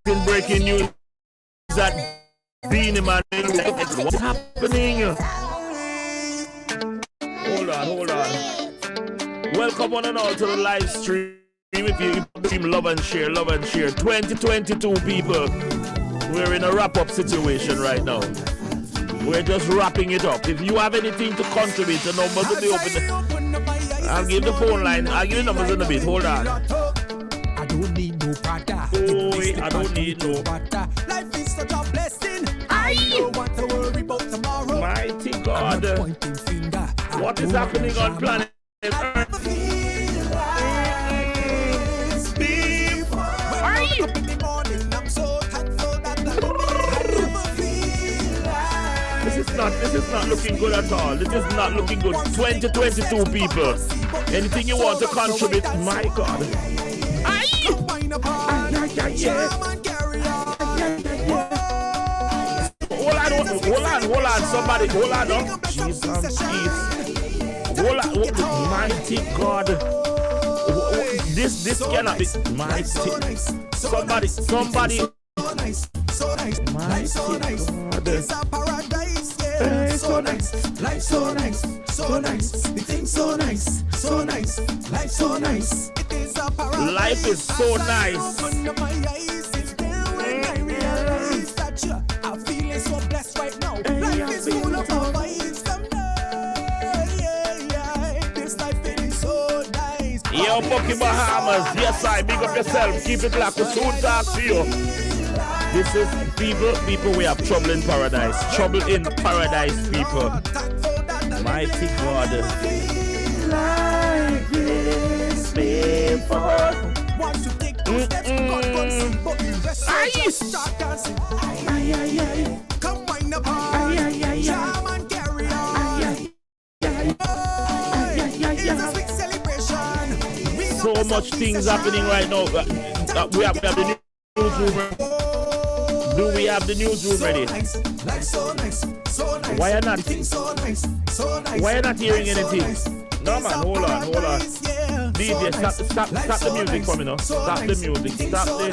getting breaking news that Beanie Man, what's happening? Hold on. Welcome one and all to the live stream. If you stream, love and share. 2022 people. We're in a wrap-up situation right now. We're just wrapping it up. If you have anything to contribute, the numbers will be open. I'll give the phone line. I'll give the numbers in a bit. Hold on. I don't need no brother. I don't need no. Life is such a blessing. I don't want to worry about tomorrow. Mighty God. What is happening on planet Earth? This is not looking good at all. This is not looking good. 2022 people. Anything you want to contribute? My God. Hold on. Somebody, hold on. Jesus, hold on. Mighty God. This cannot be. Mighty. Somebody. Mighty God. Hey, so nice, life so nice, the thing so nice, life so nice. It is a paradise. Life is so nice. Under my eyes, it's there when I realize that I'm feeling so blessed right now. Life is full of vibes. This life it is so nice. Yo, Bucky Bahamas, yes I big up yourself. Keep it locked. We'll soon talk to you. This is people, we have trouble in paradise. Trouble in paradise, people. Mighty God. Life is beautiful. Once you take two steps, God can see, but the rest just start dancing. Come wind up hard, jam and carry on. It's a sweet celebration. So much things happening right now. We have the newsroom. Do we have the newsroom ready? Why are not hearing anything? No man, hold on. DJ, stop the music for me now. Stop the music. Stop the.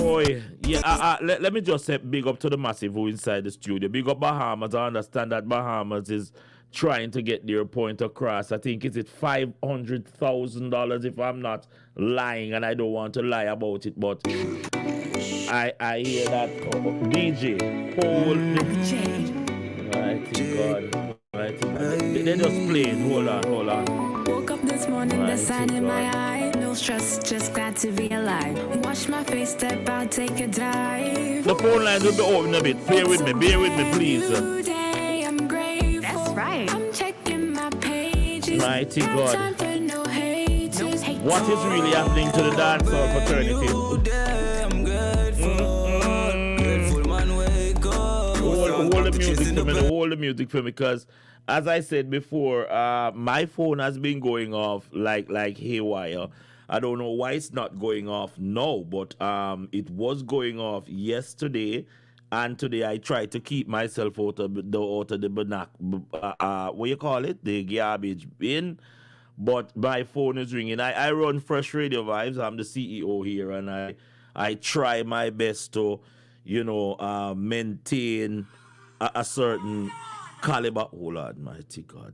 Boy. Yeah, let me just say big up to the massive who inside the studio. Big up Bahamas. I understand that Bahamas is trying to get their point across. I think it's $500,000 if I'm not lying, and I don't want to lie about it, but I hear that DJ Paul. Mighty God. They're just playing. Hold on. Woke up this morning, the sun in my eye. No stress, just glad to be alive. Wash my face, step out, take a dive. The phone lines will be open a bit. Bear with me, please. Today I'm grateful. That's right. I'm checking my pages. Mighty God. No haters. What is really happening to the dancehall fraternity? Hold the music for me, because as I said before, my phone has been going off like haywire. I don't know why it's not going off now, but it was going off yesterday, and today I tried to keep myself out of the what you call it, the garbage bin, but my phone is ringing. I run Freshradiovybz. I'm the CEO here, and I try my best to maintain a certain caliber. Oh Lord, mighty God.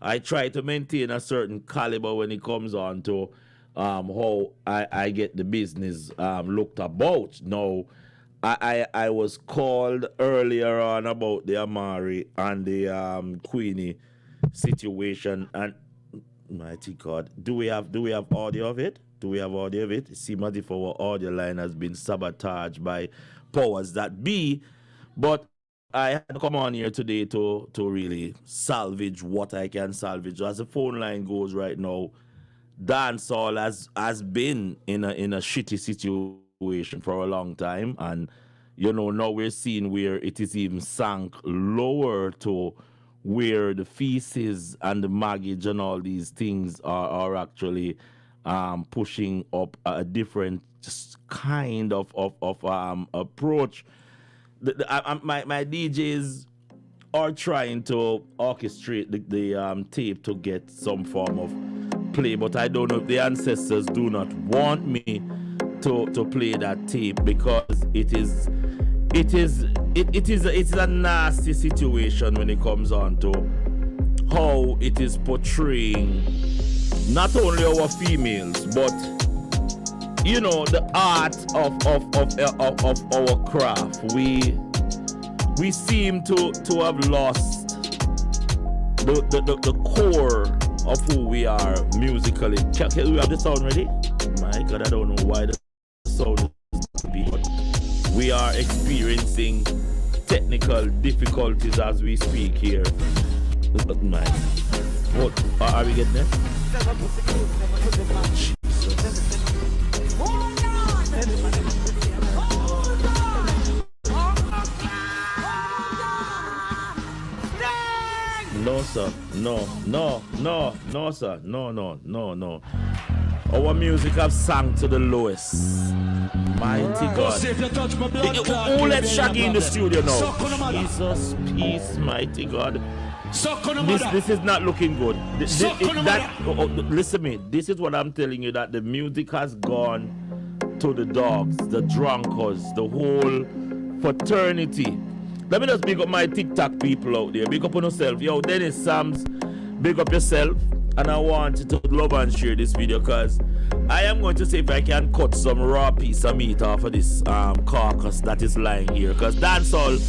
I try to maintain a certain caliber when it comes on to how I get the business looked about. Now, I was called earlier on about the Amari and the Queenie situation, and mighty God, do we have audio of it? It seems as if our audio line has been sabotaged by powers that be. But I had to come on here today to really salvage what I can salvage. As the phone line goes right now, dancehall has been in a shitty situation for a long time, and now we're seeing where it is even sank lower to where the feces and the baggage and all these things are actually pushing up a different kind of approach. My DJs are trying to orchestrate the tape to get some form of play, but I don't know if the ancestors do not want me to play that tape because it is a nasty situation when it comes on to how it is portraying not only our females but you know the art of our craft. We seem to have lost the core of who we are musically. Can we have the sound ready? My God, I don't know why the sound is being, but we are experiencing technical difficulties as we speak here. My, what are we getting there? No, sir. No, sir. No. Our music have sunk to the lowest. Mighty God. Who let Shaggy in the studio now? Jesus, peace, mighty God. This is not looking good. Listen to me. This is what I'm telling you, that the music has gone to the dogs, the drunkards, the whole fraternity. Let me just big up my TikTok people out there. Big up on yourself. Yo, Dennis Sams, big up yourself. And I want you to love and share this video because I am going to see if I can cut some raw piece of meat off of this carcass that is lying here. Because dancehall,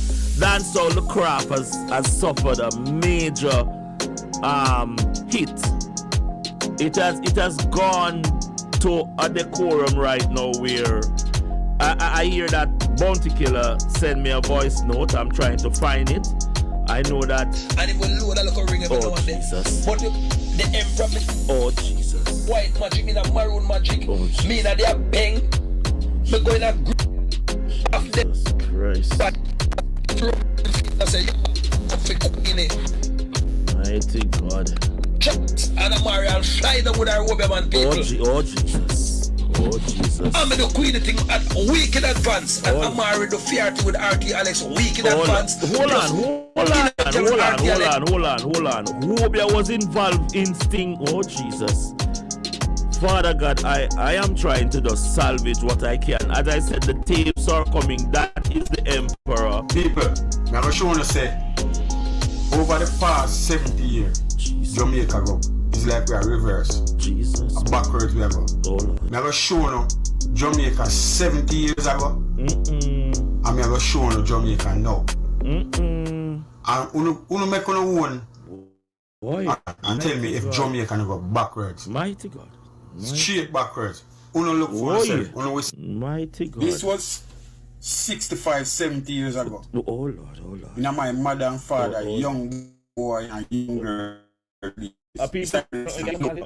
the craft has suffered a major hit. It has gone to a decorum right now where I hear that Bounty Killer send me a voice note. I'm trying to find it. I know that. And it will load a little ring every now and then. Jesus. But the emperor, oh Jesus. White magic in a maroon magic. Oh, me that they are bang. Me going a group of them. Jesus Christ. But I say, mighty God. And a Marian fly them with our Wobeman people. Oh Jesus. Oh Jesus. I'm the queen thing at week in advance. And I'm married the fearty with RT Alex week in advance. Hold on. Wobia was involved in Sting. Oh Jesus. Father God, I am trying to just salvage what I can. As I said, the tapes are coming. That is the emperor. People, I'm going to say, over the past 70 years, Jesus. Jamaica go. It's like we are reverse. Jesus. A backwards we are go. Oh Lord. I'm going to show you Jamaica 70 years ago. And I'm going to show you Jamaica now. And you make on one. Boy. And tell me if Jamaica can go backwards. Mighty God. Straight backwards. You look for yourself. Mighty God. This was 65, 70 years ago. Oh Lord. You know, my mother and father, young boy and young girl.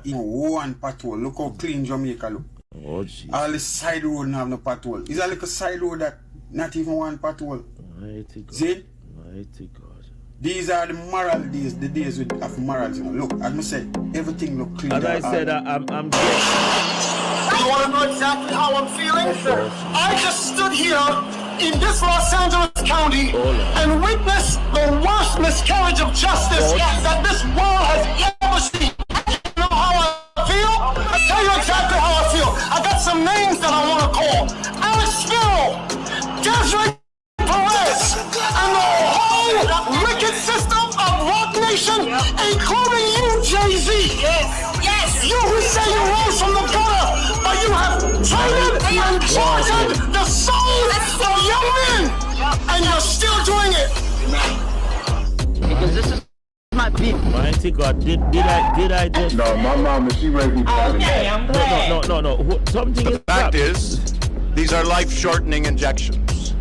One patrol. Look how clean Jamaica look. Oh Jesus. All the side road don't have no patrol. It's like a side road that not even one patrol. Mighty God. See? Mighty God. These are the moral days, the days of morals. Look, as I said, everything look clean. As I said, I'm getting. You want to know exactly how I'm feeling? Sure. I just stood here in this Los Angeles County and witnessed the worst miscarriage of justice that this world has ever seen. You know how I feel? I'll tell you exactly how I feel. I got some names that I want to call. Alex Sparrow, Desiree Perez, and the whole wicked system of Rock Nation, including you, Jay-Z. Yes. You who say you rose from the gutter, but you have traded and tortured the souls of young men, and you're still doing it. Because this is my people. Mighty God, did I just? No, my mama, she raised me. Okay, I'm glad. No. Something is. The fact is, these are life-shortening injections.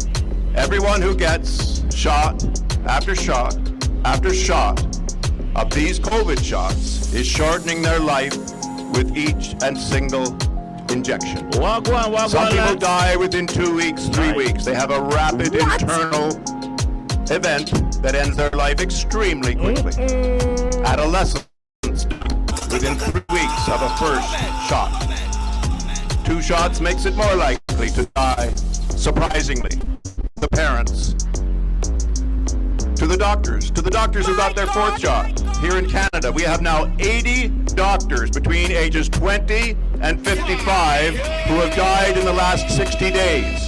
Everyone who gets shot after shot after shot of these COVID shots is shortening their life with each and single injection. Some people die within 2 weeks, 3 weeks. They have a rapid internal event that ends their life extremely quickly. Adolescents within 3 weeks of a first shot. 2 shots makes it more likely to die, surprisingly. The parents. to the doctors who got their 4th shot. Here in Canada, we have now 80 doctors between ages 20 and 55 who have died in the last 60 days.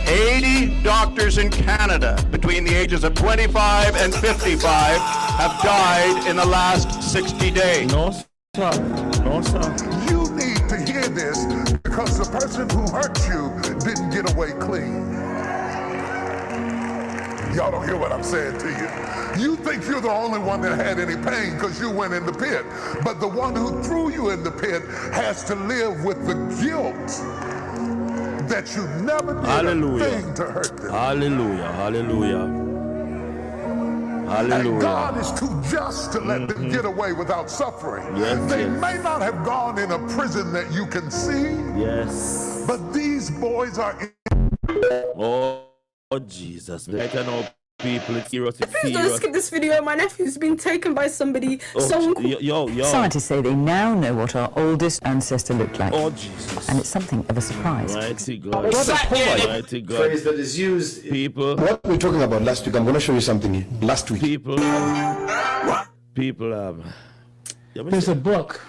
80 doctors in Canada between the ages of 25 and 55 have died in the last 60 days. No, sir. No, sir. You need to hear this because the person who hurt you didn't get away clean. Y'all don't hear what I'm saying to you. You think you're the only one that had any pain because you went in the pit. But the one who threw you in the pit has to live with the guilt that you never did a thing to hurt them. Hallelujah. Hallelujah. Hallelujah. And God is too just to let them get away without suffering. Yes, they may not have gone in a prison that you can see. Yes. But these boys are in. Oh, Jesus. I can know people, it's serious. Please don't skip this video. My nephew's been taken by somebody. Yo. Scientists say they now know what our oldest ancestor looked like. Oh, Jesus. And it's something of a surprise. Mighty God. Mighty God. Phrase that is used. People. What we were talking about last week, I'm going to show you something here. Last week. People. There's a book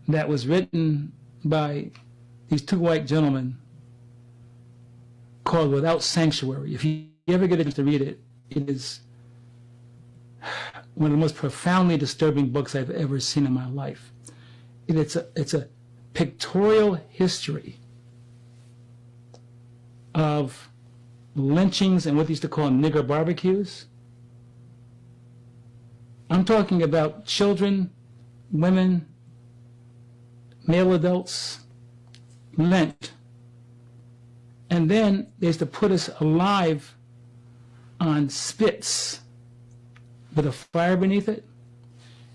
that was written by these 2 white gentlemen called Without Sanctuary. If you ever get a chance to read it, it is one of the most profoundly disturbing books I've ever seen in my life. It's a pictorial history of lynchings and what they used to call nigger barbecues. I'm talking about children, women, male adults, lynched. And then they used to put us alive on spits with a fire beneath it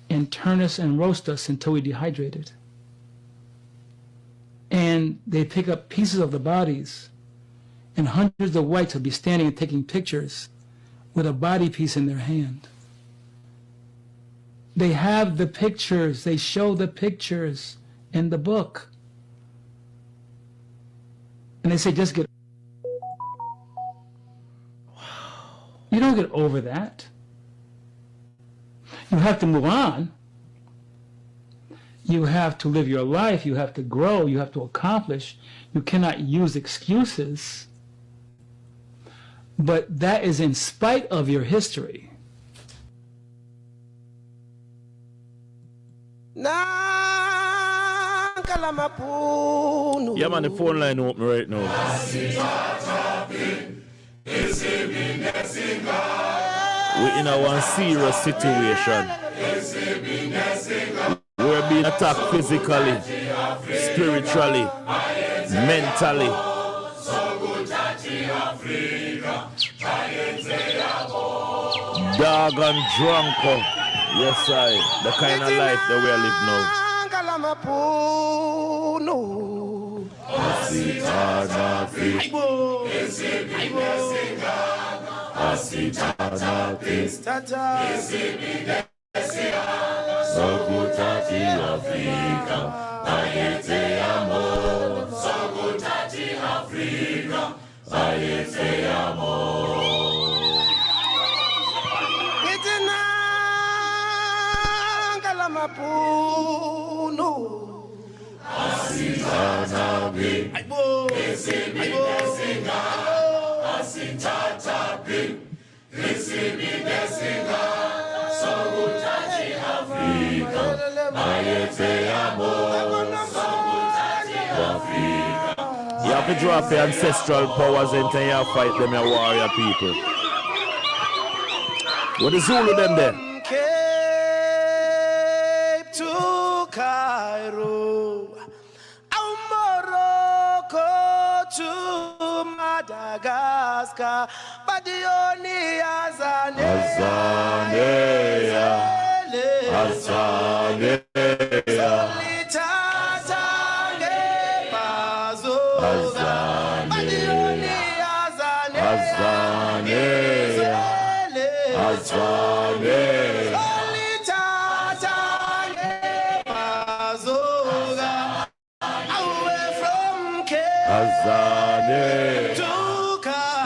and turn us and roast us until we dehydrated. And they pick up pieces of the bodies, and hundreds of whites would be standing and taking pictures with a body piece in their hand. They have the pictures, they show the pictures in the book. And they say, just get. You don't get over that. You have to move on. You have to live your life. You have to grow. You have to accomplish. You cannot use excuses. But that is in spite of your history. Yeah, man, the phone line open right now. We're in a one serious situation. We're being attacked physically, spiritually, mentally. Dog and drunk. Yes, the kind of life that we live now. You have to drop the ancestral powers into your fight them, your warrior people. What is Zulu them there? Cape to Cairo, Morocco to Madagascar, but the only Azanea.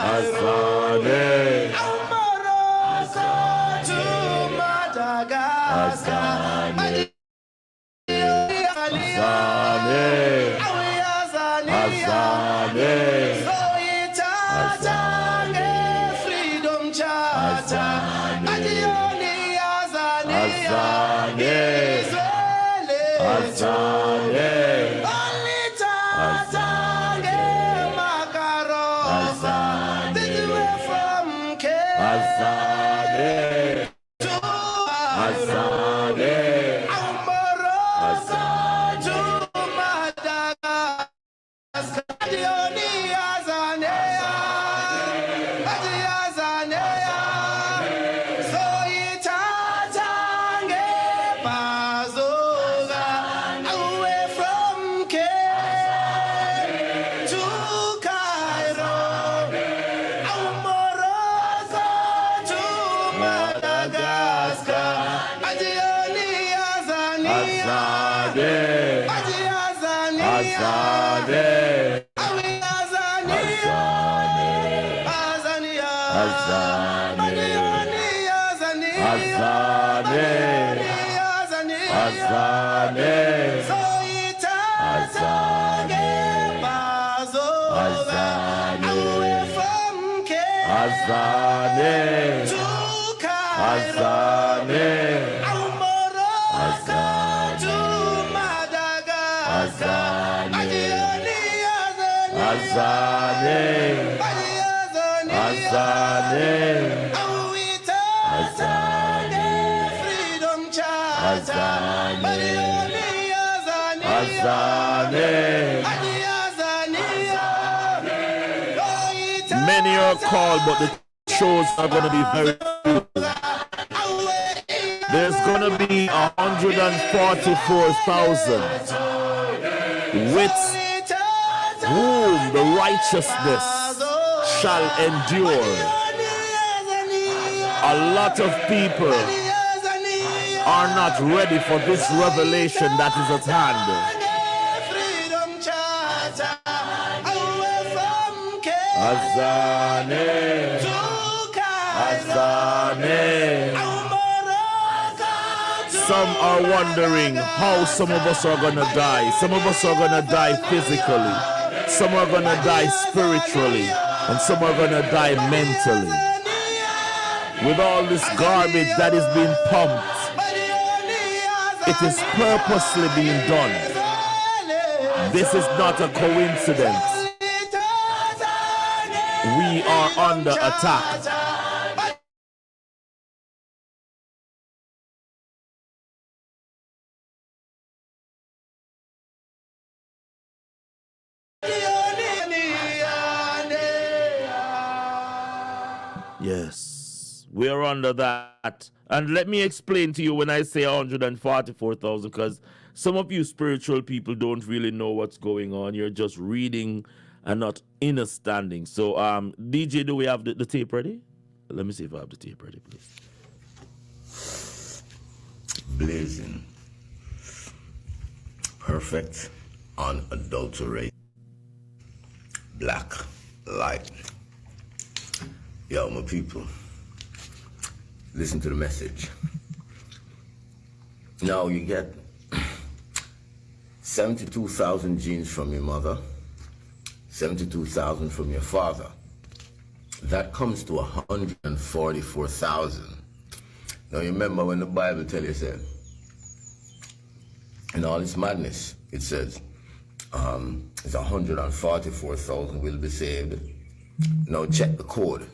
Azane. Amoroso to Madagascar. Azane. Azane. Freedom Charter. Adioni Azane. Azane. Azane. Macaron. Did you hear from Cape? Azane. Azane. Amoroso to Madagascar. Adioni Azane. Azane. So itatange bazoga away from Cape to Cairo. Amoroso to Madagascar. Adioni Azania. Azane. Azania. Many are called, but the shows are going to be very few. There's going to be 144,000 with whom the righteousness shall endure. A lot of people are not ready for this revelation that is at hand. Azane, Azane. Some are wondering how some of us are going to die. Some of us are going to die physically. Some are going to die spiritually. And some are going to die mentally. With all this garbage that is being pumped, it is purposely being done. This is not a coincidence. We are under attack. Yes, we are under that. And let me explain to you when I say 144,000, because some of you spiritual people don't really know what's going on. You're just reading and not understanding. So, DJ, do we have the tape ready? Let me see if I have the tape ready, please. Blazing, perfect, unadulterated, black light. Yo, my people, listen to the message. Now you get 72,000 genes from your mother, 72,000 from your father. That comes to 144,000. Now you remember when the Bible tells you, said, in all this madness, it says, it's 144,000 will be saved. Now check the code.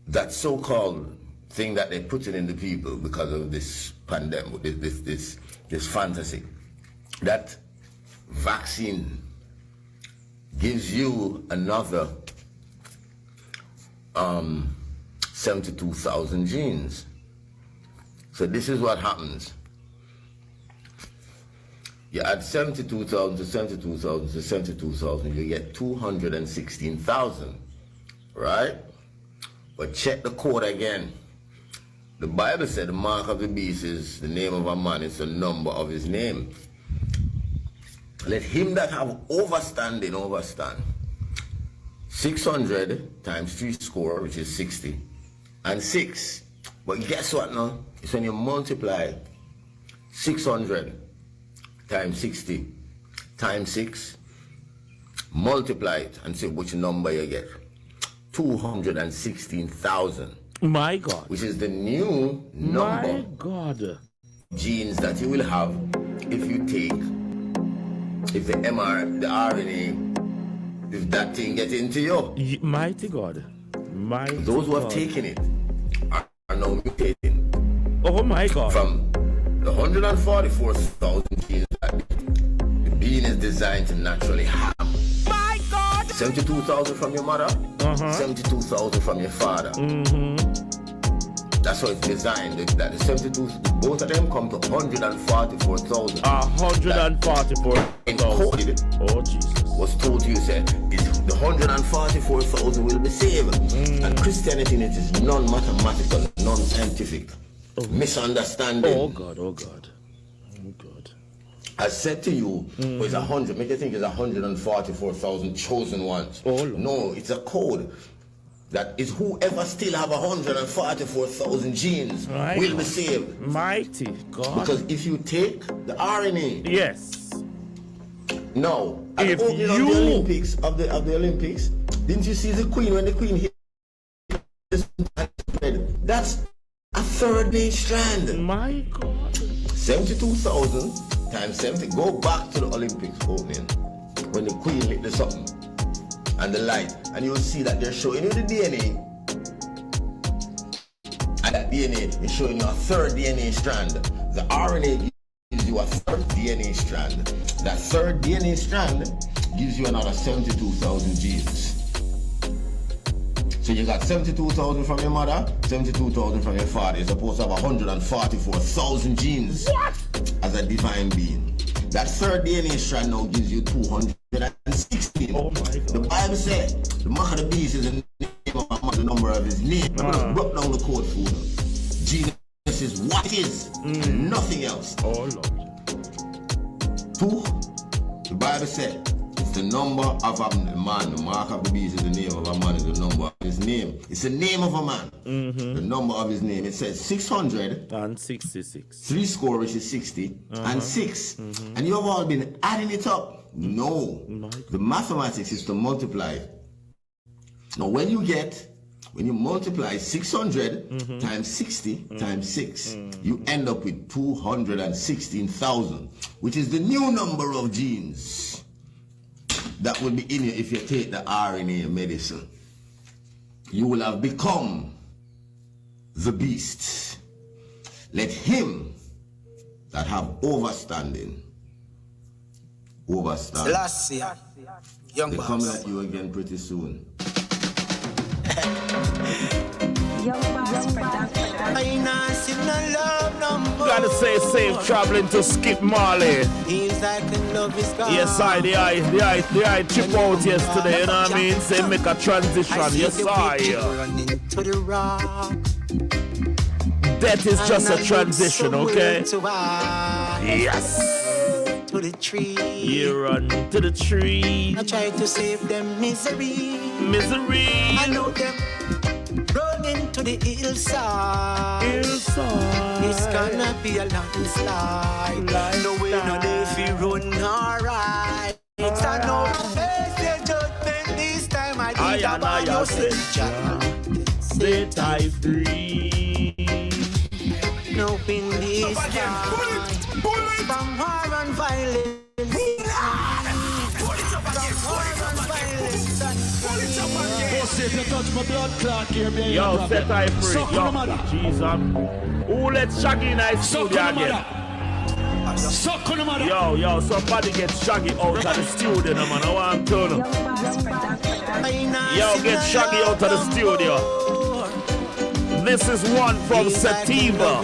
That so-called thing that they put it in the people because of this pandemic, this fantasy, that vaccine gives you another 72,000 genes. So this is what happens. You add 72,000 to 72,000 to 72,000, you get 216,000, right? But check the code again. The Bible said the mark of the beast is the name of a man, it's the number of his name. Let him that have overstanding overstand. 600 times 3 score, which is 60, and 6. But guess what now? It's when you multiply 600 times 60 times 6, multiply it and see which number you get. 216,000. My God. Which is the new number. My God. Genes that you will have if you take, if the RNA, if that thing gets into you. Mighty God. Mighty Those who have God. taken it are now mutating. Oh my God. From the 144,000 genes that the being is designed to naturally have. My God. 72,000 from your mother, 72,000 from your father. That's how it's designed. That the 72, both of them come to 144,000. 144,000. Encoded. Oh Jesus. Was told you, said, the 144,000 will be saved. And Christianity in it is non-mathematical, non-scientific. Misunderstanding. Oh God, oh God. Oh God. I said to you, it's 100, make you think it's 144,000 chosen ones. Oh Lord. No, it's a code. That is whoever still have 144,000 genes will be saved. Mighty God. Because if you take the RNA. Yes. No. At If the opening you of the Olympics, of the Olympics, didn't you see the Queen when the Queen hit this? That's a third main strand. My God. 72,000 times 70. Go back to the Olympics opening when the Queen lit the something and the light, and you'll see that they're showing you the DNA, and that DNA is showing you a third DNA strand. The RNA gives you a third DNA strand. That third DNA strand gives you another 72,000 genes. So you got 72,000 from your mother, 72,000 from your father. You're supposed to have 144,000 genes. What? As a divine being. That third DNA strand now gives you 216. Oh my God. The Bible said the mark of the beast is the name of the number of his name. I just broke down the code for you. Jesus is what it is, and nothing else. Oh Lord. 2. The Bible said it's the number of a man. The mark of the beast is the name of a man, is the number of his name. It's the name of a man. The number of his name. It says 666. 3 score, which is 60, and 6. And you have all been adding it up. No. The mathematics is to multiply. Now when you multiply 600 times 60 times 6, you end up with 216,000, which is the new number of genes that will be in you if you take the RNA medicine. You will have become the beast. Let him that have overstanding overstand. Last year, young They're coming at you again pretty soon. Gotta say safe traveling to Skip Marley. Yes, the eye chip out yesterday, you know what I mean? Say make a transition, yes, That is just a transition, okay? Yes. To the tree. You run to the tree. I try to save them misery. I know them running to the hillside. It's gonna be a landslide. No way, no day if you run alright. It's a no face your judgment this time. I think about your set I free. No in this time. From war and violence. Yo, set I free. Yo, Jesus. Who let Shaggy in the studio again? Yo, somebody get Shaggy out of the studio, man. I want to know. Yo, get Shaggy out of the studio. This is one from Sativa.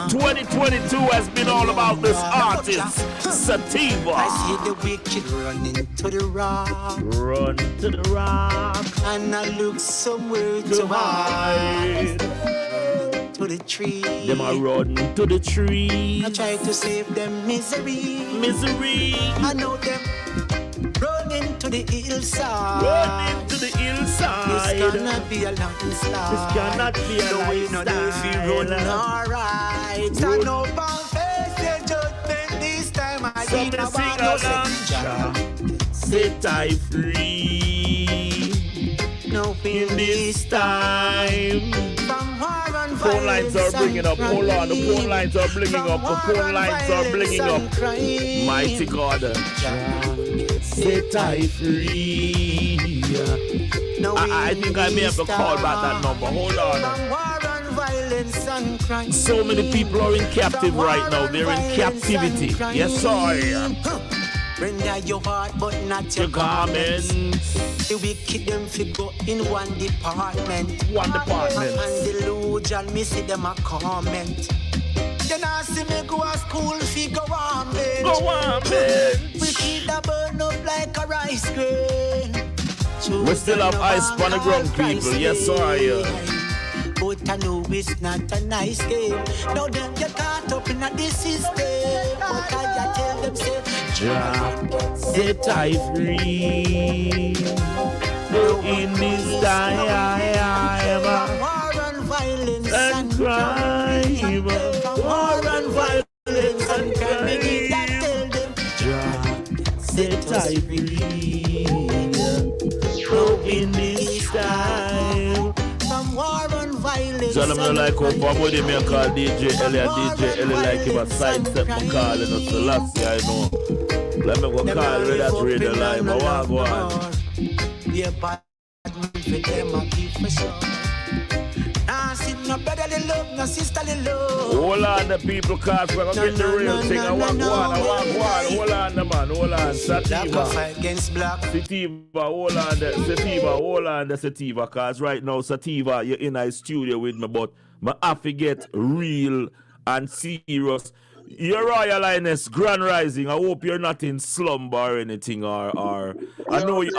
2022 has been all about this artist, Sativa. I see the wicked running to the rock. Run to the rock. And I look somewhere to hide. To to the tree. Them a run to the tree. I try to save them misery. Misery. I know them running to the hillside. Running to the hillside. This cannot be a landslide. This cannot be a landslide. If you run alright, stand up and face your judgment this time. I Somebody sing along. Set I free. No in this time. From phone lines are bringing up. Hold on, the phone lines are bringing up. The phone lines are bringing up. Mighty God, set I free. I think I may have to call back that number. Hold on. So many people are in captive right now. They're in captivity. Yes, sir. Render your heart, but not your garments. The wicked them figure in one department. One department. And delusion, me see them a comment. Then I see me go to school, figure on me. Go on, bitch. We keep the burn up like a rice grain. We still have ice on the ground, people. Yes, sir. But I know it's not a nice game. Now them get caught up in this system. But I tell them, say, set I free. In this time, war and violence and crime. War and violence and crime. Tell them, set I free. In this time. War and violence. Gentlemen, like how somebody may call DJ Ellie and DJ Ellie like him a sidestep my call and not the last year, I know. Let me go call with that radio line, but what go on? Yeah, but for them I keep for sure. Nah, see no brotherly love, no sisterly love. Hold on, the people, cause we're gonna get the real thing. I want one. Hold on, the man, hold on. Sativa. Against black. Sativa, hold on, the Sativa, cause right now, Sativa, you're in a studio with me, but I have to get real and serious. Your Royal Highness, Grand Rising, I hope you're not in slumber or anything, or I know you.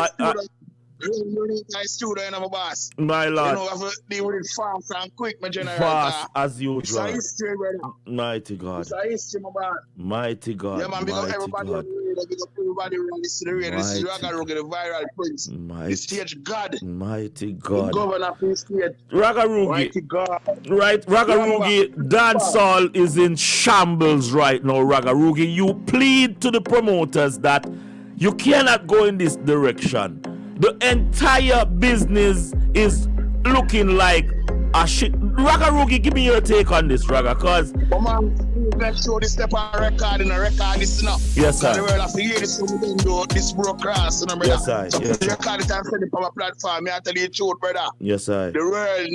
You're my student, I'm a boss. My lord. You know, I have to deal with it fast and quick, my general. Fast as usual. It's a history, brother. Mighty God. It's a history, my man. Mighty God. Yeah, man, because everybody on the radio, because everybody on this radio. This is Ragarugi, the viral prince. The stage God. Mighty God. The governor of the state. Ragarugi. Mighty God. Right, Ragarugi, dancehall is in shambles right now, Ragarugi. You plead to the promoters that you cannot go in this direction. The entire business is looking like a shit. Ragarugi, give me your take on this, Raga, cause let's show this step on record in a record this enough. Yes, sir. The world has to hear this from the window, this broke cross, you know, brother. Yes, sir. So yes, the record it and send it from a platform, I tell you the truth, brother. Yes, sir. The world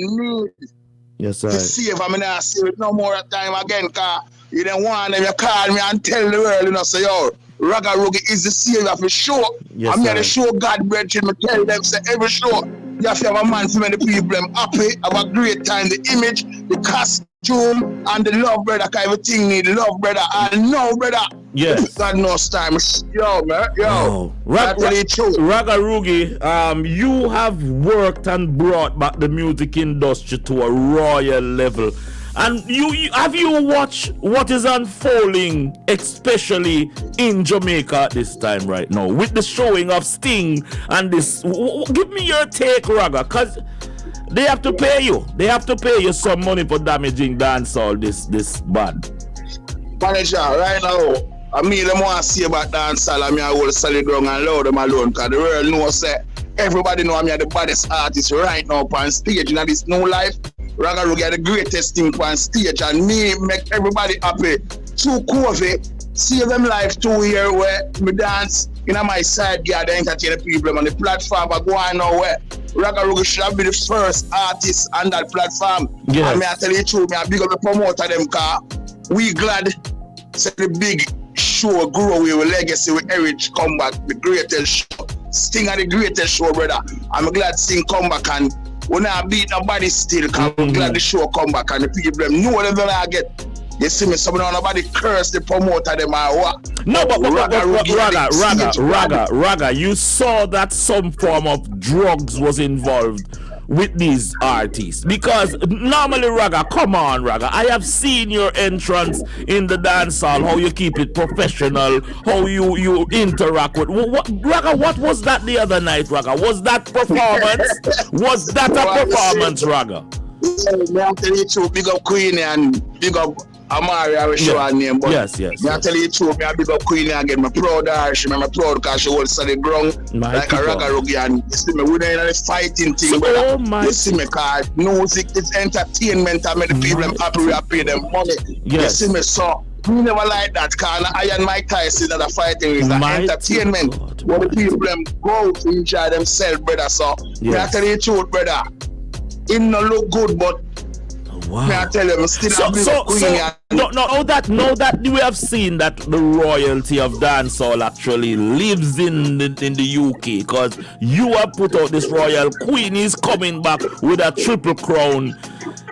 needs to save. I'm not see it no more time again, cause you don't want them, you call me and tell the world, you know, say, yo, Ragarugi is the savior for sure. Yes, I'm here to show God brethren, me tell them, say every show, you have to have a man to make the people them happy, have a great time, the image, the costume, and the love, brother, cause everything need love, brother, and no, brother. Yes. God knows time. Yo, man, yo. Ragarugi, you have worked and brought back the music industry to a royal level. And you have you watched what is unfolding, especially in Jamaica at this time right now, with the showing of Sting and this? Give me your take, Raga, because they have to pay you. They have to pay you some money for damaging dancehall this bad. Manager, right now, I mean, them want to see about dancehall. I mean, I hold solid ground and allow them alone, because the world knows that everybody know I'm the baddest artist right now on stage in this new life. Ragarugi are the greatest thing on stage, and me make everybody happy. Through COVID, save them life 2 years where me dance in my side yard, entertain the people on the platform. I go on nowhere. Ragarugi should have been the first artist on that platform. Yes. And me I tell you the truth, me I big up the promoter them, car. We glad say the big show grow with legacy with Erich come back, the greatest show. Sting are the greatest show, brother. I'm glad Sting come back, and when I beat nobody still, I'm glad the show come back and the people them know them I get. You see me, some nobody curse the promoter them or what. No, but Raga, you saw that some form of drugs was involved with these artists? Because normally, Raga, come on, Raga, I have seen your entrance in the dance hall, how you keep it professional, how you interact with. Raga, what was that the other night, Raga? Was that performance? Was that a performance, Raga? Yeah, I'm telling you true, big up Queenie and big up Amari, I will show her name, but yes. I'm telling you true, I big up Queenie again. I'm proud of her, I'm proud because she holds on the ground like a Raga Roogie, and you see me, we're in a fighting thing, brother. You see me, cause music is entertainment, I make the people happy, I pay them money. You see me, so we never like that, cause I and Mike Tyson that are fighting is entertainment. Where the people go to enjoy themselves, brother, so I tell you the truth, brother. It no look good, but I tell them still now that we have seen that the royalty of dancehall actually lives in the UK, because you have put out this royal queen is coming back with a triple crown,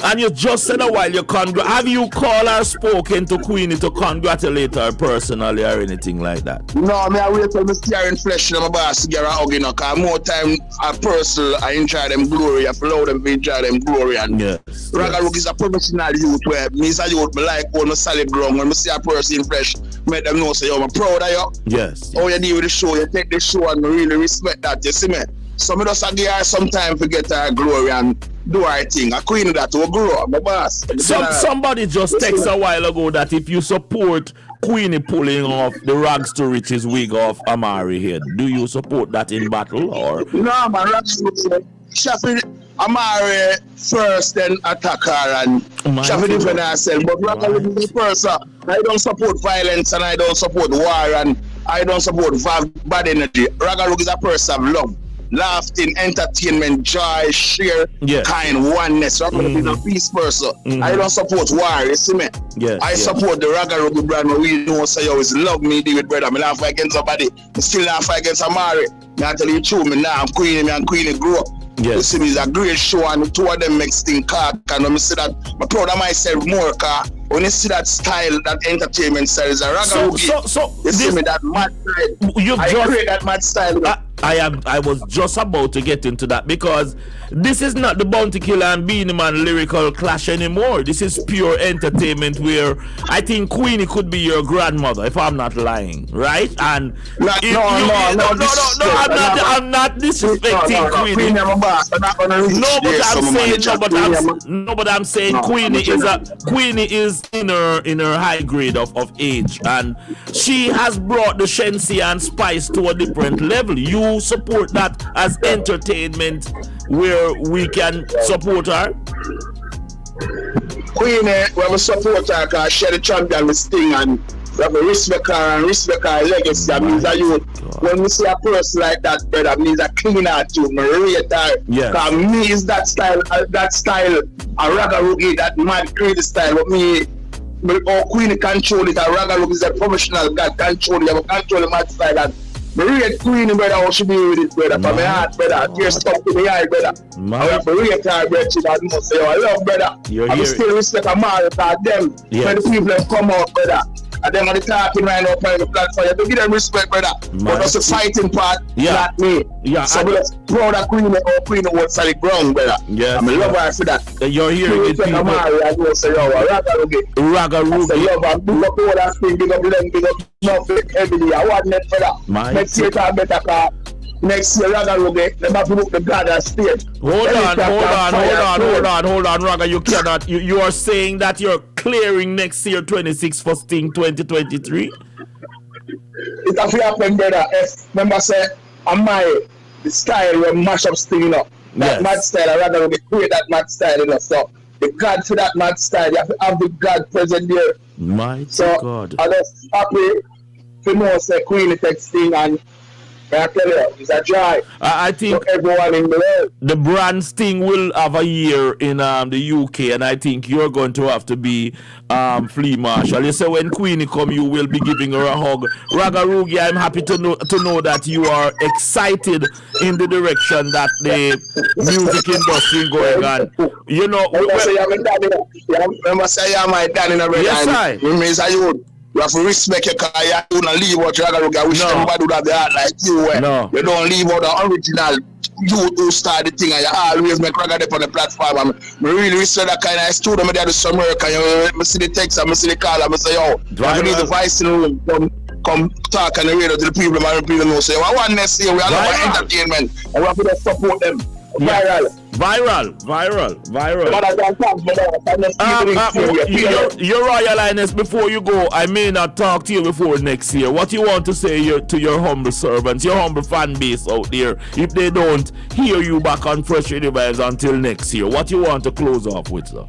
and you just said a while have you called or spoken to Queenie to congratulate her personally or anything like that? No, I wait till I see her in flesh and my boss to get her hug, cause more time I personal I enjoy them glory, I allow them to enjoy them glory, and Raga Roogie is a professional youth where me as a youth, me like on a solid ground. When I see a person in flesh, make them know say, yo, I'm proud of you. Yes. How you deal with the show, you take the show and really respect that, you see me? So me just give her some time to get her glory and do her thing. I Queen that will grow up, my boss. Somebody just texted a while ago that if you support Queenie pulling off the rags to riches wig off Amari head, do you support that in battle or? No, man, Amari first, then attack her and Shafi defend herself. But Raga Roogie first, I don't support violence and I don't support war and I don't support bad energy. Raga Roogie is a person of love, laughing, entertainment, joy, share, kind, oneness. Raga Roogie is a peace person. I don't support war, you see me? I support the Raga Roogie brand where we know say you always love me, David brother. I laugh against somebody, I still laugh against Amari. I tell you true, me now I'm Queenie grow up. You see me, it's a great show and the two of them makes things cock, and when I see that, I'm proud of myself more, cause when you see that style, that entertainment style is a Raga Roogie. You see me, that mad style. I create that mad style. I was just about to get into that, because this is not the Bounty Killer and Beanie Man lyrical clash anymore. This is pure entertainment where I think Queenie could be your grandmother, if I'm not lying, right? And no, I'm not disrespecting Queenie. I'm saying Queenie is in her high grade of age, and she has brought the Shensi and spice to a different level. You support that as entertainment where we can support her? Queenie, we have a support her because she the champion with Sting, and we have to respect her and respect her legacy. That means that you, when we see a person like that, that means a clean heart to me, rate her. Because me is that style, a Raga Roogie, that mad crazy style. But me, Queenie control it, a Raga Roogie is a professional guy, control it, control the mad style. And rate Queenie, brother, how she be with it, brother. From my heart, brother. Tears stuck to my eye, brother. I have to rate her, brother. She doesn't know, say, I love, brother. I still respect Amari, because them, when the people have come out, brother. And then on the talking right now on the platform, you have to give them respect, brother. But that's the fighting part, not me. So we're proud of Queenie, or Queenie was solid ground, brother. I'm a lover for that. You're hearing it, people. Amari, I go say, yo, Raga Roogie. Raga Roogie. I love her. Big up all that thing, big up them, big up nothing heavily. I want that, brother. Next year, it's better car. Next year, Raga Roogie, they have to look the God and state. Hold on, Raga. You cannot. You are saying that you're clearing next year 26 for Sting 2023? It has to happen, brother. If remember say, the style will mash up Sting up. That mad style, I rather create that mad style, so the God for that mad style, you have to have the God present there. God. I'm just happy to know say Queenie takes Sting, and I tell you, it's a joy. I think everyone in the world. The brand Sting will have a year in the UK, and I think you're going to have to be flea marshal. You say when Queenie come, you will be giving her a hug. Raga Roogie, I'm happy to know that you are excited in the direction that the music industry going on. You know, remember say I'm my dad in a red. Yes, I. You have to respect your car. You don't leave out Raga Roogie. I wish everybody would have the heart like you. You don't leave out the original you who start the thing and you always make reggae up on the platform. And I really respect that kind of student. I do some work and you see the text and I see the call and I say, yo, I need the voice in the room. Come talk on the radio to the people and people know. So I want next year we all about entertainment and we have to support them. Viral. Your Royal Highness, before you go, I may not talk to you before next year. What you want to say to your humble servants, your humble fan base out there, if they don't hear you back on Freshradiovybz until next year, what you want to close off with, sir?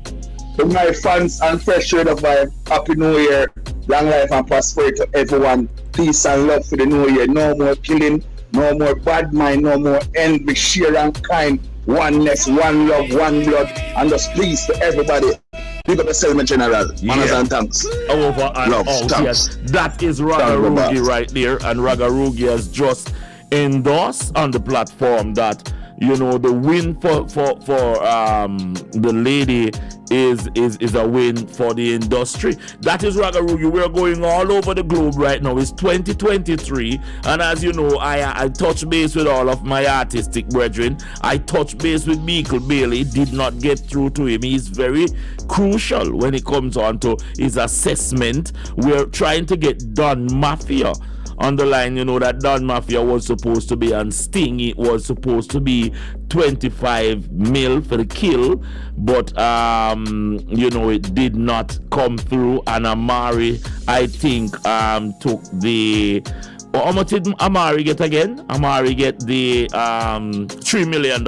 To my fans and Freshradiovybz, Happy New Year, long life and prosperity to everyone. Peace and love for the New Year. No more killing, no more bad mind, no more envy, share and kind. Oneness, one love, one blood, and just please to everybody. Big up yourself, my general. Manners and thanks. Over and love, out. thanks. Yes, that is Ragarugi right there, and Ragarugi has just endorsed on the platform that, you know, the win for the lady is a win for the industry. That is Ragarugi. We're going all over the globe right now. It's 2023, and as you know, I touch base with all of my artistic brethren. I touch base with Michael Bailey. Did not get through to him. He's very crucial when it comes on to his assessment. We're trying to get Don Mafia on the line. You know that Don Mafia was supposed to be on Sting. It was supposed to be 25 mil for the kill, but you know, it did not come through, and Amari, I think, took the how much did Amari get again? Amari get the $3 million.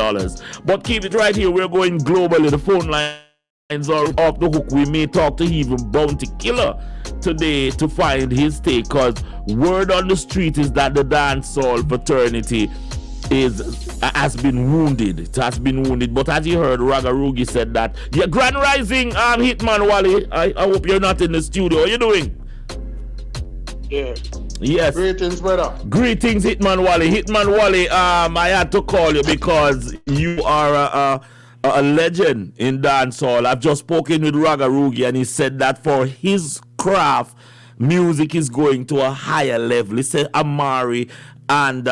But keep it right here, we're going globally. The phone lines are off the hook. We may talk to even Bounty Killer today to find his take, because word on the street is that the dancehall fraternity has been wounded. It has been wounded. But as you heard, Ragarugi said that, yeah, Grand Rising, Hitman Wally, I hope you're not in the studio. How are you doing? Yeah. Yes. Greetings, brother. Greetings, Hitman Wally. Hitman Wally, I had to call you because you are a legend in dancehall. I've just spoken with Ragarugi, and he said that for his craft, music is going to a higher level. He said Amari and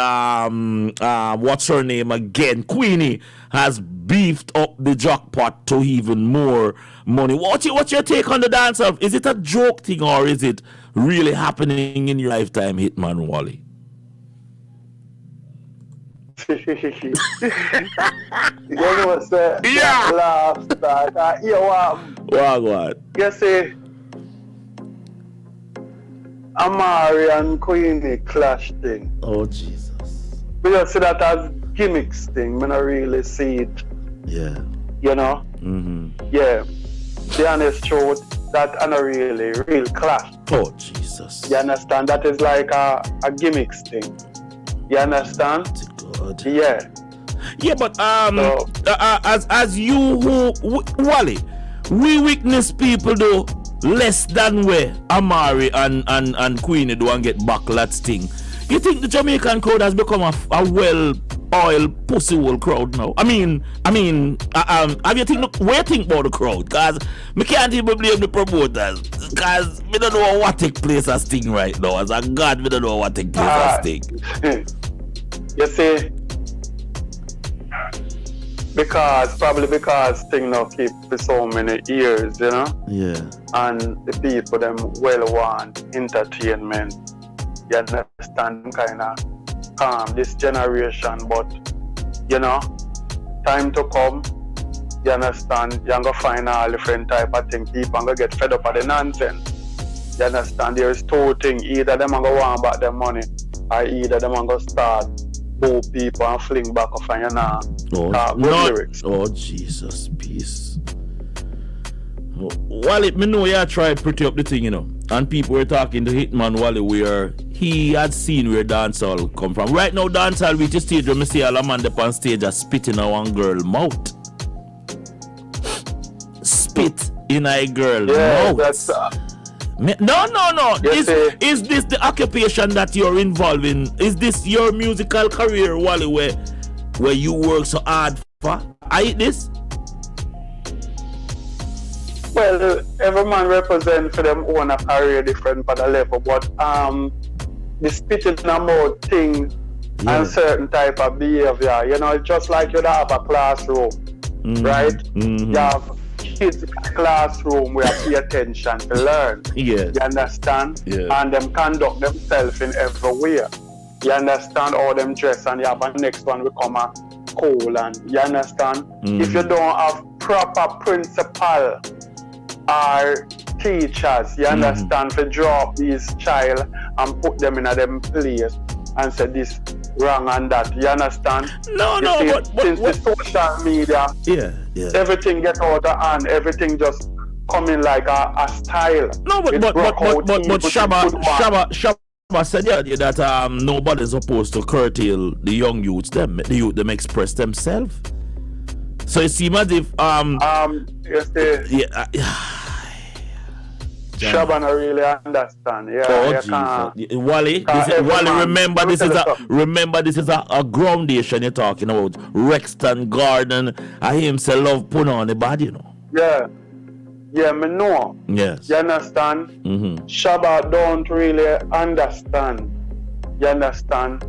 what's her name again, Queenie, has beefed up the jackpot to even more money. What's your take on the dancer? Is it a joke thing or is it really happening in your lifetime, Hitman Wally? You know what's that? Yeah. Laugh start. What? You see, Amari and Queenie clash thing. Oh Jesus. We just see that as gimmicks thing. I don't really see it. Yeah. You know? Mm-hmm. Yeah. The honest truth, that and a really real clash. Oh Jesus. You understand? That is like a gimmicks thing. You understand? God. Yeah. Yeah, but as you Wally, we witness people do less than where Amari and Queenie do and get backlash thing. You think the Jamaican crowd has become a well-oiled pussy hole crowd now? I mean, have you think about the crowd? Cause me can't even blame the promoters. Cause we don't know what take place as thing right now. As a God, we don't know what take place as thing. You see, probably because thing now keep for so many years, you know? Yeah. And the people them well want entertainment. You understand them kind of calm this generation, but you know, time to come, you understand, you're gonna find all different type of things. People are gonna get fed up of the nonsense. You understand? There's two things, either them are gonna want back their money, or either them are gonna start boo people and fling back off and you know lyrics. Oh Jesus, peace. Wally, me know you tried pretty up the thing, you know. And people were talking to Hitman Wally where he had seen where dancehall come from. Right now, dancehall reach a stage where me see all a man up on stage are spitting in one girl mouth. Spit in a girl mouth. That's No. Yes, Is this the occupation that you're involved in? Is this your musical career, Wally, where you work so hard for? I eat this? Well, every man represents for them own a career different for the level, but the spitting about thing and certain type of behavior. You know, it's just like you'd have a classroom, right? You have kids in a classroom where pay attention to learn. Yes. You understand? Yeah. And them conduct themselves in every way. You understand how them dress, and you have a next one become a cool, and you understand? If you don't have proper principal or teachers, you understand, to draw up these child and put them in a them place and say this wrong and that, you understand? Since the social media, everything get out of hand, everything just coming like a style. No, but Shabba said that nobody's supposed to curtail the young youths. The youth them express themselves. So it seems as if Shabba not really understand. Wally, remember this is a groundation you're talking about. Rexton Garden, I himself love put on the body, you know. Yeah, me know. Yes. You understand? Shabba don't really understand. You understand?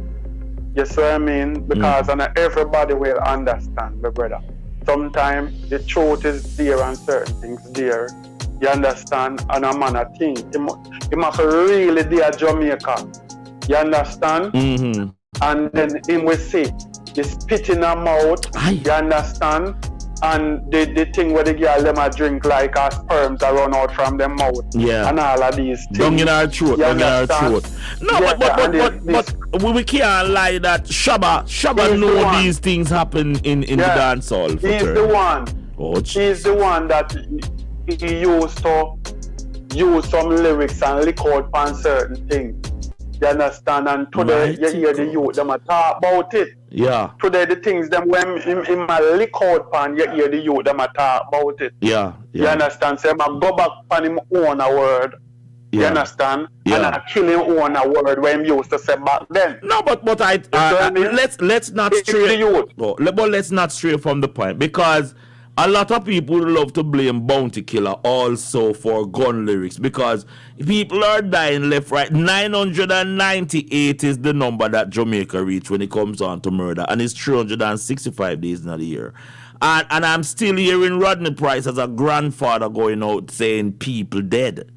You see what I mean? Because not everybody will understand, my brother. Sometimes the truth is there and certain things there. You understand? And a man, I think he must really be a Jamaica. You understand? And then him will say, the spit in her mouth. You understand? And the thing where the girl them a drink like her sperms are run out from them mouth. Yeah. And all of these things. Down in our throat. No, but we can't lie that Shabba know these things happen in the dance hall. He's the one. He's the one that he used to use some lyrics and lick out on certain things. You understand? And today you hear the youth them a talk about it. Yeah. Today the things them when him a lick out pan, you hear the youth them a talk about it. Yeah. You understand? So him a go back on him own a word. You understand? And I kill him own a word where him used to say back then. No, but let's not stray. But let's not stray from the point, because a lot of people love to blame Bounty Killer also for gun lyrics, because people are dying left, right. 998 is the number that Jamaica reach when it comes on to murder, and it's 365 days in a year. And I'm still hearing Rodney Price as a grandfather going out saying people dead.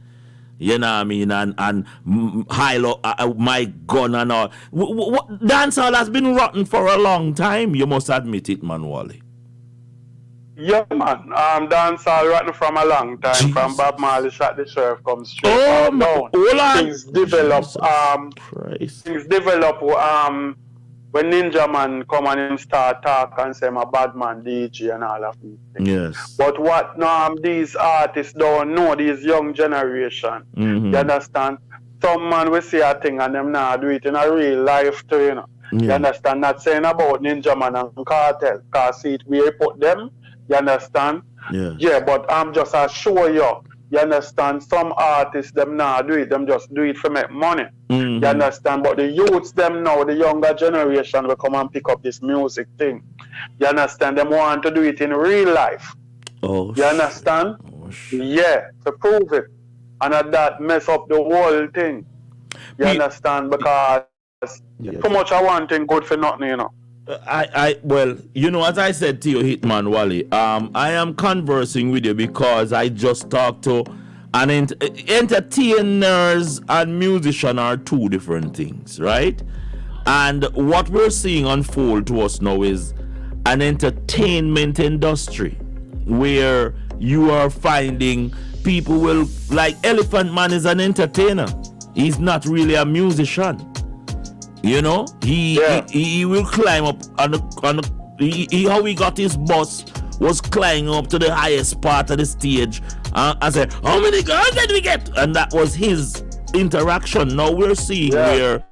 You know what I mean? And Hilo, my gun and all. Dancehall has been rotten for a long time. You must admit it, man, Wally. Yeah, man. Dancehall rotten from a long time. Jesus. From Bob Marley shot the sheriff comes straight down. Things develop. Things develop. When Ninja Man come and him start talk and say I'm a bad man DJ and all of these things. Yes. But what these artists don't know, these young generation. You understand? Some man will say a thing and them now do it in a real life too, you know. You understand? Not saying about Ninja Man and Cartel, because see it where he put them. You understand? Yeah, but I'm just assure you. You understand? Some artists them now do it, them just do it for make money. You understand? But the youths them now, the younger generation will come and pick up this music thing. You understand? Them want to do it in real life. You understand? Yeah, to prove it. And that mess up the whole thing. You understand? Because too much of one thing good for nothing, you know. Well, you know, as I said to you, Hitman Wally, I am conversing with you because I just talked to entertainers and musicians are two different things, right? And what we're seeing unfold to us now is an entertainment industry where you are finding people will, like Elephant Man is an entertainer. He's not really a musician. You know, he will climb up on how he got his bus was climbing up to the highest part of the stage and said, how many girls did we get? And that was his interaction. Now we're seeing where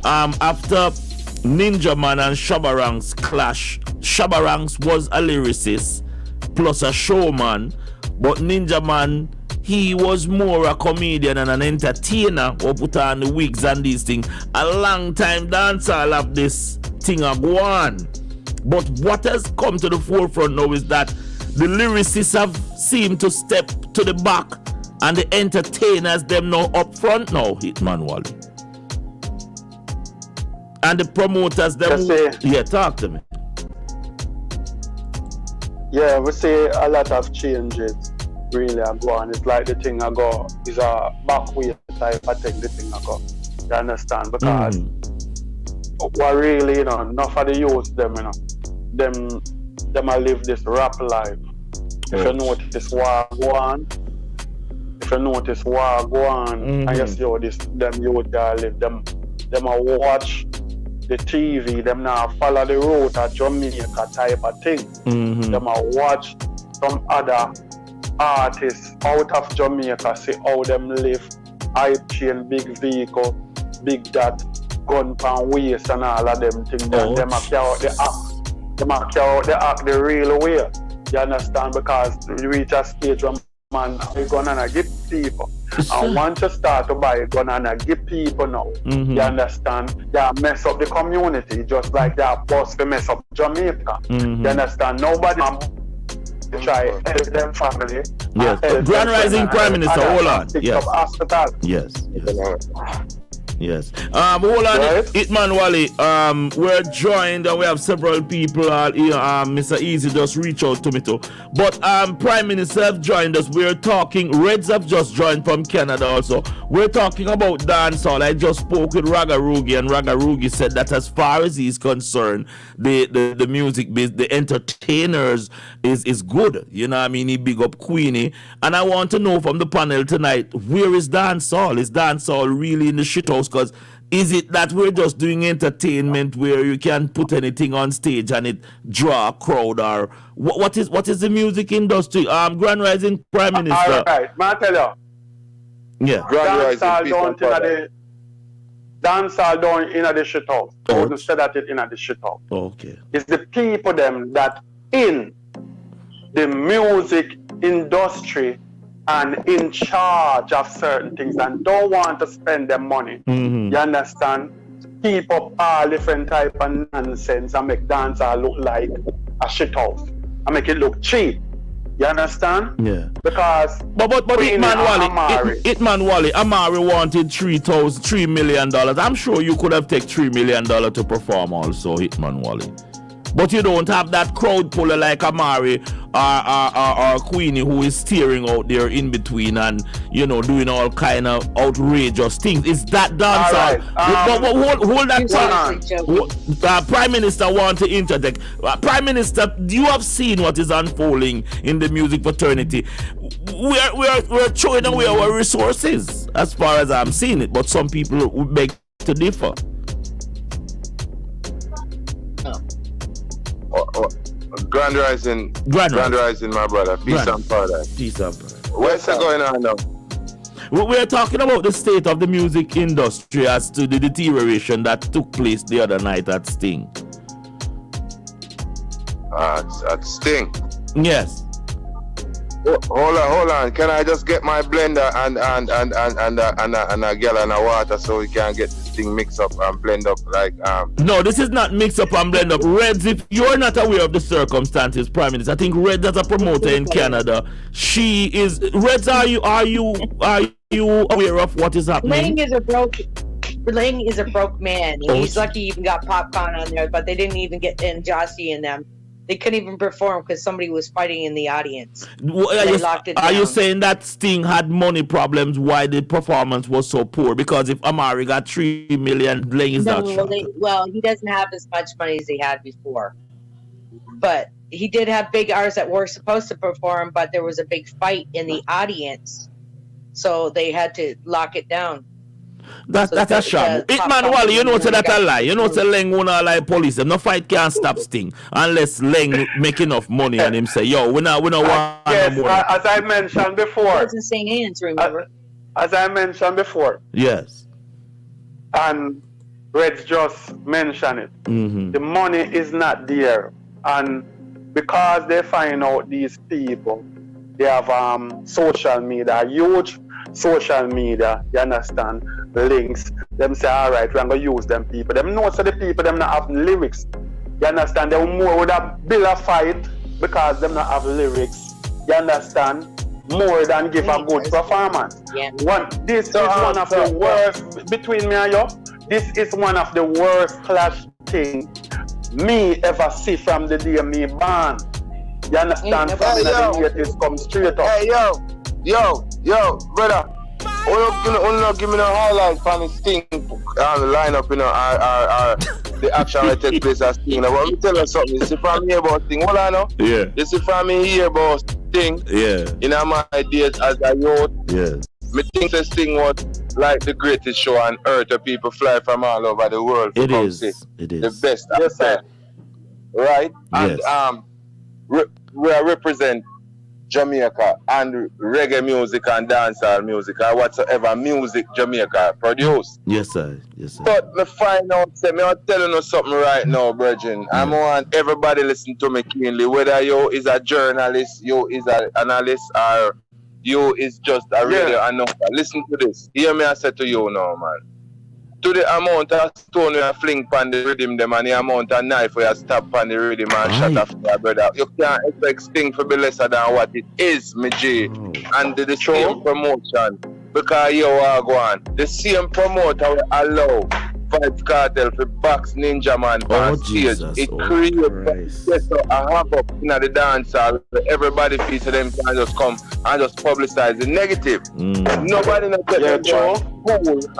after Ninja Man and Shabba Ranks clash, Shabba Ranks was a lyricist plus a showman, but Ninja Man, he was more a comedian and an entertainer who put on the wigs and these things. A long time dancehall have this thing a go on. But what has come to the forefront now is that the lyricists have seemed to step to the back and the entertainers them now up front now, Hitman Wally. And the promoters, talk to me. Yeah, we see a lot of changes really are going. It's like the thing I go is a back way type of thing, the thing I go. You understand? Because what really, enough of the youth them, them a live this rap life. If you notice war go on, and you see how them youth there live, them a watch the TV, them now follow the road at Jamaica type of thing. Them a watch some other artists out of Jamaica, see how them live, hype chain, big vehicle, big that, gun pan waist and all of them things. Them a carry out the act. Them a carry out the act the real way. You understand? Because you reach a stage where man, you gonna give people. And once you start to buy, you're gonna give people now. You understand? They mess up the community, just like that boss to mess up Jamaica. You understand? Nobody try help them family. Yes. Grand Rising Prime Minister, hold on. Yes. Yes. Hold on, right? Hitman Wally. We're joined and we have several people. Mr. Easy just reached out to me too. But Prime Minister have joined us. We're talking. Reds have just joined from Canada also. We're talking about dancehall. I just spoke with Ragarugi, and Ragarugi said that as far as he's concerned, the music biz, the entertainers is good. You know what I mean? He big up Queenie. And I want to know from the panel tonight, where is dancehall? Is dancehall really in the shithouse? Because is it that we're just doing entertainment where you can put anything on stage and it draw a crowd, or what is the music industry? Grand Rising Prime Minister. All right, man, I tell you. Yeah. Dancehall down in the shit house. I wouldn't say that it in the shit house. Okay. It's the people them that in the music industry and in charge of certain things and don't want to spend their money. You understand? Keep up all different type of nonsense and make dancehall look like a shit house and make it look cheap. You understand? Yeah. Because but Hitman Wally, Amari wanted $3 million. I'm sure you could have taken $3 million to perform also, Hitman Wally. But you don't have that crowd puller like Amari or Queenie, who is steering out there in between and, doing all kind of outrageous things. It's that dancehall. Hold that one. Prime Minister want to interject. Prime Minister, you have seen what is unfolding in the music fraternity. We're throwing away our resources as far as I'm seeing it, but some people would beg to differ. Grand Rising, my brother. Peace and paradise. Peace and paradise. What's going on now? We're talking about the state of the music industry as to the deterioration that took place the other night at Sting. At Sting? Yes. Hold on. Can I just get my blender and a gallon of water so we can get this thing mixed up and blend up like No, this is not mix up and blend up. Reds, if you're not aware of the circumstances, Prime Minister, I think Reds as a promoter in Canada, she is Reds. Are you aware of what is happening? Lang is a broke man. He's lucky he even got popcorn on there, but they didn't even get in Jossie and them. They couldn't even perform because somebody was fighting in the audience. Are you saying that Sting had money problems? Why the performance was so poor? Because if Amari got $3 million, Lang is not sure. Well, he doesn't have as much money as he had before. But he did have big artists that were supposed to perform, but there was a big fight in the audience, so they had to lock it down. That's a shame. Hitman Wally, you know say that a lie. You know say Leng wanna lie police. No fight can't stop Sting unless Leng make enough money and him say, yo, we not want yes, no more. As I mentioned before. It wasn't St. Anne's, remember? As I mentioned before. Yes. And Reds just mentioned it. The money is not there. And because they find out these people, they have social media, huge social media, you understand, links. Them say, all right, we're going to use them people. Them know so the people, them not have lyrics. You understand? They more would have build a fight because them not have lyrics. You understand? More than give a good performance. Yeah. This is one of the worst, between me and you, this is one of the worst clash things me ever see from the day me born. You understand? Family the natives come straight up. Hey, yo, brother. Only give me the highlight from this thing on the lineup, you know, our the action that take place as thing. Now, let me tell you something. You see from me about thing, what I know? Yeah. You see from me here about thing. Yeah. You know, my ideas as a youth. Yeah. Me think this thing was like the greatest show on earth where people fly from all over the world. It is. The best. Yes, sir. Right? Yes. And we represent Jamaica and reggae music and dancehall music or whatsoever music Jamaica produce. Yes, sir. Yes, sir. But me find out, say, me I'm telling you something right now, brethren. I want everybody listen to me keenly, whether you is a journalist, you is an analyst, or you is just a radio announcer. Listen to this. Hear me I say to you now, man. To the amount of stone we are fling on the rhythm them and the amount of knife we are stab on the rhythm and shut off your brother. You can't expect thing to be lesser than what it is, me G. And the same promotion. Because you are going. The same promoter will allow Vybz Kartel for box Ninja Man on stage. It creates a havoc in the dance hall where everybody feels them can just come and just publicize the negative. Nobody knows that they're cool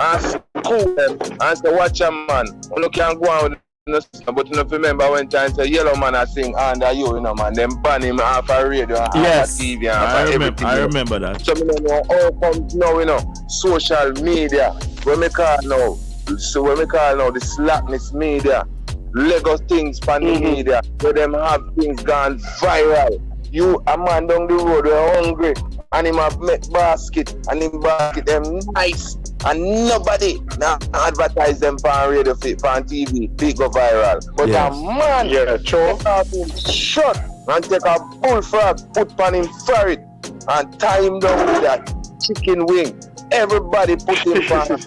and cool them and say, watch a man. You can't go on with but you know, remember when time say Yellow Man I sing under you know man, them ban him off a radio and off a TV and I remember that. So me know how comes now, you know, social media, when me call now. So when we call now the slackness media, Lego things from the media, where them have things gone viral. You a man down the road, we're hungry, and him have make basket, and him basket them nice, and nobody now advertise them on radio, on TV, big go viral. But a man, take out him shot and take a bullfrog, put on him ferret, and tie him down with that chicken wing. Everybody put him on.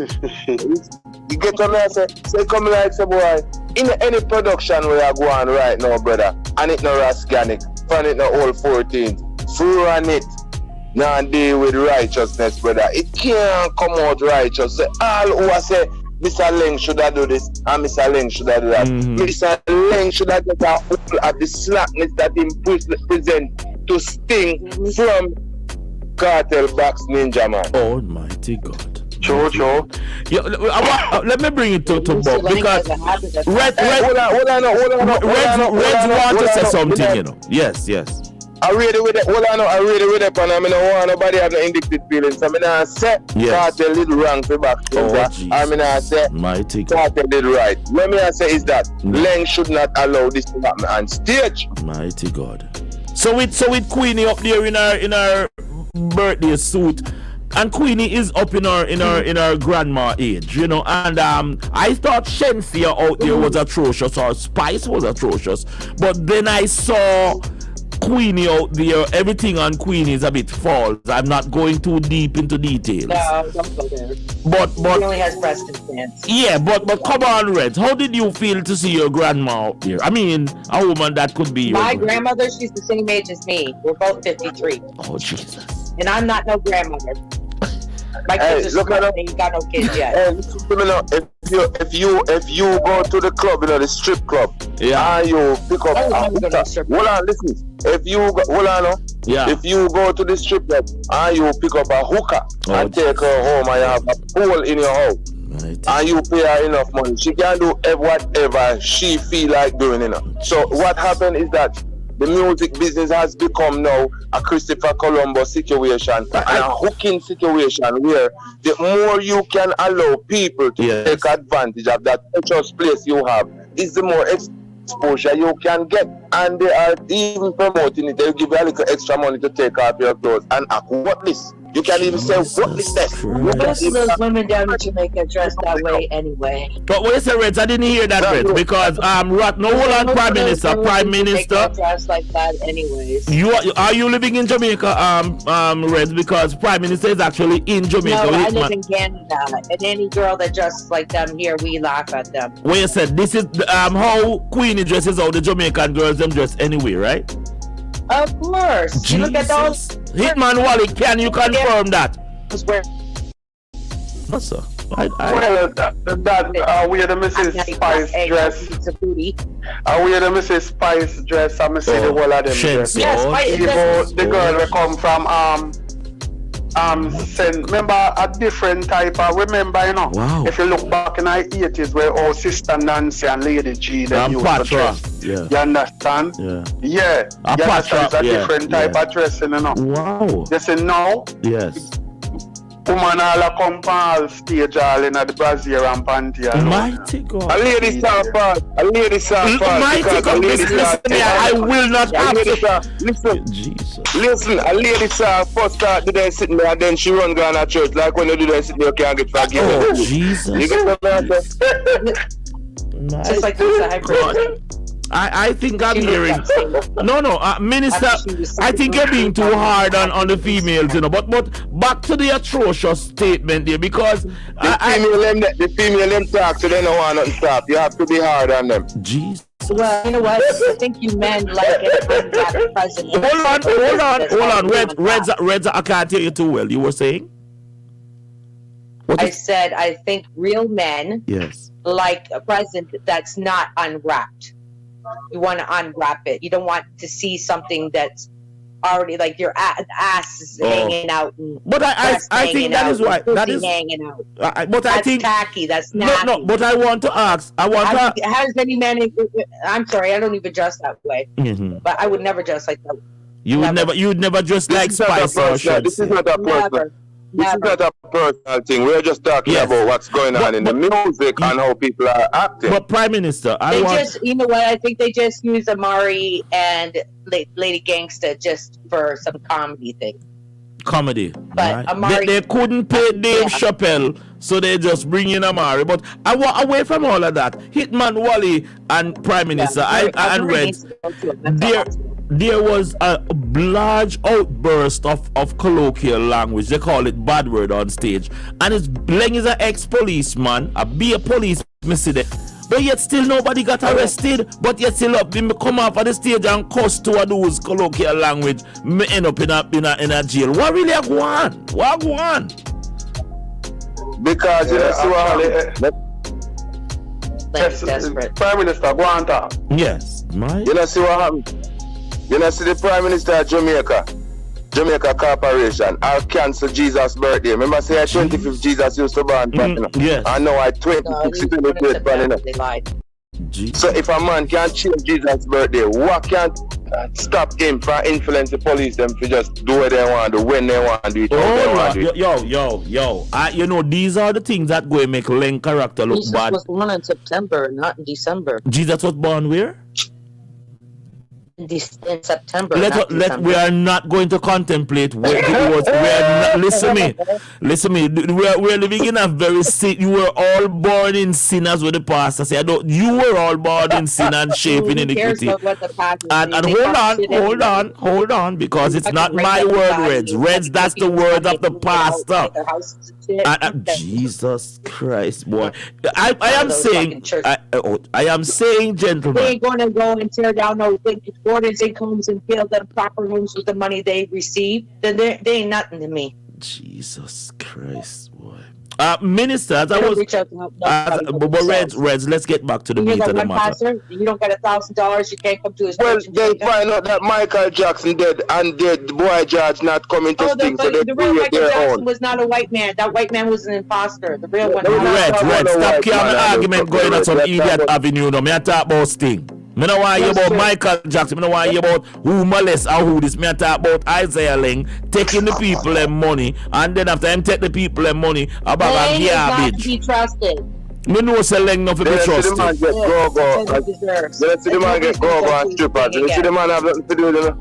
You get what I say? Say come like say boy, in any production where you go on right now, brother, and it no Rasganic, and it no all 14th, free run it, now deal with righteousness, brother. It can't come out righteous. Say, all who I say, Mr. Leng should have do this, and Mr. Leng should have do that. Mr. Leng should have get a hold at the slackness that him present to sting from Cartel Box Ninja Man. Almighty God. True. Yeah, let me bring it to Bob because Red want to say something, you know. Yes. I read it with it. I read it with it, and I mean, I want nobody have no indicted feelings. I mean, I say Cartel did wrong for back. I mean, I say Cartel did right. Let me say is that Leng should not allow this to happen on stage. Mighty God. So with Queenie up there in her birthday suit. And Queenie is up in her grandma age, you know, and I thought Shensia out there was atrocious or Spice was atrocious, but then I saw Queenie out there. Everything on Queenie is a bit false. I'm not going too deep into details. No, don't go there. But she only has breast implants. Yeah, but come on, Red. How did you feel to see your grandma out there? I mean, a woman that could be my grandmother. She's the same age as me. We're both 53. Oh Jesus. And I'm not no grandmother. My kids are smart, they ain't got no kids yet. Hey, listen to me now. If you go to the club, you know, the strip club, and you pick up hold on, listen. If you go to the strip club and you pick up a hooker and take her home and you have a pool in your house, and you pay her enough money, she can do whatever she feel like doing, you know. So what happened is that the music business has become now a Christopher Columbus situation and a hooking situation where the more you can allow people to take advantage of that precious place you have is the more exposure you can get. And they are even promoting it. They'll give you a little extra money to take off your clothes and ask, what this? You can't even say, what is that? Most of those women down in Jamaica dress that way anyway. But wait a second, Reds, I didn't hear that, Reds, because Prime Minister dress like that anyways. Are you living in Jamaica, Reds, because Prime Minister is actually in Jamaica? No, I live in Canada, and any girl that dresses like them here, we laugh at them. Wait a second, this is how Queenie dresses out the Jamaican girls them dress anyway, right? Of course. You look at those. Hitman Wally, can you confirm that? No, sir. Well, that where the Mrs. Spice dress. Where the Mrs. Spice dress, I'm say the whole of them dress. Yes, the girl will come from remember a different type of, remember, you know, if you look back in the 80s where our sister Nancy and Lady G them used to dress. Yeah. You understand? Yeah. You understand? It's a different type of dressing, you know. Wow. You see now? Yes. Woman all come on stage all in the brassiere and panty. Mighty God. A lady start first. A lady start first. Mighty God. Listen, I will not have to. Listen. Jesus. Listen, a lady start first start do that sitting there and then she run down to church. Like when you do that sitting there, you can't get forgiven. Oh, Jesus. You get what I'm saying? Just like this, a hybrid. I think I'm hearing. No, Minister. I think you're being too hard on the females, you know. But back to the atrocious statement there, because the female them talk, so they don't want nothing stop. You have to be hard on them. Jesus. Well, you know what? I think you men like it when that president. Hold on. Reds, I can't hear you too well. You were saying? I said I think real men like a present that's not unwrapped. You want to unwrap it. You don't want to see something that's already like your ass is hanging out. But I think that is why that is hanging out. But that's I think tacky. That's not. No. But I want to ask. How does any man? I'm sorry. I don't even dress that way. Mm-hmm. But I would never dress like that. You would never dress like Spice or Shred. This is not a person. This is not a personal thing. We're just talking about what's going on in the music and how people are acting. But Prime Minister, you know what? I think they just use Amari and Lady Gangsta just for some comedy thing. Comedy. But right? Amari, they couldn't pay Dave Chappelle, so they just bring in Amari. But I want away from all of that. Hitman Wally and Prime Minister and Reds. There was a large outburst of colloquial language. They call it bad word on stage. And it's Leng is an ex-policeman, a police incident. But yet still nobody got arrested. But yet still up him come off of the stage and cuss to those colloquial language. Me end up in a jail. What really a go on? What go on? Because you know, Prime Minister go on talk. Yes, you know see what happened? You know see the Prime Minister of Jamaica Corporation, I'll cancel Jesus' birthday. Remember say 25th Jesus used to born, yes. I know I 26th So if a man can't change Jesus' birthday, what can't stop him from influence the police them to just do what they want to do, when they want to do it, how they want to do it. Yo. You know, these are the things that go and make Leng character look bad. Jesus was born in September, not in December. Jesus was born where? In September. We are not going to contemplate where it was. Listen me. We're living in a very sin. You were all born in sin, as what the pastor said. You were all born in sin and shaping iniquity. And hold on, because it's not my word, Reds. That's the word of the pastor. Jesus Christ, boy! I am saying, gentlemen, they ain't going to go and tear down no Gordon's incomes and build them proper homes with the money they receive. Then they ain't nothing to me. Jesus Christ, boy! Ministers, Reds, let's get back to the meat of the matter. You don't get $1,000, you can't come to his well, church. They find out that Michael Jackson dead, and the boy George not coming to sting, so they the real Michael Jackson was not a white man. That white man was an imposter. The real one. Reds, stop keeping the argument going on some idiot avenue. No, me I talk about Sting. Me no want hear about Michael Jackson. Me no want hear about who molest or who this. Me talk about Isaiah Leng taking the people their money, and then after him take the people their money about a garbage. Not to be trusted. Me know say Leng not to be trusted. You see the man get go and strippers. You see the man have nothing to do with it.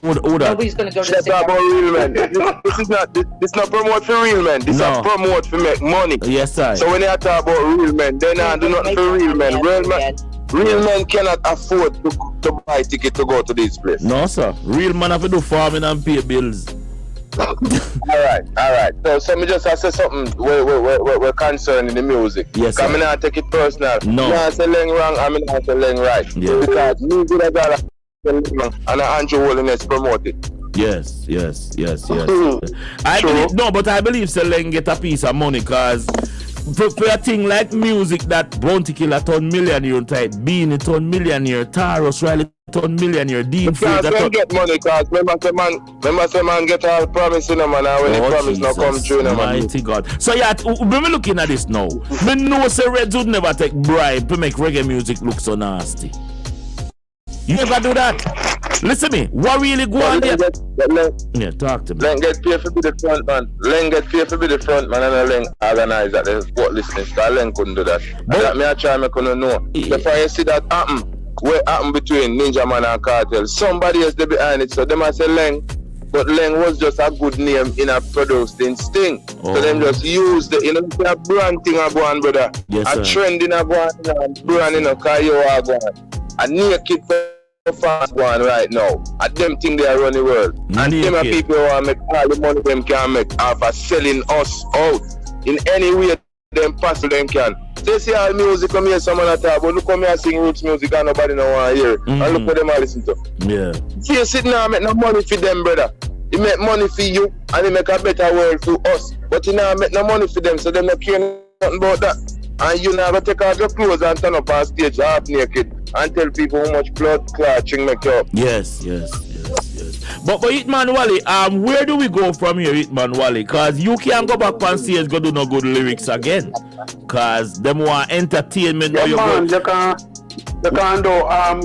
Nobody's gonna go to the about real men. This not promote for real men. This is promote for make money. Yes, sir. So when you talk about real men, they not do nothing for real men. Real men cannot afford to buy ticket to go to this place. No, sir. Real man have to do farming and pay bills. All right. So me just say something we're concerned in the music. Yes, sir. I'm not take it personal. No. I'm not say Leng wrong, I'm not say Leng right. Yeah. Because music is all and Andrew Holiness promote it. Yes. I believe Leng get a piece of money because for a thing like music that Bounty Killer turn millionaire type, Beanie turn millionaire, Taros Riley turn millionaire, Dean Fraser turn... get money, cause remember say man get all promise in man, and when the promise not come true, man. Mighty God. So yeah, when we looking at this now, me know say Reds would never take bribe to make reggae music look so nasty. You never do that. Listen me, what really go on there? Yeah, talk to me. Len get paid for be the front man. Len get paid for be the front man, and Len organize that the sport listening. Cause Len couldn't do that. And that me I try me couldn't know. Before you see that happen, what happen between Ninja Man and Cartel? Somebody else there behind it. So them I say Len, but Len was just a good name in a producing sting. So them just use the a brand thing I go on, brother. Yes, a trend in a go on, brand in a car you are going. A naked fast one right now. At them thing they are running the world. And them are people who want to make all the money them can make off of selling us out in any way them possible them can. They see all music come here, someone at all, but look come here sing roots music and nobody no want to hear. And look what them all listen to. Yeah. See you sitting now make no money for them, brother. He make money for you and he make a better world for us. But he now make no money for them, so them not care nothing about that. And you now go take off your clothes and turn up on stage half naked and tell people how much blood clotting make you up. Yes. But Hitman Wally, where do we go from here, Hitman Wally? Cause you can't go back on stage go do no good lyrics again. Cause them want entertainment. Yeah, man, you can't do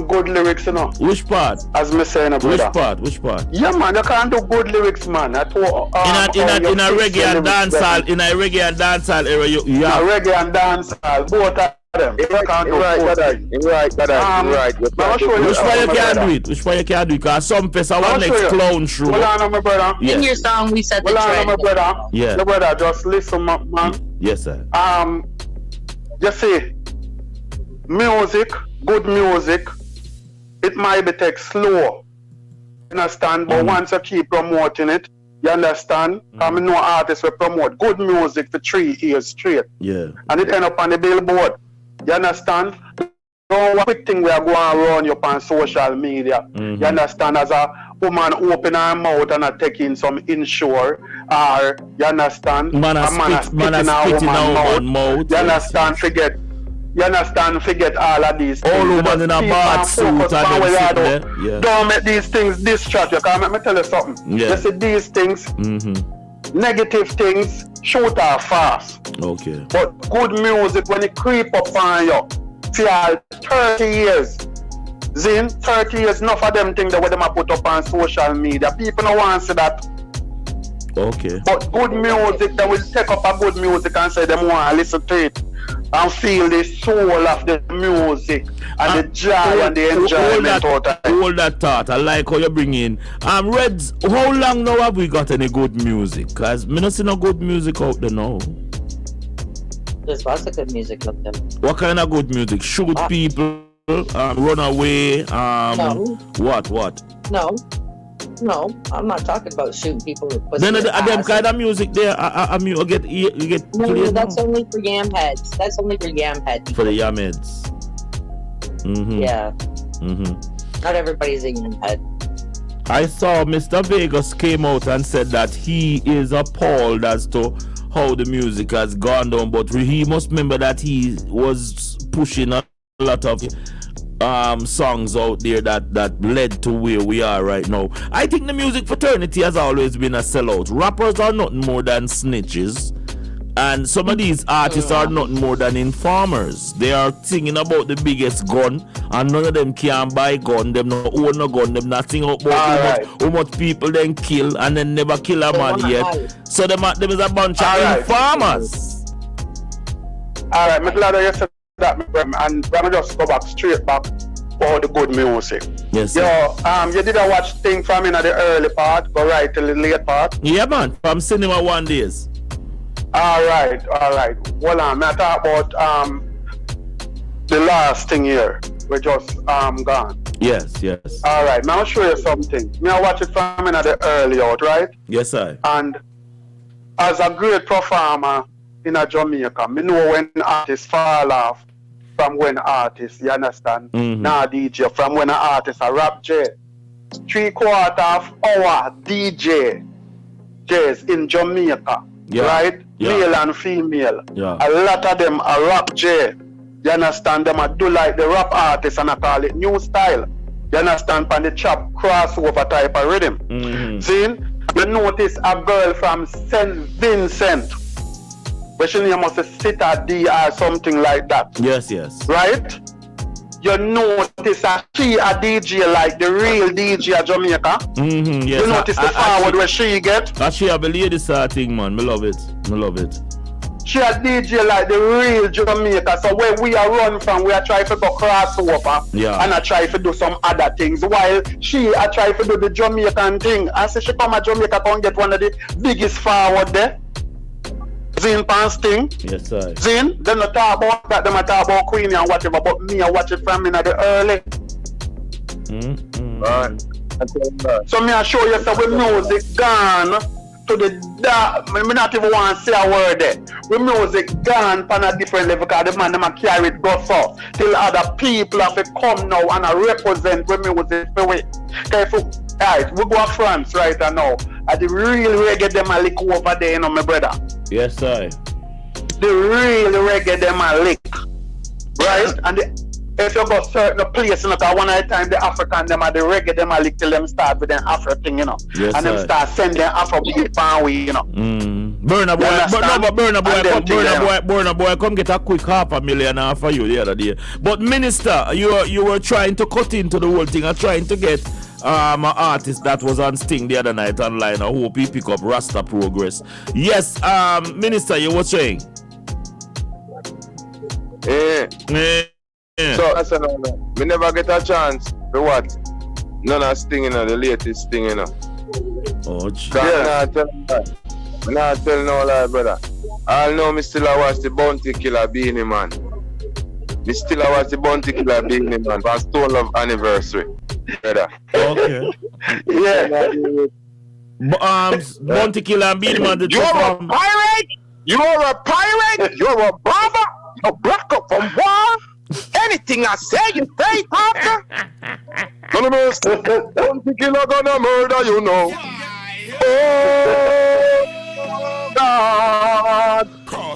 good lyrics, you know. Which part? As me saying, brother. Which part? Yeah, man, you can't do good lyrics, man. At all. In a reggae and dancehall, in a reggae and dancehall era, you have reggae and dancehall, both of them. You can't do right. Which one you can do it? Which one you can do it? Because some person want next clown show. Hold on, my brother. In your song, we said the trend. Hold on, my brother. Yeah. My brother, just listen, man. Yes, sir. You see, music, good music, it might be take slow. You understand? But once you keep promoting it, you understand? I mean, no artists will promote good music for 3 years straight. Yeah. And it end up on the billboard. You understand? No quick thing we are going around you on social media. You understand? As a woman open her mouth and taking some insure, or you understand? Man a spit in a woman's mouth. You understand? Forget all of these things. All woman in a bad suit and them yeah. Don't make these things distract you. Let me tell you something. Yeah. You see these things, negative things, shoot off fast. Okay. But good music, when it creep up on you, for 30 years, 30 years, enough of them things that them put up on social media. People don't want to see that. Okay. But good music, they will take up a good music and say they want to listen to it and feel the soul of the music and the joy and the enjoyment out of it. All that thought, I like how you bring in. Reds, how long now have we got any good music? Because me not see no good music out there now. There's lots of good music out there. What kind of good music? Shoot people, run away, no. What? No, I'm not talking about shooting people with pussy. Then them kind of music there, you get no, that's only for yam heads. That's only for yam heads. For the yam heads. Yeah. Not everybody's a yam head. I saw Mr. Vegas came out and said that he is appalled as to how the music has gone down, but he must remember that he was pushing a lot of songs out there that led to where we are right now. I think the music fraternity has always been a sellout. Rappers are nothing more than snitches, and some of these artists are nothing more than informers. They are singing about the biggest gun, and none of them can buy gun. Them not own a gun. Them not singing about how much people then kill and then never kill a man yet. So them is a bunch of informers. All right, I'm glad you said that, and let me just go straight back for the good music. Yes. Yo, you didn't watch thing from in the early part, go right till the late part. Yeah, man. From Cinema 1 Days. All right. Hold on, I talk about the last thing here. We're just gone. Yes. All right, now I'll show you something. I watch it from in the early out, right? Yes, sir. And as a great performer in a Jamaica, me know when artists fall off from when artists, you understand? Nah, DJ, from when an artist a rap J. 3/4 hour DJs in Jamaica, right? male and female. Yeah. A lot of them are rap J. You understand? Them I do like the rap artists and I call it new style. You understand? Pan the chop crossover type of rhythm. See? You notice a girl from St. Vincent, where she name must Sita D or something like that. Yes. Right? You notice she a DJ like the real DJ of Jamaica. Yes. You notice the forward where she get. She have a lady thing, man. Me love it. She a DJ like the real Jamaica. So where we are run from, we are trying to go crossover. Yeah. And I try to do some other things. While she I try to do the Jamaican thing. I say she come to Jamaica and get one of the biggest forward there. Zin pants thing. Yes, sir. Zin, them not talk about that, them not talk about Queenie and whatever, but me I watch it from in the early. Right. So me I show you some music gone to the me not even want to say a word there. We music gone on a different level because the man them a carry it go so till other people have to come now and represent when music for we. Alright, we go to France right now. And the real reggae them a lick over there, you know, my brother. Yes, sir. The real reggae them a lick. Right? And if you go certain place, you know, because one at a time the African them are the reggae them a lick till them start with them Afro thing, you know. Yes, and them start sending Afro beat pan we, you know. Burna boy, come get a quick $500,000 for you the other day. But Minister, you were trying to cut into the whole thing and trying to get an artist that was on Sting the other night online. I hope he pick up Rasta Progress. Yes, Minister, you were saying? So that's another. We never get a chance to what? None of Sting, you know, the latest thing, you know. Oh, gee. I'm not telling no lie, brother. I know me still I watch the Bounty Killer Beanie Man. Me still I watch the Bounty Killer Beanie Man for Stone Love anniversary, brother. Okay. Yeah. Bounty Killer and Beanie Man. You're a pirate. You're a pirate. You're a brother. You broke up from war. Anything I say, you say after. None of us. Bounty Killer gonna murder you know. Oh God.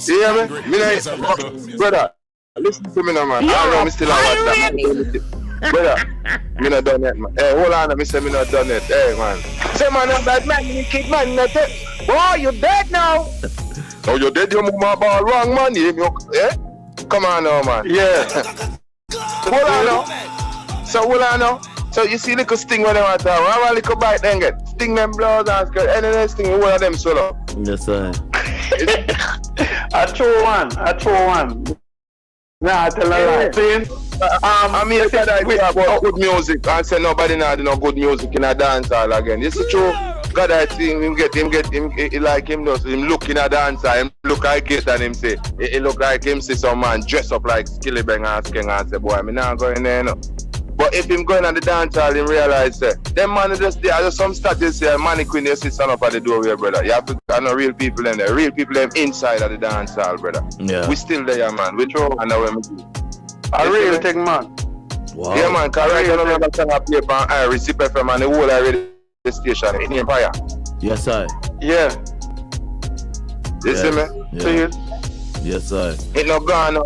Yeah, me brother. Listen to me now, man. I know me still have that. Brother, me not done yet, man. Hey, hold on, me say me not done yet. Hey, man. Say, man, I'm bad man, you kid, man. Boy, you dead now. Oh, you dead, you move my ball wrong, man. Eh? Come on now, man. Yeah. Hold on now. So, hold on now. So, you see little Sting when they want to have. How a little bite then get? Sting them blows and skirt. Any next thing, one of them solo. Yes, sir. I throw one. Nah, I tell a lie. I mean, I said I about good music and say nobody now do no good music in a dance hall again. This is true. God, I see him like him does. Him look in a dance hall, him look like it and him say, it look like him see some man dress up like Skillibang and Skeng and say, boy, me not going there, no. But if him going on the dance hall, him realize them man just there are some status here, mannequin they sit stand up at the doorway, brother. You have to know real people in there. Real people them inside of the dance hall, brother. Yeah. We still there, man. We throw and now we do. A real thing, man. Wow. Yeah, man, because right now I song a play on Irish FM and the whole radio station in Empire. Yes, sir. Yeah. You see me? Yeah. See it? Yes, sir. It not gone now.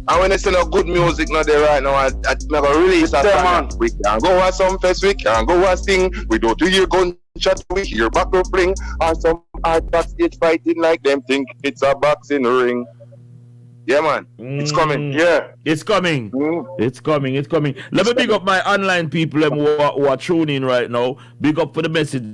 And when they say no good music not there right now, I never release that man. We can go at some fest, we can go at Sting. We don't hear gunshot, we hear buckle fling. And some art backstage fighting like them think it's a boxing ring. Yeah, man. It's coming. Yeah. It's coming. It's coming. Let me big up my online people who are tuning right now. Big up for the message.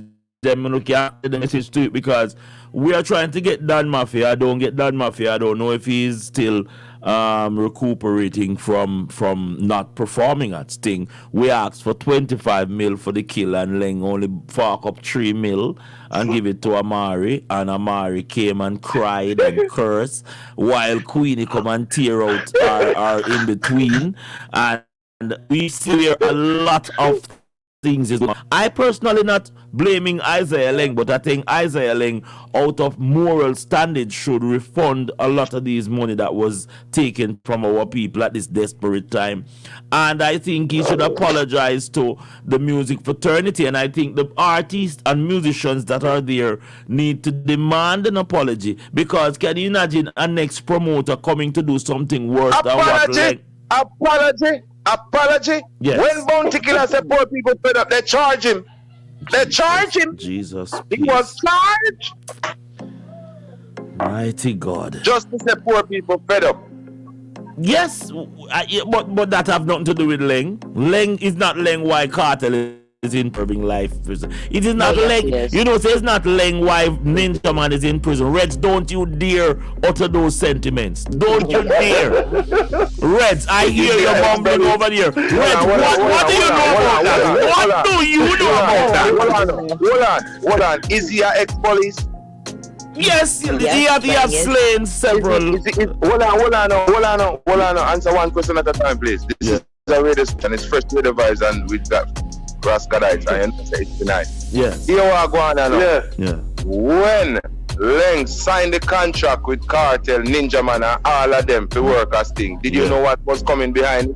Them look at the message to it because we are trying to get Dan Mafia. I don't get Dan Mafia. I don't know if he's still recuperating from not performing at Sting. We asked for 25 mil for the kill and Leng only fork up 3 mil and give it to Amari, and Amari came and cried and cursed while Queenie come and tear out our in between, and we see a lot of things is. I personally not blaming Isaiah Leng, but I think Isaiah Leng, out of moral standards, should refund a lot of these money that was taken from our people at this desperate time. And I think he should apologize to the music fraternity. And I think the artists and musicians that are there need to demand an apology. Because can you imagine a next promoter coming to do something worse than what Leng? Apology. Yes. When Bounty Killer said poor people fed up, they charge him. Jesus. He was charged. Mighty God. Just to say poor people fed up. Yes, but that have nothing to do with Leng. Leng is not Leng why Cartel is in prison life. It is not Leng. Yes. You know, so it's not Leng why Ninja Man is in prison. Reds, don't you dare utter those sentiments. Don't you dare. Reds, I hear you mumbling over there. Reds, what do you know about that? What do you know about that? Hold on. Is he an ex-police? Yes, he have slain several. Hold on. Answer one question at a time, please. This is a radio station. It's Freshradiovybz, and we've got Rascalites. I understand it's tonight. Yes. Here we go on now. Yeah. When Leng signed the contract with Cartel, Ninja Man, and all of them to work as thing, did you know what was coming behind it?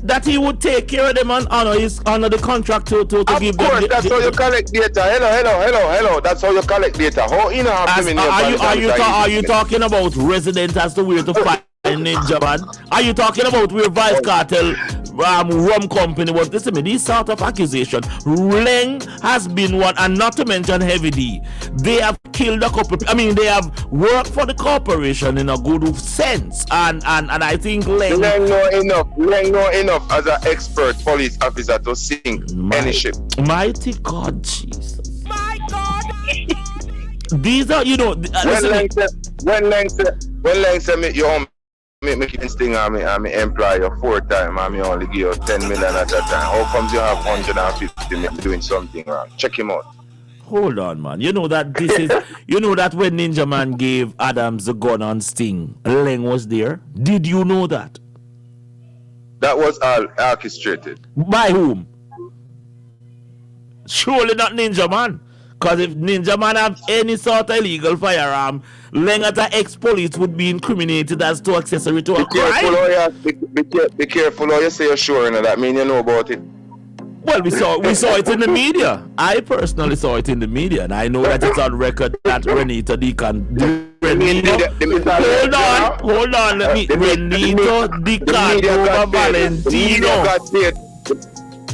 That he would take care of them and honor the contract to give them. Of course, that's how you collect data. Hello. That's how you collect data. How you know are you talking about resident as to where to find Ninja Man? Are you talking about where Vice Cartel rum company was? Listen to me, this sort of accusation. Leng has been one, and not to mention Heavy D. They have killed a couple. I mean, they have worked for the corporation in a good sense, and I think Leng know enough as an expert police officer to sink any ship. Mighty God, Jesus. My God. These are, you know, when Leng said you own me sting on me employ you 4 times and me only give you 10 million at a time. How comes you have 150 million doing something wrong? Check him out. Hold on, man. You know that this is you know that when Ninja Man gave Adams the gun on Sting, Leng was there. Did you know that? That was all orchestrated. By whom? Surely not Ninja Man. Because if Ninja Man have any sort of illegal firearm, Leng as an ex-police would be incriminated as to accessory to a crime. Be careful how you say you're sure, and that mean you know about it. Well, we saw it in the media. I personally saw it in the media, and I know that it's on record that Renito Deacon. Hold on. Let me. Renito Deacon over Valentino.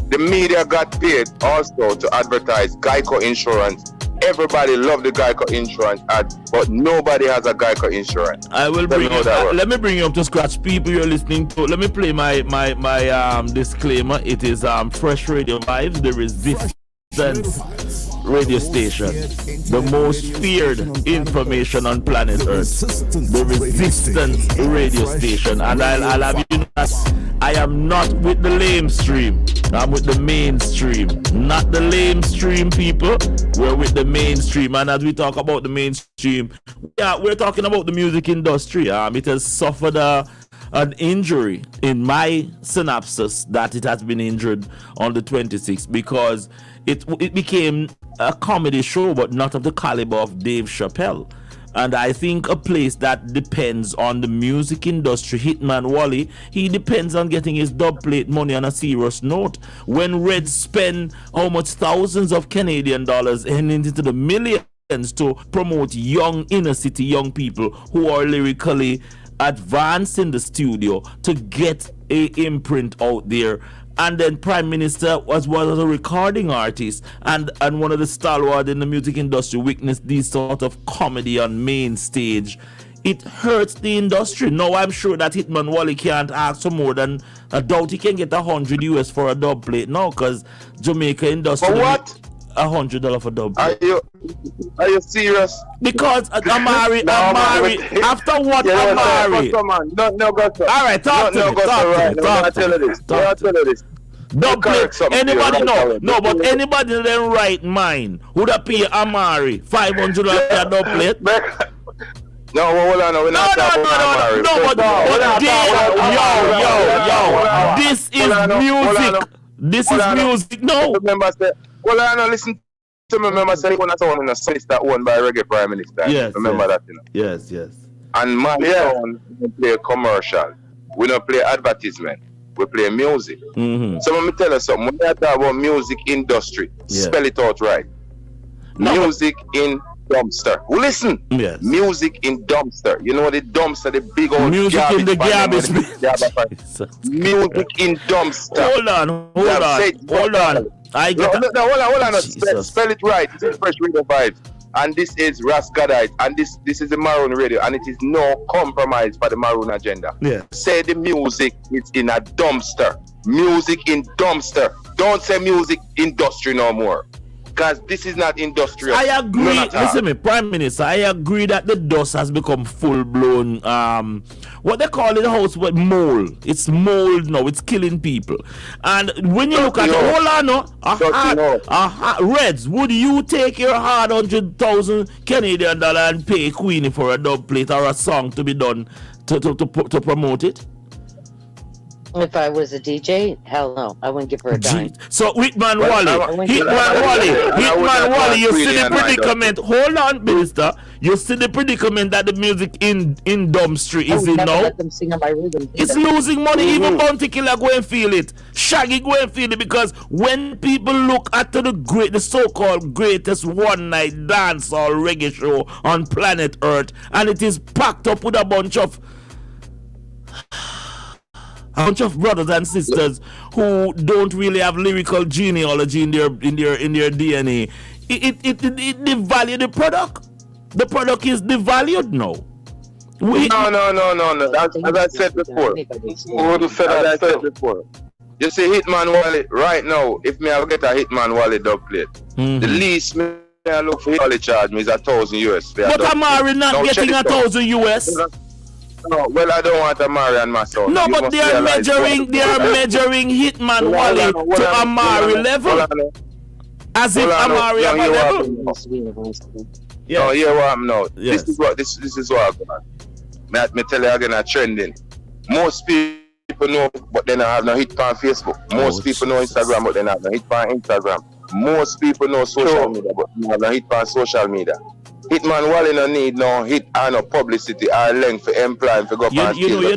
The media got paid also to advertise Geico Insurance. Everybody loved the Geico Insurance ad, but nobody has a Geico Insurance. I will bring you. Let me bring you up to scratch. People you're listening to. Let me play my disclaimer. It is Freshradiovybz, the Resistance radio station, the most feared information on planet Earth, the Resistance radio station, and I'll have you know that I am not with the lamestream. I'm with the mainstream, not the lamestream people. We're with the mainstream, and as we talk about the mainstream, we're talking about the music industry. It has suffered an injury in my synopsis that it has been injured on the 26th because it became a comedy show, but not of the caliber of Dave Chappelle. And I think a place that depends on the music industry, Hitman Wally, he depends on getting his dub plate money on a serious note. When Red spend how much thousands of Canadian dollars and into the millions to promote young inner city young people who are lyrically advanced in the studio to get a imprint out there. And then Prime Minister was one of the recording artists and one of the stalwarts in the music industry witnessed this sort of comedy on main stage. It hurts the industry. Now I'm sure that Hitman Wally can't ask for more than, I doubt he can get $100 US for a dub plate now because Jamaica industry. For what? $100 for dub plate. Are you serious? Because Amari, after what Amari? All right, talk to me. Dub plate. Anybody know? No, but anybody in their right mind would have paid Amari $500 for a dub plate? No, hold on. We're not talking about Amari. No, but this is music. This is music, no. Remember, well, I know, listen to me. Remember, say, when I saw one in a place that owned by a reggae prime minister. Yes. Remember that, you know? Yes, yes. And my son, we play commercial. We don't play advertisement. We play music. Mm-hmm. So let me tell you something. When I talk about music industry, spell it out right. No. Music in dumpster. Listen. Yes. Music in dumpster. You know the dumpster, the big old music in the garbage. Music in dumpster. Hold on. I get hold on. Spell it right. This is Freshradiovybz. And this is Rascadite. And this is the Maroon radio. And it is no compromise for the Maroon agenda. Yeah. Say the music is in a dumpster. Music in dumpster. Don't say music industry no more. Because this is not industrial. I agree. Listen me, Prime Minister, I agree that the dust has become full-blown, what they call it, house with mold. It's mold now. It's killing people. And when you look at Reds, would you take your hard 100,000 Canadian dollar and pay Queenie for a dub plate or a song to be done to promote it? If I was a DJ, hell no, I wouldn't give her a dime. So Hitman Wally, you see the predicament. Hold on, Minister. You see the predicament that the music in dumpster is in now. Let them sing on my rhythm. It's losing money. Even Bounty Killer go and feel it. Shaggy go and feel it, because when people look at the so-called greatest one-night dance or reggae show on planet Earth, and it is packed up with a bunch of brothers and sisters who don't really have lyrical genealogy in their DNA, it devalue the product. The product is devalued now. No. That's as I said before. You see, Hitman Wally right now. If me ever get a Hitman Wally dub plate, the least me I look for Wally charge me is $1,000 US. But Amari not getting $1,000 US. No, well, I don't want Amari and my son. No, but they are measuring Hitman Wally to Amari level. As if Amari have a level. Yeah. No, hear what I'm now. Yes. This is what I'm going. Me tell you again, a trending. Most people know, but they don't have no hit on Facebook. Most people know Instagram, but they don't have no hit on Instagram. Most people know social media, but they have no hit on social media. Hitman Wally no need no hit or no publicity or length for employing for go on. You're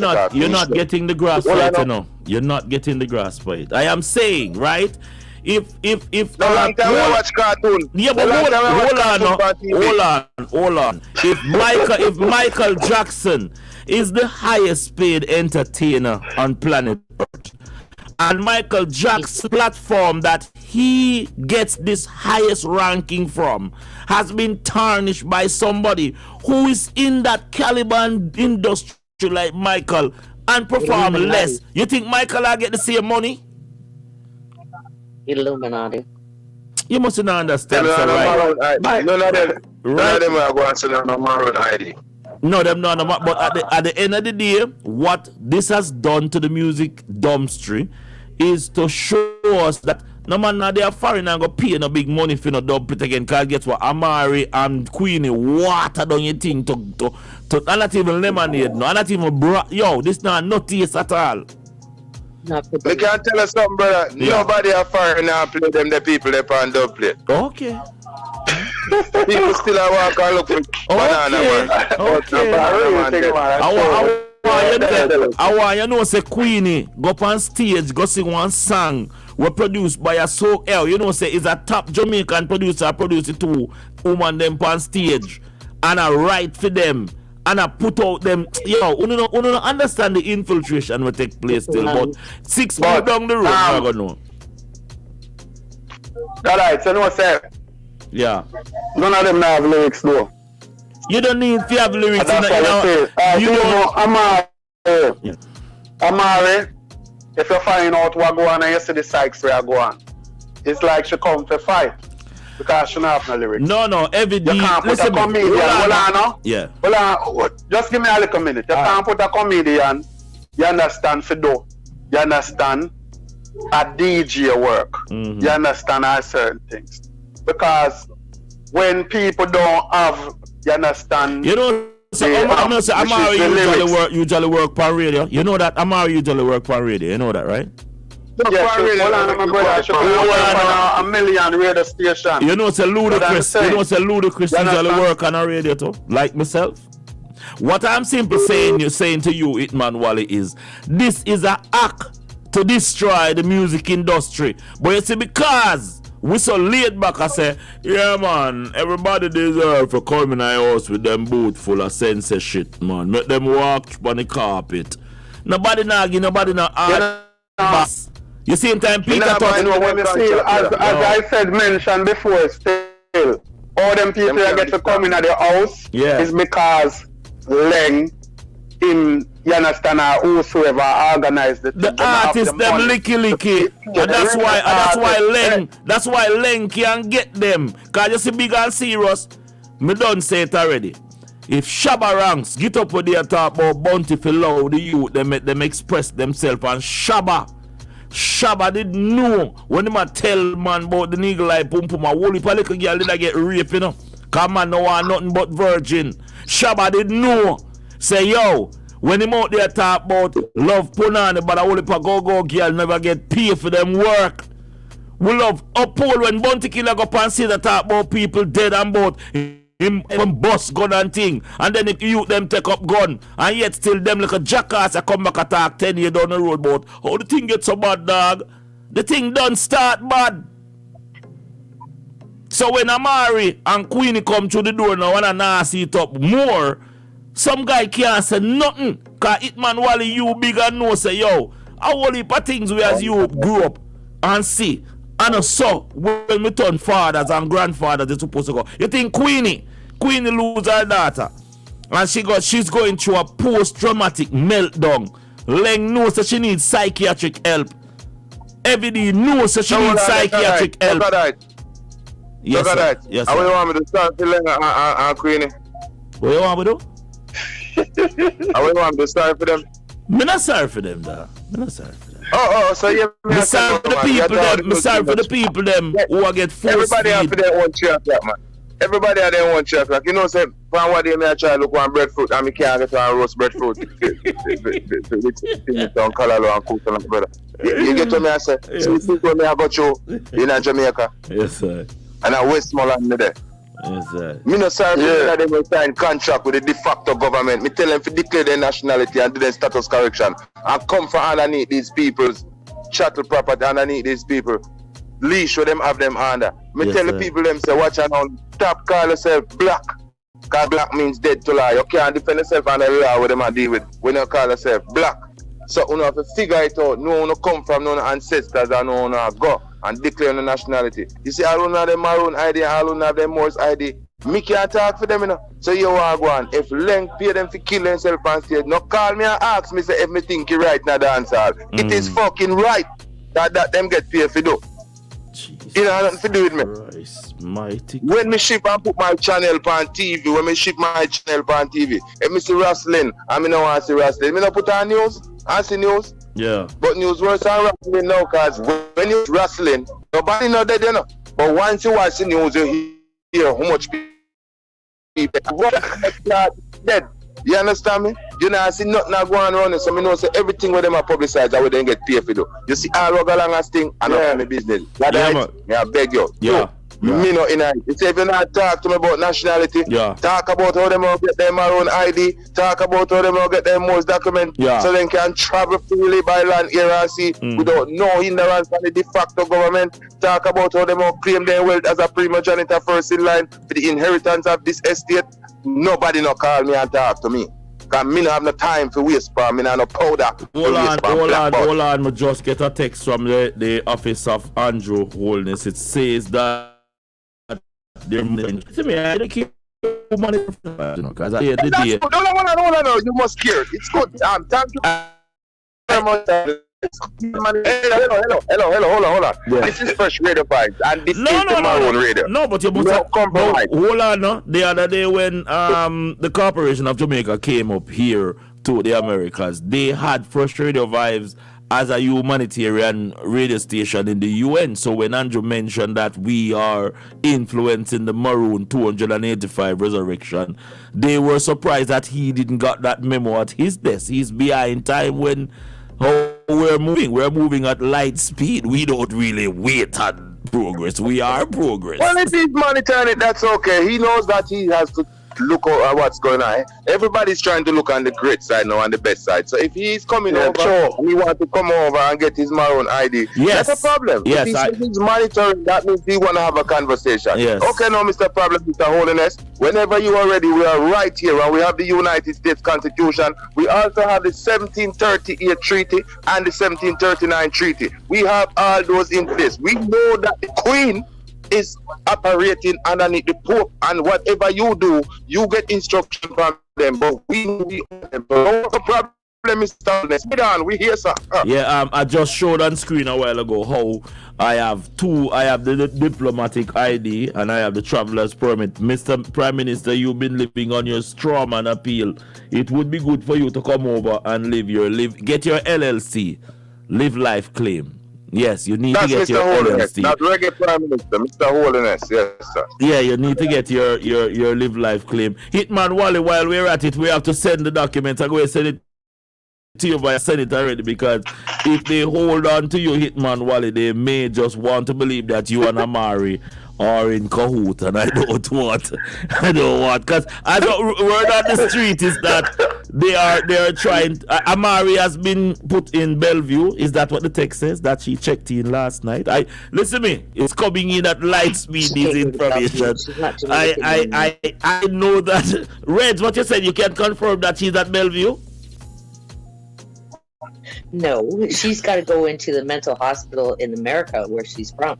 not getting the grasp for it, you know. You're not getting the grasp for it. I am saying, right? If no long time we watch cartoon. Yeah, but hold on. If Michael Jackson is the highest paid entertainer on planet Earth, and Michael Jackson's platform that he gets this highest ranking from has been tarnished by somebody who is in that caliber and industry like Michael and perform less, you think Michael will get the same money? Illuminati. You must not understand, right? None of them are going to no Maroon ID. No, them not. But at the end of the day, what this has done to the music dumpster is to show us that no man now they are foreign and go pay no big money for no dub plate again. Cause guess what? Amari and Queenie water down your thing to not even lemonade, no, not even yo, this not taste at all. We can't tell us something, brother. Yeah. Nobody are foreign and play them the people they on dub plate. Okay. People still are walk and look for banana man. I want you know say Queenie go up on stage, go sing one song we produced by a you know say is a top Jamaican producer, produce it two woman them on stage and I write for them and I put out them. Yo, you don't understand the infiltration will take place still, but 6 months down the road I gonna know. Alright, so no say. Yeah. None of them have lyrics though. You don't need to have lyrics. That's you don't know Amari, if you find out what go on and you see the Sykes where I go on, it's like she come to fight because she don't have no lyrics. No, every day. You can't put a comedian. Yeah. Just give me a little minute. You can't put a comedian, you understand, Fido. You understand a DJ work. Mm-hmm. You understand all certain things. Because when people don't have, you understand. You know, Amari usually work on radio. You know that Amari usually work on radio. You know that, right? Yeah, hold on, my brother. I should work on a million radio station. You know, it's a ludicrous. You know, it's a ludicrous usually work on a radio too, like myself. What I'm simply saying to you, Hitman Wally, is this is an act to destroy the music industry. But you see, because we so laid back, I say, yeah, man, everybody deserve to come in our house with them boot full of sense shit, man. Make them walk on the carpet. Nobody nagging, nobody bass. You see, in time, Peter as I said, mentioned before, still, all them people that get to come in at the house is because Leng, him, you understand, or whosoever organized the artists, them licky. And that's why Leng can get them. Cause you see, big and serious, me done say it already. If Shabba ranks, get up with their talk about bounty for love, the youth, they make them express themselves. And Shabba didn't know when they tell man about the nigga like pum pum, a whole heap of little girl did I get raped, you know. Cause man no want nothing but virgin. Shabba didn't know. Say yo, when him out there talk about love punani, but a whole heap of go girl never get paid for them work. We love uphold when Bounty Killer go up and say that talk about people dead and about him bust gun and thing, and then if you them take up gun, and yet still them like a jackass I come back attack 10 years down the road about how the thing get so bad, dog. The thing done start bad. So when Amari and Queenie come through the door now and I see it up more, some guy can't say nothing. Cause Hitman Wally, you big and know say yo, a whole heap of things we as you grew up and see. And so when we turn fathers and grandfathers, they're supposed to go. You think Queenie lose her daughter, and she's going through a post-traumatic meltdown. Leng knows that she needs psychiatric help. Everybody knows that she needs psychiatric help. Yes, sir. Yes, sir. How you want me to start for Leng and Queenie? What you want me to do? How you want me to start for them? Me not sorry for them, dog. Me not sorry for them. So yeah, me sorry for the people them. Me sorry for the people them who get forced. Everybody have their own chocolate, man. Everybody have their own chocolate. You know, say from what day me I try to look one breadfruit and me can't get one roast breadfruit. With on color and cook and brother. You get to me I say, so you think when me I got you in Jamaica? Yes, sir. And I Westmoreland me there. Yes, sir. Me no sorry for them sign contract with the de facto government. Me tell them to declare their nationality and do their status correction and come from underneath these people's chattel property underneath these people. Leash where them have them under. Me tell the people them say watch out now, stop call yourself black. Cause black means dead to lie. You can't defend yourself under the law with them and deal with when you call yourself black. So you have to figure it out. No one come from no ancestors and no one go and declare no nationality. You see, all have them Maroon ID, all have them Morse ID. Me can't talk for them, you know. So you want to go on. If Leng pay them to kill themselves on stage, no call me and ask me say if me think you right now dance hall. It is fucking right that them get paid for do. You know nothing to do with me. Christ, mighty. When me ship and put my channel on TV, when me ship my channel on TV, if me see wrestling, I me no want to see wrestling. Me no put on news. I see news. Yeah. But news worse than wrestling now, cause when you wrestling, nobody know that, you know. But once you watch the news, you hear how much people dead. You understand me? You know, I see nothing going on, so I know say everything with them are publicized, I would then get paid for do. You see, all rug along and thing, I know my business. That right? I beg you. Yeah. Me no in it. You say if you not talk to me about nationality, talk about how them will get their Maroon ID, talk about how them will get their most document, so they can travel freely by land, air and sea without no hindrance from the de facto government. Talk about how them will claim their wealth as a primogenitor first in line for the inheritance of this estate. Nobody no call me and talk to me. Cause me no have no time for waste palm, me no powder. Hold on, me just get a text from the office of Andrew Holness. It says that they're see me, I don't keep money, you know, cause I hear the day. No, you must care. It's good. Thank you very much. Hello, hold on. Yeah. This is Freshradiovybz and this is the Maroon radio. No, but you must hold on, no. The other day when the Corporation of Jamaica came up here to the Americas, they had Freshradiovybz as a humanitarian radio station in the UN. So when Andrew mentioned that we are influencing the Maroon 285 resurrection, they were surprised that he didn't got that memo at his desk. He's behind time when how we we're moving. We're moving at light speed. We don't really wait on progress. We are progress. Well, if he's monitoring it, that's okay. He knows that he has to look at what's going on. Everybody's trying to look on the great side now, on the best side. So if he's coming over, and he wants to come over and get his Maroon ID, yes, that's a problem. Yes, if he's monitoring, that means he want to have a conversation. Yes. Okay, now, Mr. Problem, Mr. Holiness, whenever you are ready, we are right here, and we have the United States Constitution. We also have the 1738 Treaty and the 1739 Treaty. We have all those in place. We know that the Queen is operating underneath the Pope, and whatever you do, you get instruction from them. But we no problem, Mr. Sit down, we here, sir. Yeah, I just showed on screen a while ago how I have the diplomatic ID and I have the traveler's permit. Mr. Prime Minister, you've been living on your strawman appeal. It would be good for you to come over and get your LLC, live life claim. Yes, you need to get Mr. your Holiness, LLC. not Reggae Prime Minister, Mr. Holiness, yes, sir. Yeah, you need to get your live life claim. Hitman Wally, while we're at it, we have to send the documents. I'm going to send it to you via Senate already, because if they hold on to you, Hitman Wally, they may just want to believe that you and Amari are in cahoot, and I don't want, because word on the street is that they are trying. Amari has been put in Bellevue. Is that what the text says? That she checked in last night. Listen to me. It's coming in at light speed. This information. I know that. Reds, what you said? You can confirm that she's at Bellevue. No, she's got to go into the mental hospital in America where she's from.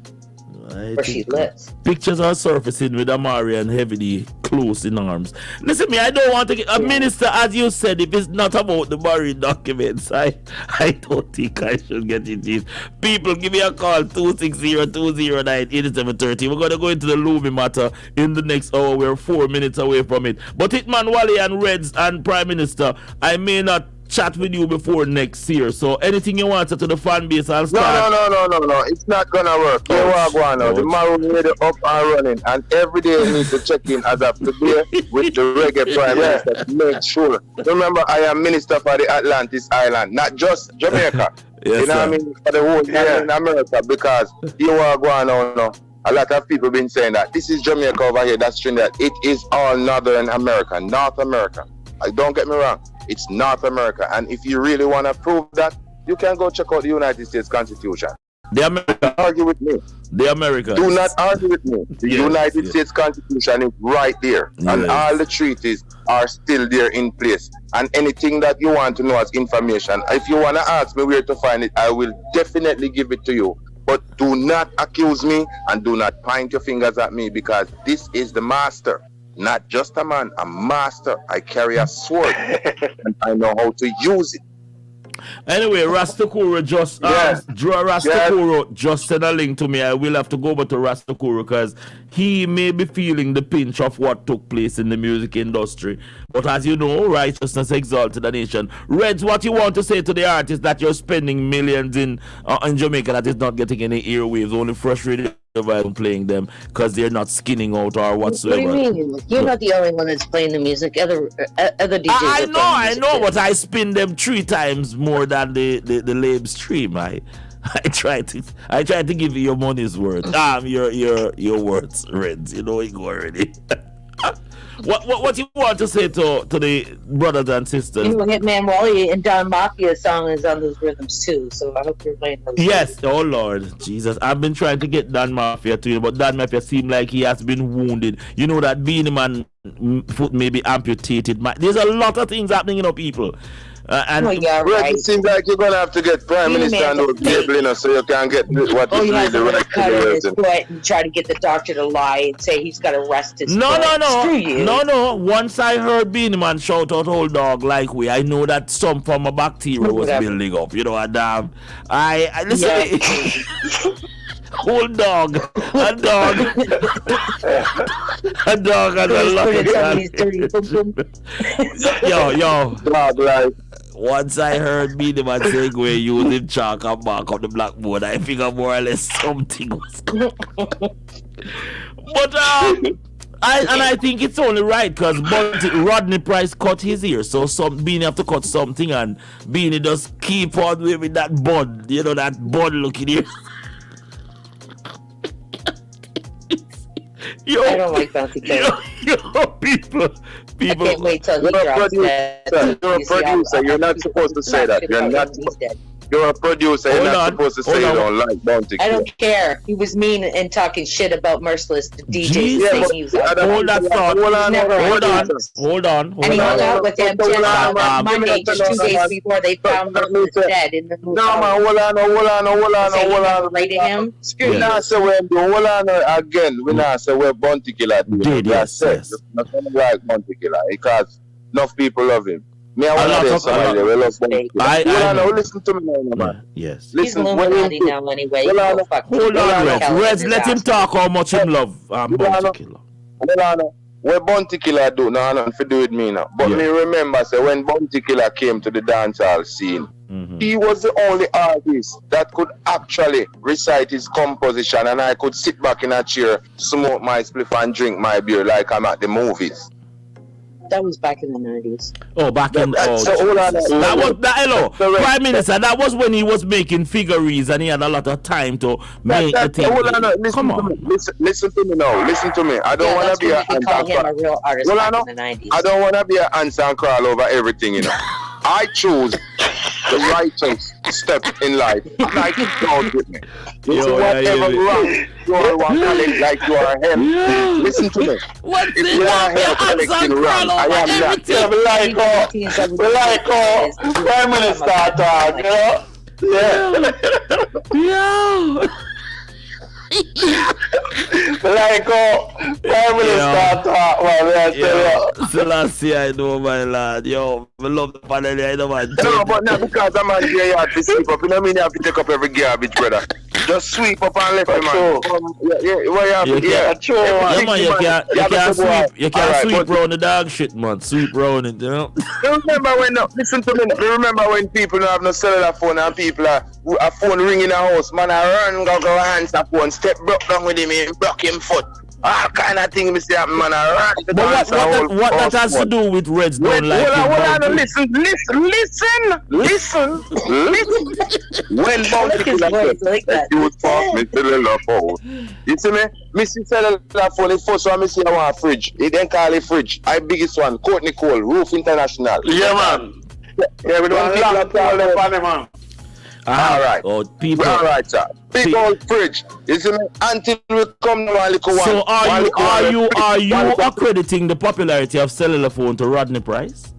Where she lives. Pictures are surfacing with Amari and Heavily close in arms. Listen, me, I don't want to get a minister, as you said, if it's not about the marriage documents, I don't think I should get it in. People, give me a call, 260-209-8730. We're going to go into the Lumi matter in the next hour. We're 4 minutes away from it. But Hitman Wally and Reds and Prime Minister, I may not chat with you before next year. So anything you want to the fan base, I'll start. No. It's not gonna work. You are going now. The Maroon made it up and running, and every day you need to check in as of today with the Reggae Prime Minister to make sure. Remember, I am Minister for the Atlantis Island, not just Jamaica. Yes, you know what I mean? For the whole in America, because you are going now. A lot of people been saying that this is Jamaica over here, that's Trinidad. It is all Northern America, North America. Don't get me wrong. It's North America, and if you really want to prove that, you can go check out the United States Constitution. The America. Argue with me. The America. Do not argue with me. The United States Constitution is right there, and all the treaties are still there in place. And anything that you want to know as information, if you want to ask me where to find it, I will definitely give it to you. But do not accuse me and do not point your fingers at me, because this is the master. Not just a man, a master. I carry a sword and I know how to use it. Anyway, Rastakuro just Rastakuro just sent a link to me. I will have to go over to Rastakuro because he may be feeling the pinch of what took place in the music industry. But as you know, righteousness exalted the nation. Reds, what you want to say to the artist that you're spending millions in Jamaica that is not getting any earwaves, only Freshradiovybz playing them because they're not skinning out or whatsoever? What do you mean? You're not the only one that's playing the music. Other DJs. I know, but I spin them 3 times more than the Lab stream. I try to give you your money's worth. Your words, Reds. You know you go already. What you want to say to the brothers and sisters? You know, Hitman Wally and Don Mafia's song is on those rhythms too, so I hope you're playing those. Yes, oh Lord, Jesus. I've been trying to get Don Mafia to you, but Don Mafia seems like he has been wounded. You know that Beanie Man foot may be amputated. There's a lot of things happening, people. And it seems like you're gonna have to get Prime Minister and Gabriel, so you can get what is really the right cut in his foot and try to get the doctor to lie and say he's got to rest his foot. No. Once I heard Beanie Man shout out "Old dog" like I know that some form of bacteria was building up. And I listen. Old dog, a dog and a Yo, dog life. Once I heard Beanie Man saying we're using chalk and mark on the blackboard, I figure more or less something was going on. But I think it's only right because Rodney Price cut his ear, so Beanie have to cut something, and Beanie just keep on with that bud, that bud looking here. I don't like Bounty Killer. People. I can't wait till he drops dead. You're a producer. You're not supposed to say that. You're not. You're a producer. You're not supposed to say you don't like Bounty Killer. I don't care. He was mean and talking shit about Merciless DJs. Hold that thought. Hold on. And he hung out with them on Monday, just 2 days before they found Merciless dead in the movie. No, man, hold on. Rating him? Screw we not say hold on again. We not say we're Bounty Killer. Yes. Not like Bounty Killer because enough people love him. Me, I want to say somebody we love Bounty Killer. Listen to me now, man. Yes. He's Illuminati now anyway. Hold on, Reds. Let him talk how much him love Bounty Killer. Hold on. What Bounty Killer do, no, nothing to do with me now. But me remember, say, when Bounty Killer came to the dancehall scene, he was the only artist that could actually recite his composition, and I could sit back in a chair, smoke my spliff and drink my beer like I'm at the movies. That was back in the 90s. Oh, back in Prime Minister. That was when he was making figurines and he had a lot of time to make the thing. Come on. Listen to me now. Listen to me. I don't want to be a real artist back in the 90s. I don't want to be an answer and crawl over everything, I choose the righteous step in life. Like it goes with me. Whatever wrong you are calling like you are him. Listen to me. If you are here collecting wrong, I am not. Prime Minister talk, Yeah. Prime Minister talk, man. Selassie, I know, my lad. Yo, I love the panel, I know, man. No, but not because I'm a gay yard to sweep up. You know what I mean? You have to take up every garbage, brother. Just sweep up and left, man. You can't sweep round the dog shit, man. Sweep round it, Remember when, listen to me, remember when people don't have no cellular phone and people are a phone ring in a house, man, I run, go answer phone, step broke down with him, broke him foot. All kind of thing, Mr. Man, I run. But what that has to do with Reds don't like him? Listen. When Bounty Killer said, you would fuck me cellular phone. You see me? Missy cellular phone, the first one I see I want a fridge. He then call it fridge. I biggest one, Courtney Cole, Roof International. Yeah, man. Yeah, we don't long call them on man. All right. Oh, people. All right, sir. Big old fridge. You see me? Until we come to one little one. So are you accrediting the popularity of cellular phone to Rodney Price?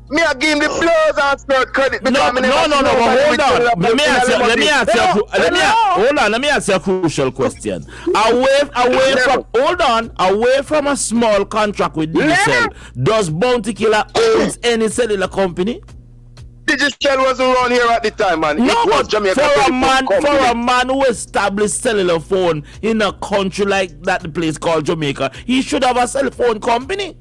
Me I give him the blows and start credit. No, hold on. Let me ask you a crucial question. Away from a small contract with Digicel, does Bounty Killer owns any cellular company? Digicel wasn't around here at the time, man. No, but for a man who established cellular phone in a country like that, the place called Jamaica, he should have a cell phone company.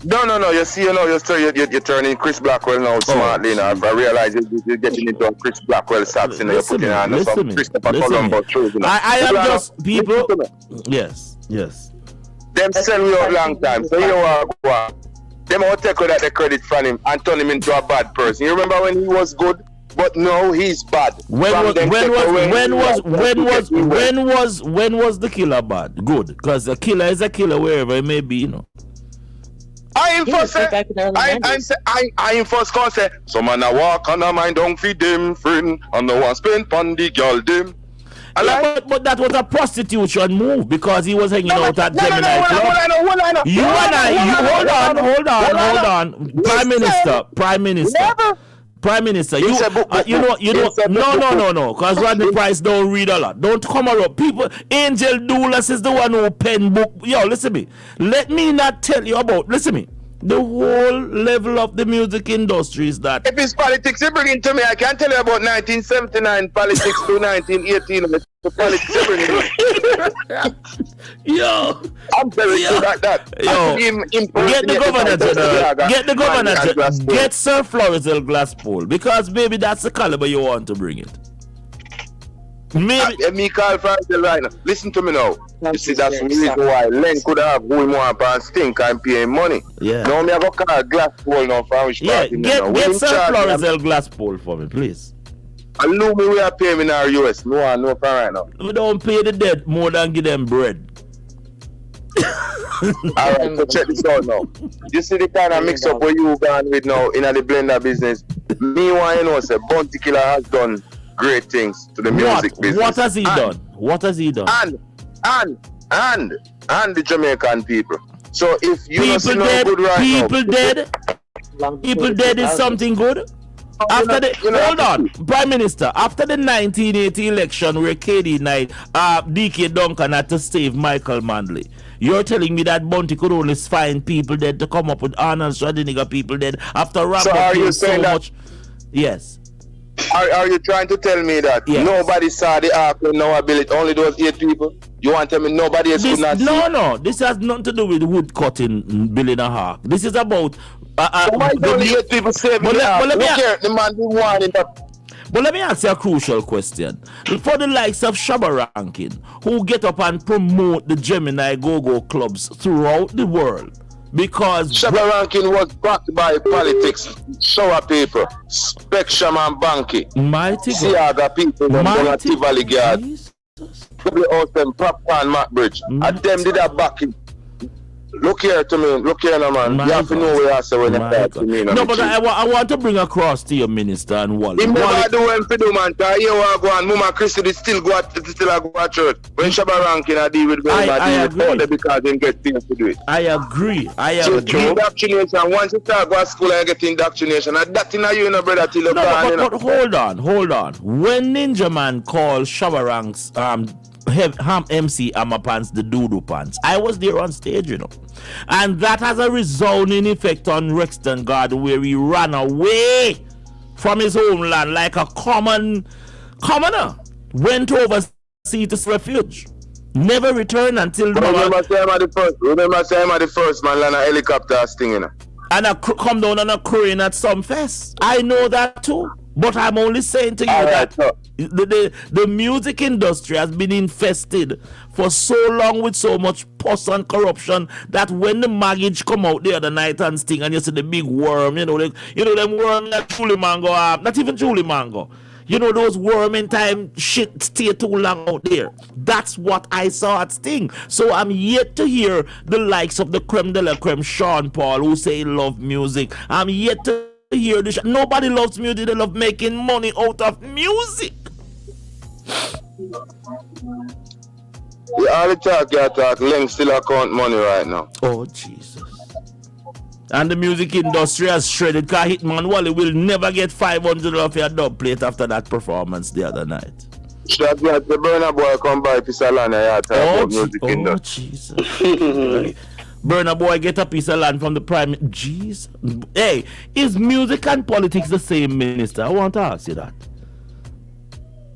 No. You see, you're turning Chris Blackwell now smartly enough. I realize you're getting into a Chris Blackwell socks and you're putting on some Christopher Colombo shoes. I am just people. Yes. Them sell me out long time. So you are. Them all take all that the credit from him and turn him into a bad person. You remember when he was good, but now he's bad. When was the killer bad? Good, because a killer is a killer wherever it may be, I first can say, some man a walk and a mind don't feed them friend, and no one spend on the girl them. But that was a prostitution move because he was hanging out at Gemini Club. Hold on. Prime Minister. No. Because Rodney Price don't read a lot. Don't come around. People, Angel Dulles is the one who pen book. Yo, listen me. Let me not tell you about. Listen me. The whole level of the music industry is that. If it's politics, you bring it to me. I can't tell you about 1979 politics to 1918. The politics you bring it. Yo, I'm very good at that. Yo, get the governor. Get Sir Florizel Glasspool because maybe that's the caliber you want to bring it. Maybe me call Florizel right now. Listen to me now. You see, that's the reason why Len could have who him want and stink and pay him money. Yeah. Now me have a car glass pole now for which Yeah, party get Sir Florizel glass pole for me, please. And know me we are paying in our US. No one know for right now. We don't pay the dead more than give them bread. Alright, so check this out now. You see the kind of mix up where you gone with now in the blender business. Me want you know say Bounty Killer has done great things to the music business. What has he done? What has he done? And the Jamaican people. So if you don't see people no dead, good right people now, dead, people dead is something good. After the hold on, Prime Minister. After the 1980 election where KD Knight, DK Duncan had to save Michael Manley, you're telling me that Bounty could only find people dead to come up with Arnold Schwarzenegger people dead after Rambo killed so much? Yes. Are you trying to tell me that nobody saw the ark with no ability? Only those 8 people? You want to tell me nobody else could not see? No. This has nothing to do with wood cutting, building a ark. This is about. Why only 8 people saving the ark? Look here, the man didn't want it up. But let me ask you a crucial question. For the likes of Shabba Rankin, who get up and promote the Gemini Go-Go clubs throughout the world, because Shabba Rankin was backed by politics, shower paper, Spectrum and Banky, Mighty Siaga people, Mighty Valley Guard, W. Popcorn Macbridge, and them did a backing. Look here to me, look here now, man. You have to know where I say when you talk to me. No, but I want to bring across to your minister and Wally. He never do him for do, man. Here we go and Mama Christy still go at church. When Shabba Rankin I deal with them, I deal with them because they get things to do it. I agree. So indoctrination, once you start go to school and get indoctrination, and that in you know, brother, till you but hold on. When Ninja Man called Shabba Ranks Ham MC Amma Pants the Doodoo Pants, I was there on stage, you know, and that has a resounding effect on Rexton Garden, where he ran away from his homeland like a commoner, went overseas to refuge, never returned until remember say I'm the first man land a helicopter sting, you know, and I come down on a crane at some fest. I know that too. But I'm only saying to you that the music industry has been infested for so long with so much pus and corruption that when the maggage come out the other night and sting and you see the big worm, them worm that Julie Mango not even Julie Mango. You know those worm in time shit stay too long out there. That's what I saw at Sting. So I'm yet to hear the likes of the creme de la creme Sean Paul who say he love music. I'm yet to hear this. Nobody loves music. They love making money out of music. All the talk, Leng still account money right now. Oh Jesus. And the music industry has shredded, because Hitman Wally will never get $500 for a dub plate after that performance the other night. Should have the Burna Boy come by piece of land and music industry. Jesus. Burna Boy get a piece of land from the prime. Jeez. Hey, is music and politics the same, Minister? I want to ask you that.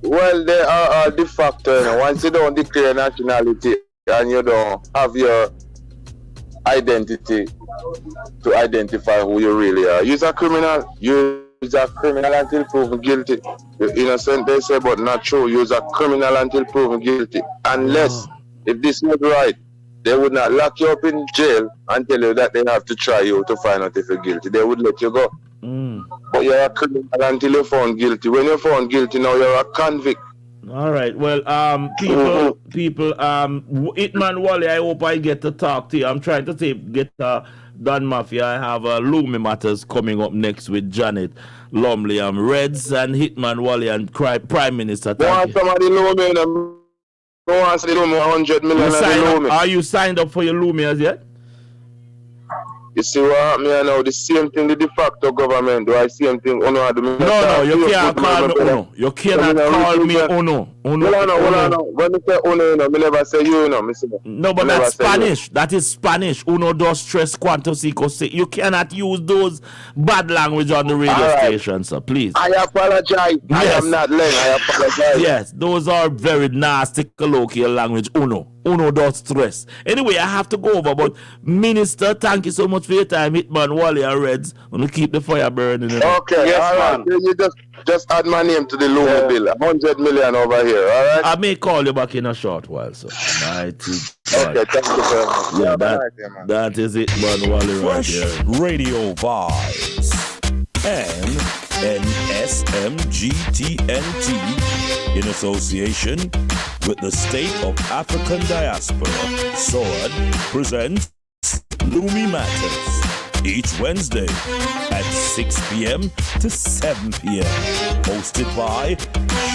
Well, they are de facto. You know. Once you don't declare nationality and you don't have your identity to identify who you really are, you're a criminal. You're a criminal until proven guilty. You're innocent, they say, but not true. You're a criminal until proven guilty. Unless, if this was right, they would not lock you up in jail and tell you that they have to try you to find out if you're guilty. They would let you go. But you're a criminal until you're found guilty. When you're found guilty, now you're a convict. All right. Well, people, Hitman Wally, I hope I get to talk to you. I'm trying to get Don Mafia. I have Lumi Matters coming up next with Janet Lumley, Reds and Hitman Wally and Prime Minister. Want somebody Lumi? Don't want to do 100 million. Are you signed up for your Lumias yet? You see what happened here now? The same thing the de facto government do. I same thing. No, you can't call me Uno. You cannot call me Uno. Hold on. When you say Uno, I never say you, No, but that's Spanish. That is Spanish. Uno, dos, tres, cuantos, cinco, seis. You cannot use those bad language on the radio station, sir. Please. I apologize. Yes. I am not Len. I apologize. Yes, those are very nasty colloquial language. Uno, dos, tres. Anyway, I have to go over, but Minister, thank you so much for your time. Hitman, Wally, and Reds. I'm going to keep the fire burning. Okay, yes, all right. Just add my name to the Lumi bill. 100 million over here, all right? I may call you back in a short while, so. Okay, thank you very much. Yeah, man. that is it, man. Wally, right here. Freshradiovybz and NSMGTNT in association with the State of African Diaspora, SOAD, presents Lumi Matters each Wednesday at 6 p.m. to 7 p.m. Hosted by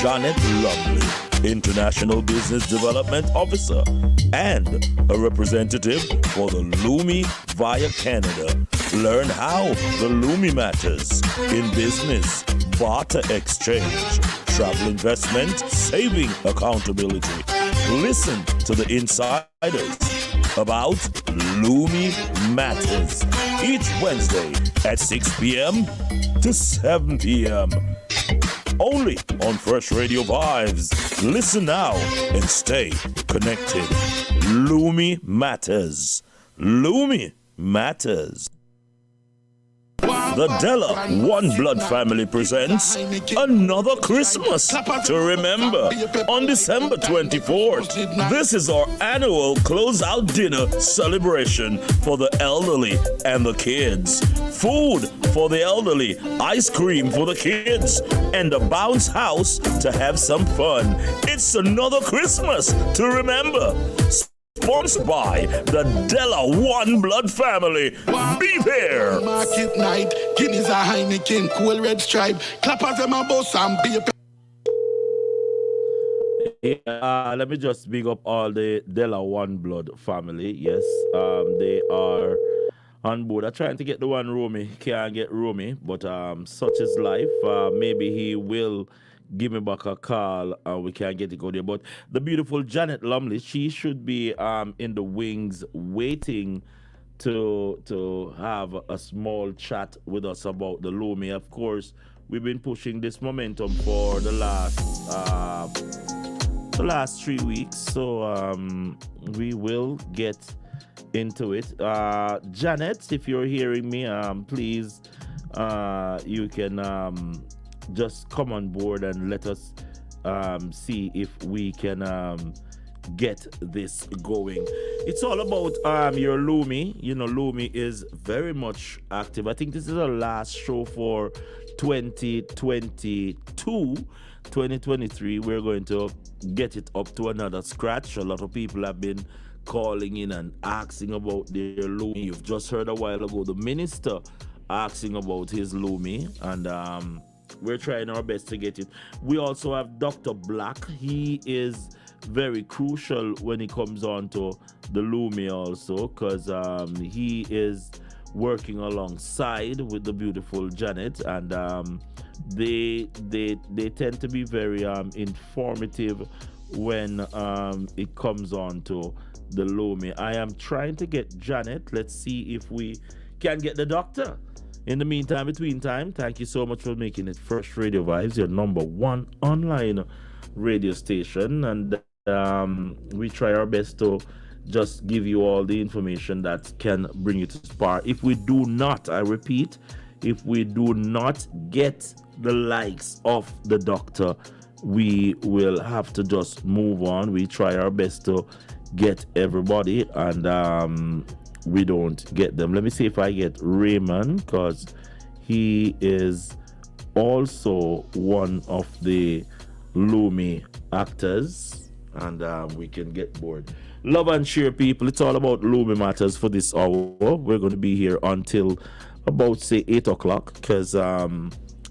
Janet Lumley, International Business Development Officer and a representative for the Lumi via Canada. Learn how the Lumi matters in business, barter exchange, travel investment, saving accountability. Listen to the insiders about Lumi Matters each Wednesday at 6 p.m. to 7 p.m. Only on Freshradiovybz. Listen now and stay connected. Lumi Matters. Lumi Matters. The Della One Blood family presents Another Christmas to Remember on December 24th. This is our annual closeout dinner celebration for the elderly and the kids. Food for the elderly, ice cream for the kids, and a bounce house to have some fun. It's another Christmas to remember. Sponsored by the Della One Blood family. Be there. Market night, Guinness a Heineken, cool red stripe, clappers them a boss and be let me just big up all the Della One Blood family. Yes, they are on board. I'm trying to get the one Romy. Can't get Romy, but such is life. Maybe he will give me back a call and we can get it go there. But the beautiful Janet Lumley, she should be in the wings waiting to have a small chat with us about the Lumi. Of course, we've been pushing this momentum for the last 3 weeks, so we will get into it. Janet, if you're hearing me, please you can just come on board and let us see if we can get this going. It's all about your Lumi. You know, Lumi is very much active. I think this is our last show for 2022. 2023, we're going to get it up to another scratch. A lot of people have been calling in and asking about their Lumi. You've just heard a while ago the minister asking about his Lumi, and we're trying our best to get it. We also have Dr. Black. He is very crucial when it comes on to the Lumi also, because he is working alongside with the beautiful Janet, and they tend to be very informative when it comes on to the Lumi. I am trying to get Janet. Let's see if we can get the doctor. In the meantime, between time, thank you so much for making it Freshradiovybz, your #1 online radio station, and we try our best to just give you all the information that can bring you to Spar. If we do not, I repeat, if we do not get the likes of the doctor, we will have to just move on. We try our best to get everybody, and we don't get them. Let me see if I get Raymond, because he is also one of the Lumi actors, and we can get bored. Love and share, people. It's all about Lumi Matters for this hour. We're going to be here until about, say, 8 o'clock, because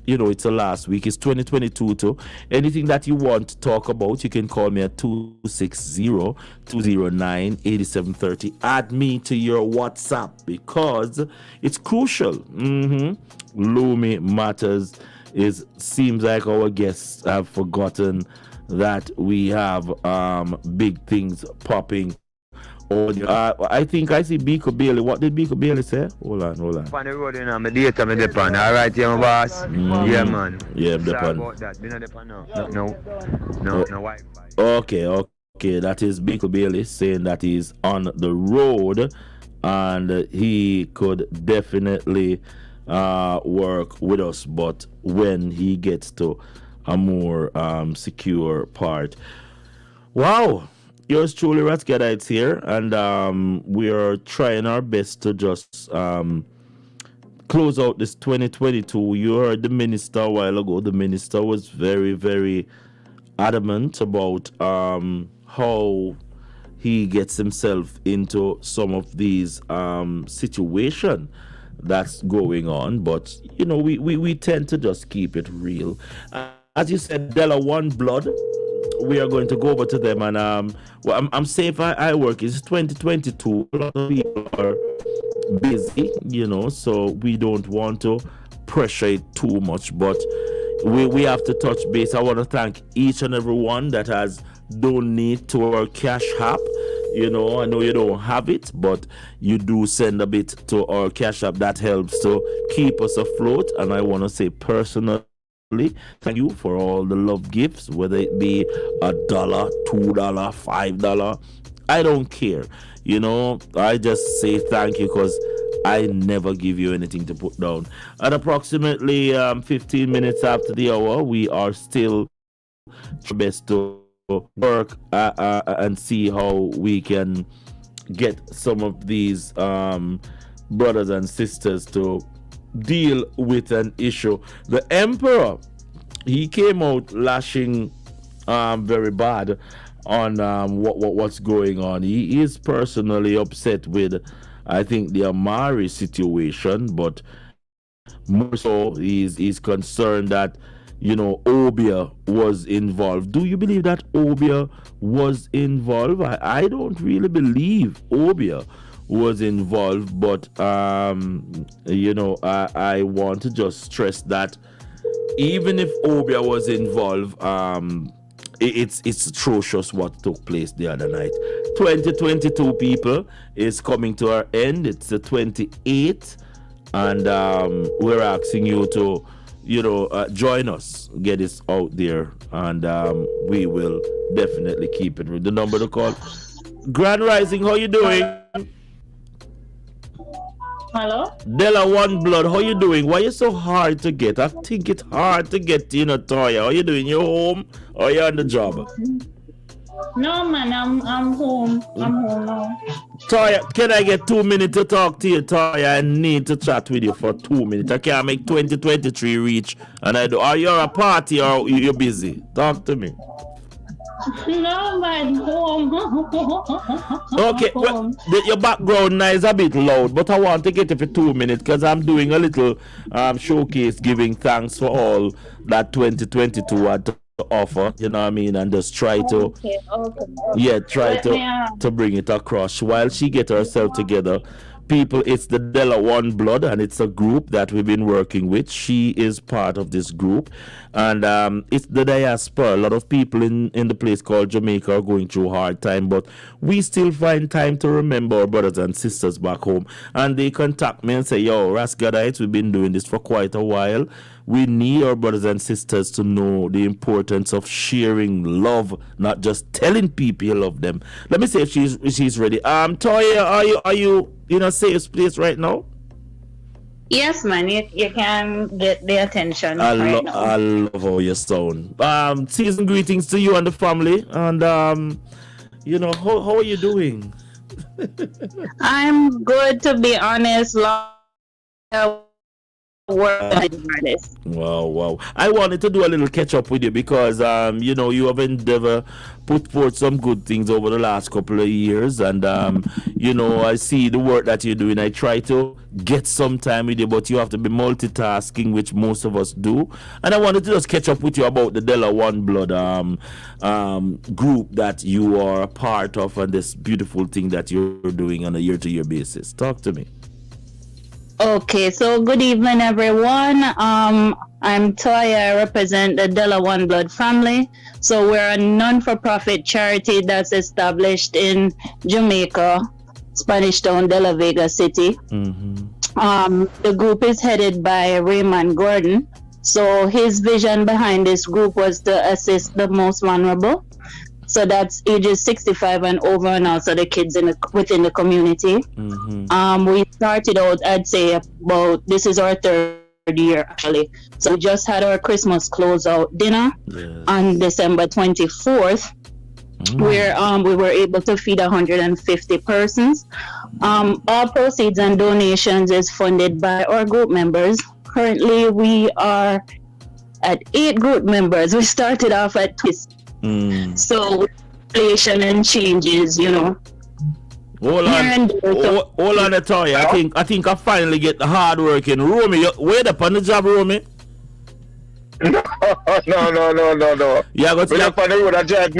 you know, it's the last week. It's 2022 too. Anything that you want to talk about, you can call me at 260-209-8730. Add me to your WhatsApp, because it's crucial. Lumi Matters seems like our guests have forgotten that we have big things popping. I think I see Beaker Bailey. What did Beaker Bailey say? Hold on. On the road, you know, my data, me depend. All right, yeah, my boss. Yeah, man. Yeah, depend. About that. Me not depend now. No Wi-Fi. Okay. That is Beaker Bailey saying that he's on the road, and he could definitely work with us, but when he gets to a more secure part. Wow, yours truly, Raskadites here, and we are trying our best to just close out this 2022. You heard the minister a while ago. The minister was very, very adamant about how he gets himself into some of these situations that's going on, but you know, we tend to just keep it real. As you said, Della One Blood, we are going to go over to them, and well, I'm safe. I work. It's 2022. A lot of people are busy, you know, so we don't want to pressure it too much, but we have to touch base. I want to thank each and every one that has donated to our Cash App. You know, I know you don't have it, but you do send a bit to our Cash App. That helps to keep us afloat. And I want to say personally, thank you for all the love gifts, whether it be $1, $2, $5. I don't care. You know, I just say thank you because I never give you anything to put down. At approximately 15 minutes after the hour, we are still best to work and see how we can get some of these brothers and sisters to deal with an issue. The Emperor, he came out lashing very bad on what's going on. He is personally upset with, I think, the Amari situation, but more so he's concerned that, you know, Obia was involved. Do you believe that Obia was involved? I don't really believe Obia was involved, but you know, I want to just stress that even if Obia was involved, it's atrocious what took place the other night. 2022 people is coming to our end. It's the 28th, and we're asking you to, you know, join us, get this out there, and we will definitely keep it. The number to call. Grand Rising, how you doing? Hello? Della One Blood, how you doing? Why you so hard to get? I think it's hard to get, you know, Toya. How you doing? You home or you on the job? No, man, I'm home. I'm home now. Toya, can I get 2 minutes to talk to you, Toya? I need to chat with you for 2 minutes. I can't make 2023 reach, and I do. Are you a party or you're busy? Talk to me. No, man, home. Okay, well, your background now is a bit loud, but I want to get it for 2 minutes because I'm doing a little showcase giving thanks for all that 2022 had to offer, you know what I mean, and just try to try to bring it across while she get herself together. People, it's the Della One Blood, and it's a group that we've been working with. She is part of this group, and it's the diaspora. A lot of people in the place called Jamaica are going through a hard time, but we still find time to remember our brothers and sisters back home, and they contact me and say, yo, Raskadites, we've been doing this for quite a while. We need our brothers and sisters to know the importance of sharing love, not just telling people you love them. Let me see if she's ready. Toya, are you in a safe place right now? Yes, man, you can get the attention I right now. I love how you sound. Season greetings to you and the family, and you know, how are you doing? I'm good, to be honest. Wow. I wanted to do a little catch up with you because you know, you have put forth some good things over the last couple of years, and you know, I see the work that you're doing. I try to get some time with you, but you have to be multitasking, which most of us do. And I wanted to just catch up with you about the Della One Blood group that you are a part of, and this beautiful thing that you're doing on a year-to-year basis. Talk to me. Okay, so good evening, everyone. I'm Toya. I represent the Della One Blood family. So we're a non-for-profit charity that's established in Jamaica, Spanish Town, De La Vega City. The group is headed by Raymond Gordon. So his vision behind this group was to assist the most vulnerable. So that's ages 65 and over, and also the kids within the community. We started out, I'd say, about, this is our third year actually. So we just had our Christmas closeout dinner on December 24th, where we were able to feed 150 persons. All proceeds and donations is funded by our group members. Currently, we are at 8 group members. We started off at 2. So inflation and changes, you know. Hold on, Atoya. I think I finally get the hard working Romy. Wait up on the job, Romy. No. Yeah, but up on the road, I drive,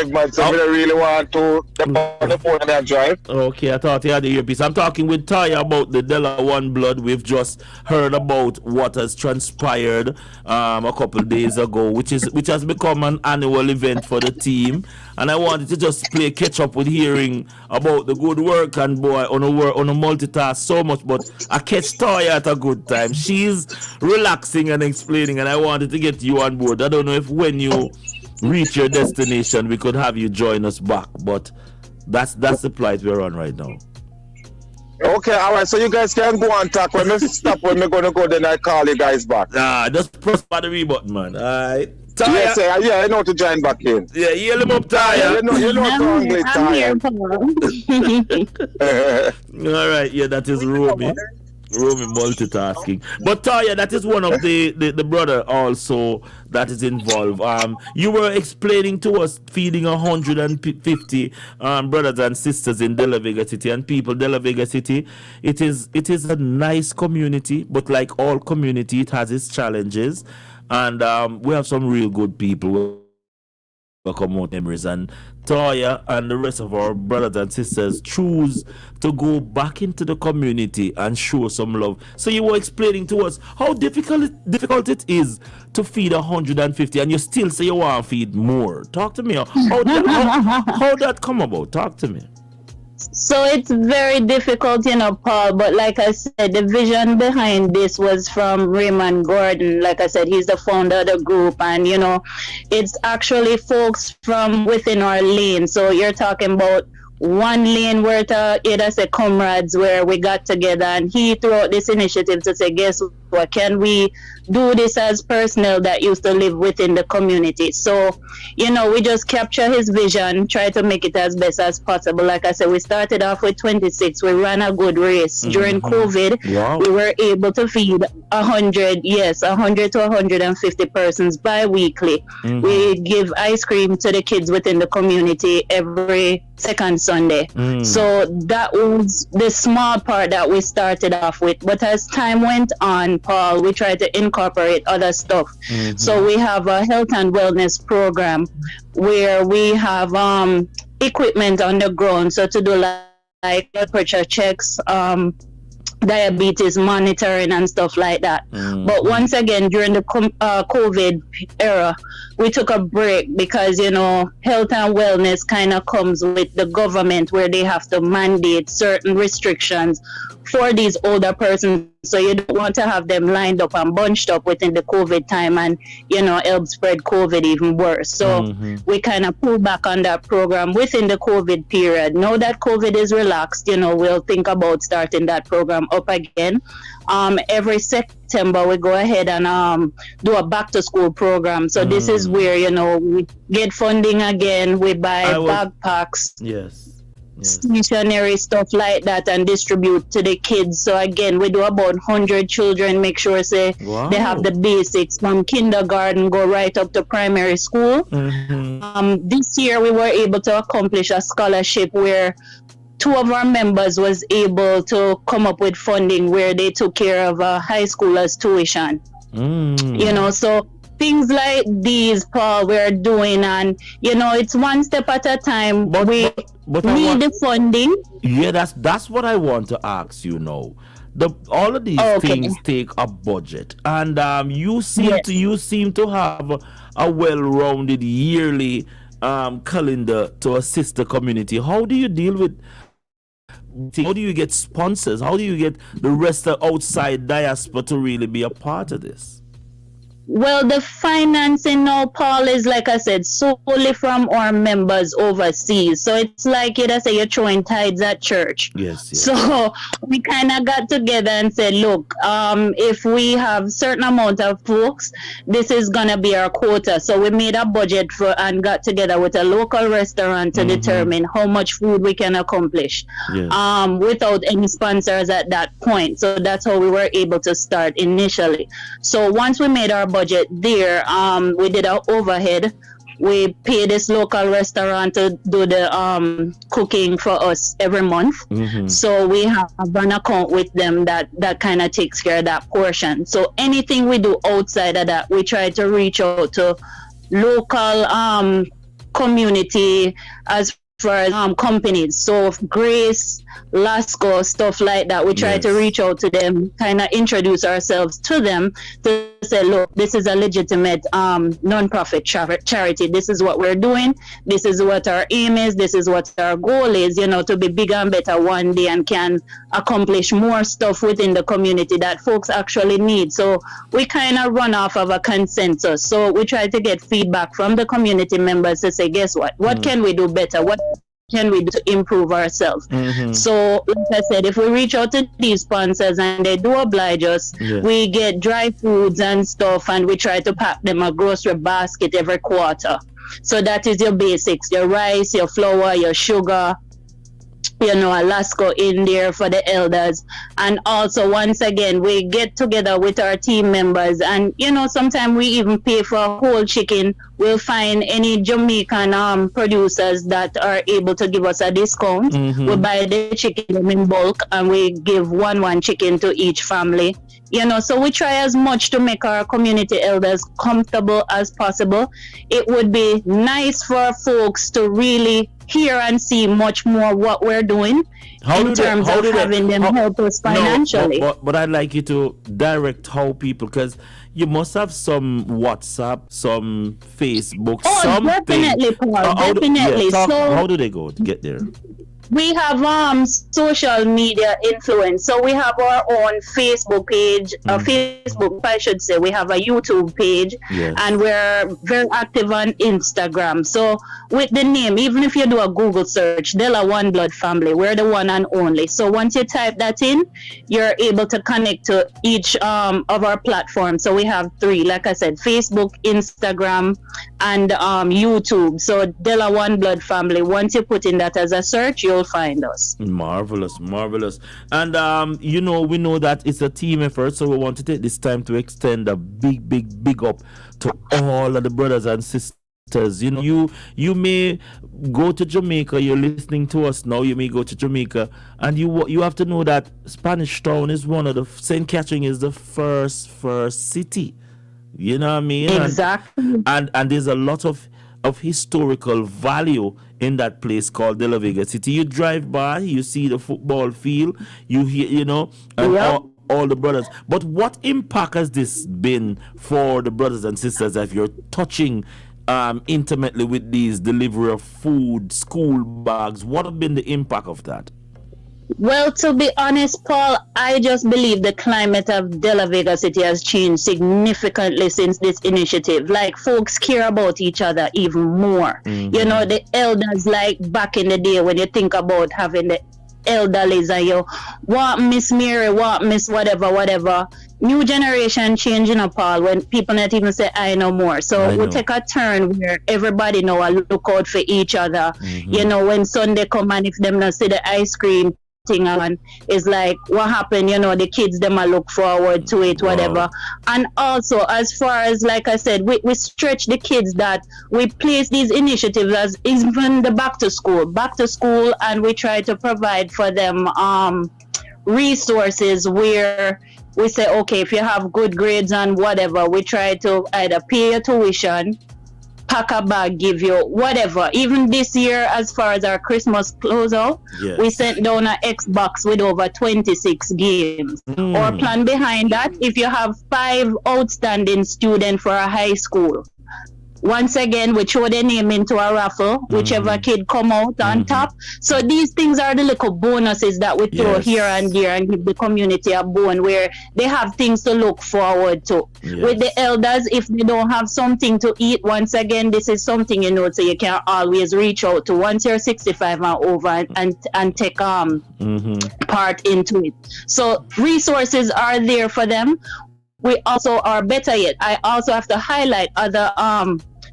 man. So I don't really want to step on the phone and I drive. Okay, I thought you had the earpiece. I'm talking with Taya about the Della One Blood. We've just heard about what has transpired a couple days ago, which has become an annual event for the team. And I wanted to just play catch up with hearing about the good work, and boy, on a multitask so much, but I catch Toya at a good time. She's relaxing and explaining, and I wanted to get you on board. I don't know if when you reach your destination we could have you join us back, but that's the plight we're on right now. Okay, all right. So you guys can go and talk. When we stop, when we're gonna go, then I call you guys back. Just press the re button, man. All right. Yes, I know to join back in. Yeah, yell him up, Taya. You know strongly, Taya. All right, yeah, that is Romy. Romy multitasking. But Taya, that is one of the brother also that is involved. You were explaining to us feeding 150 brothers and sisters in De La Vega City, and people, De La Vega City, it is a nice community, but like all community, it has its challenges. And we have some real good people who come out memories, and Toya and the rest of our brothers and sisters choose to go back into the community and show some love. So you were explaining to us how difficult it is to feed 150, and you still say you want to feed more. Talk to me. How that come about? Talk to me. So it's very difficult, you know, Paul, but like I said, the vision behind this was from Raymond Gordon. Like I said, he's the founder of the group, and, you know, it's actually folks from within our lane. So you're talking about one lane worth of, comrades, where we got together, and he threw out this initiative to say, guess what, can we do this as personnel that used to live within the community? So, you know, we just capture his vision, try to make it as best as possible. Like I said, we started off with 26. We ran a good race. During COVID, we were able to feed 100 to 150 persons bi-weekly. We give ice cream to the kids within the community every second Sunday. So that was the small part that we started off with. But as time went on, Paul, we tried to incorporate other stuff. So we have a health and wellness program where we have equipment on the ground, so to do like blood pressure checks, diabetes monitoring and stuff like that. But once again, during the COVID era, we took a break because, you know, health and wellness kind of comes with the government, where they have to mandate certain restrictions for these older persons. So you don't want to have them lined up and bunched up within the COVID time and, you know, help spread COVID even worse. So we kind of pull back on that program within the COVID period. Now that COVID is relaxed, you know, we'll think about starting that program up again. Every September we go ahead and do a back to school program. So this is where, you know, we get funding again. We buy backpacks. Stationery, stuff like that, and distribute to the kids. So again, we do about 100 children, make sure they have the basics from kindergarten go right up to primary school. This year we were able to accomplish a scholarship where 2 of our members was able to come up with funding where they took care of a high schooler's tuition. You know, so things like these, Paul, we're doing, and, you know, it's one step at a time. But we need the funding. Yeah, that's what I want to ask you now. All of these things take a budget, and you seem to have a well-rounded yearly calendar to assist the community. How do you deal with? How do you get sponsors? How do you get the rest of outside diaspora to really be a part of this? Well, the financing now, Paul, is like I said, solely from our members overseas. So it's like you say you're throwing tithes at church. Yes. So we kind of got together and said, look, if we have certain amount of folks, this is gonna be our quota. So we made a budget for and got together with a local restaurant to determine how much food we can accomplish. Yes. Without any sponsors at that point. So that's how we were able to start initially. So once we made our budget there, we did our overhead. We pay this local restaurant to do the cooking for us every month. So we have an account with them that kind of takes care of that portion. So anything we do outside of that, we try to reach out to local community as far as companies. So Grace, Lasco, stuff like that. We try to reach out to them, kind of introduce ourselves to them to say, look, this is a legitimate non-profit charity. This is what we're doing. This is what our aim is. This is what our goal is, to be bigger and better one day and can accomplish more stuff within the community that folks actually need. So we kind of run off of a consensus. So we try to get feedback from the community members to say, guess what? What can we do better? What can we do to improve ourselves? So like I said, if we reach out to these sponsors and they do oblige us, we get dry foods and stuff and we try to pack them a grocery basket every quarter. So that is your basics, your rice, your flour, your sugar, Alaska in there for the elders. And also, once again, we get together with our team members and, sometimes we even pay for a whole chicken. We'll find any Jamaican producers that are able to give us a discount. We buy the chicken in bulk and we give one chicken to each family. So we try as much to make our community elders comfortable as possible. It would be nice for folks to really hear and see much more what we're doing in terms of having them help us financially. But I'd like you to direct how people, because you must have some WhatsApp, some Facebook, something. Definitely, Paul. Definitely. How do they go to get there? We have social media influence. So we have our own Facebook page, Facebook, I should say. We have a YouTube page, and we're very active on Instagram. So with the name, even if you do a Google search, Dela One Blood Family, we're the one and only. So once you type that in, you're able to connect to each of our platforms. So we have 3, like I said, Facebook, Instagram, and YouTube. So Dela One Blood Family, once you put in that as a search, you'll find us. Marvelous. And we know that it's a team effort, so we want to take this time to extend a big up to all of the brothers and sisters. You may go to Jamaica. You're listening to us now. You may go to Jamaica, and you have to know that Spanish Town is one of the St. Catherine is the first city. You know what I mean? Exactly. And there's a lot of historical value in that place called De La Vega City. You drive by, you see the football field, you hear, and all the brothers. But what impact has this been for the brothers and sisters if you're touching intimately with these delivery of food, school bags? What have been the impact of that? Well, to be honest, Paul, I just believe the climate of De La Vega City has changed significantly since this initiative. Like, folks care about each other even more. The elders, like back in the day, when you think about having the elderlies and you want Miss Mary, want Miss whatever. New generation changing up, Paul, when people not even say I know more. So we take a turn where everybody know I look out for each other. When Sunday come and if them not see the ice cream thing on, is like what happened, the kids them look forward to it, whatever. And also, as far as, like I said, we stretch the kids, that we place these initiatives as even the back to school, and we try to provide for them resources where we say, okay, if you have good grades and whatever, we try to either pay your tuition, pack a bag, give you whatever. Even this year, as far as our Christmas closeout, we sent down an Xbox with over 26 games. Our plan behind that, if you have 5 outstanding students for a high school, once again, we throw their name into a raffle, whichever kid come out on top. So these things are the little bonuses that we throw here and there and give the community a bone where they have things to look forward to. With the elders, if they don't have something to eat, once again, this is something, you know, so you can always reach out to once you're 65 and over and take part into it. So resources are there for them. We also are better yet. I also have to highlight other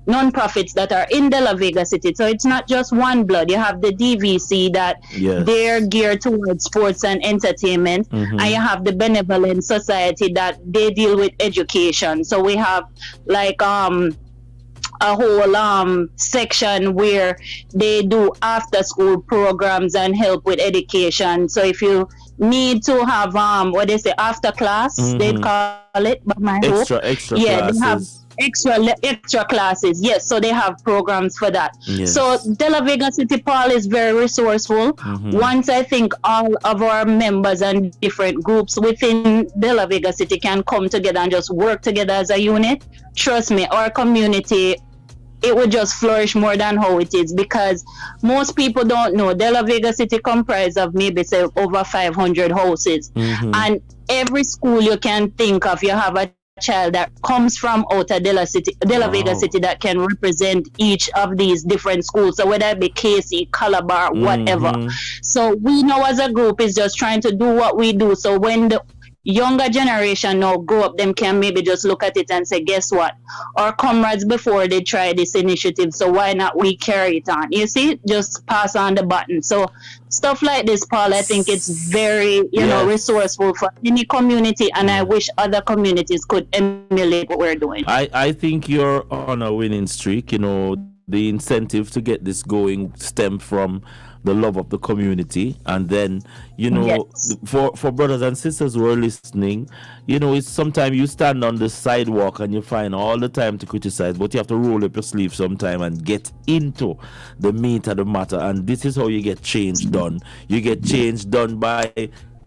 non-profits that are in De La Vega City. So it's not just One Blood. You have the DVC that they're geared towards sports and entertainment. And you have the Benevolent Society that they deal with education. So we have like a whole section where they do after school programs and help with education. So if you need to have what they say after class, they'd call it, but my extra classes. They have extra classes. Yes, so they have programs for that. So De La Vega City Paul is very resourceful. Once I think all of our members and different groups within De La Vega City can come together and just work together as a unit, trust me, our community, it would just flourish more than how it is, because most people don't know De La Vega City comprises of maybe say over 500 houses, and every school you can think of, you have a child that comes from outer De La Vega City that can represent each of these different schools. So whether it be KC, Calabar, whatever. So we know as a group is just trying to do what we do. So when the younger generation now grow up, them can maybe just look at it and say, guess what? Our comrades before they tried this initiative, so why not we carry it on? You see, just pass on the button. So stuff like this, Paul, I think it's very, you know, resourceful for any community, and I wish other communities could emulate what we're doing. I think you're on a winning streak. You know, the incentive to get this going stem from the love of the community, and then, you know, for brothers and sisters who are listening, you know, it's sometimes you stand on the sidewalk and you find all the time to criticize, but you have to roll up your sleeve sometime and get into the meat of the matter. And this is how you get change done. You get change done by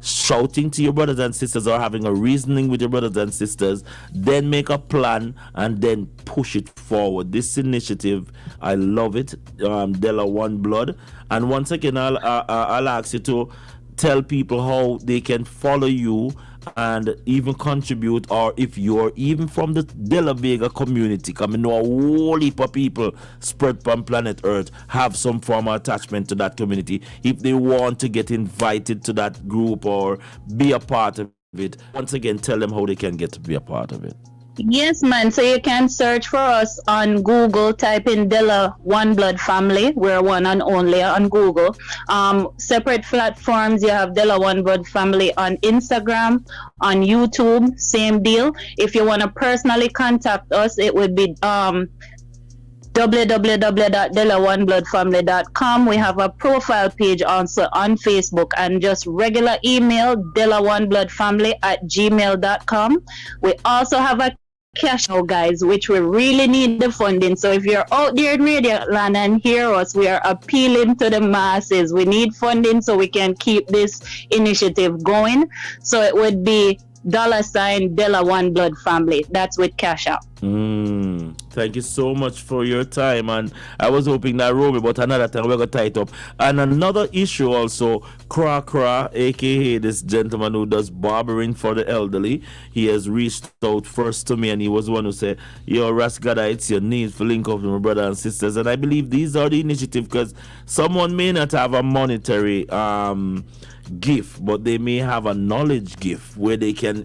shouting to your brothers and sisters or having a reasoning with your brothers and sisters, then make a plan and then push it forward. This initiative, I love it. Della One Blood. And once again, I'll ask you to tell people how they can follow you and even contribute, or if you're even from the De La Vega community, because I know a whole heap of people spread from planet Earth have some form of attachment to that community. If they want to get invited to that group or be a part of it, once again, tell them how they can get to be a part of it. Yes, man. So you can search for us on Google, type in Della One Blood Family. We're one and only on Google. Separate platforms, you have Della One Blood Family on Instagram, on YouTube, same deal. If you want to personally contact us, it would be www.dellaonebloodfamily.com. We have a profile page also on Facebook, and just regular email, dellaonebloodfamily@gmail.com. We also have a cash now, guys, which we really need the funding. So if you're out there in Radio Land and hear us, we are appealing to the masses. We need funding so we can keep this initiative going. So it would be $ Della One Blood Family. That's with Cash App. Thank you so much for your time, and I was hoping Nairobi, but another time we're gonna tie it up. And another issue also, Kra, aka this gentleman who does barbering for the elderly, he has reached out first to me, and he was the one who said, yo, Rasgada, it's your need for link up with my brother and sisters. And I believe these are the initiative, because someone may not have a monetary gift, but they may have a knowledge gift where they can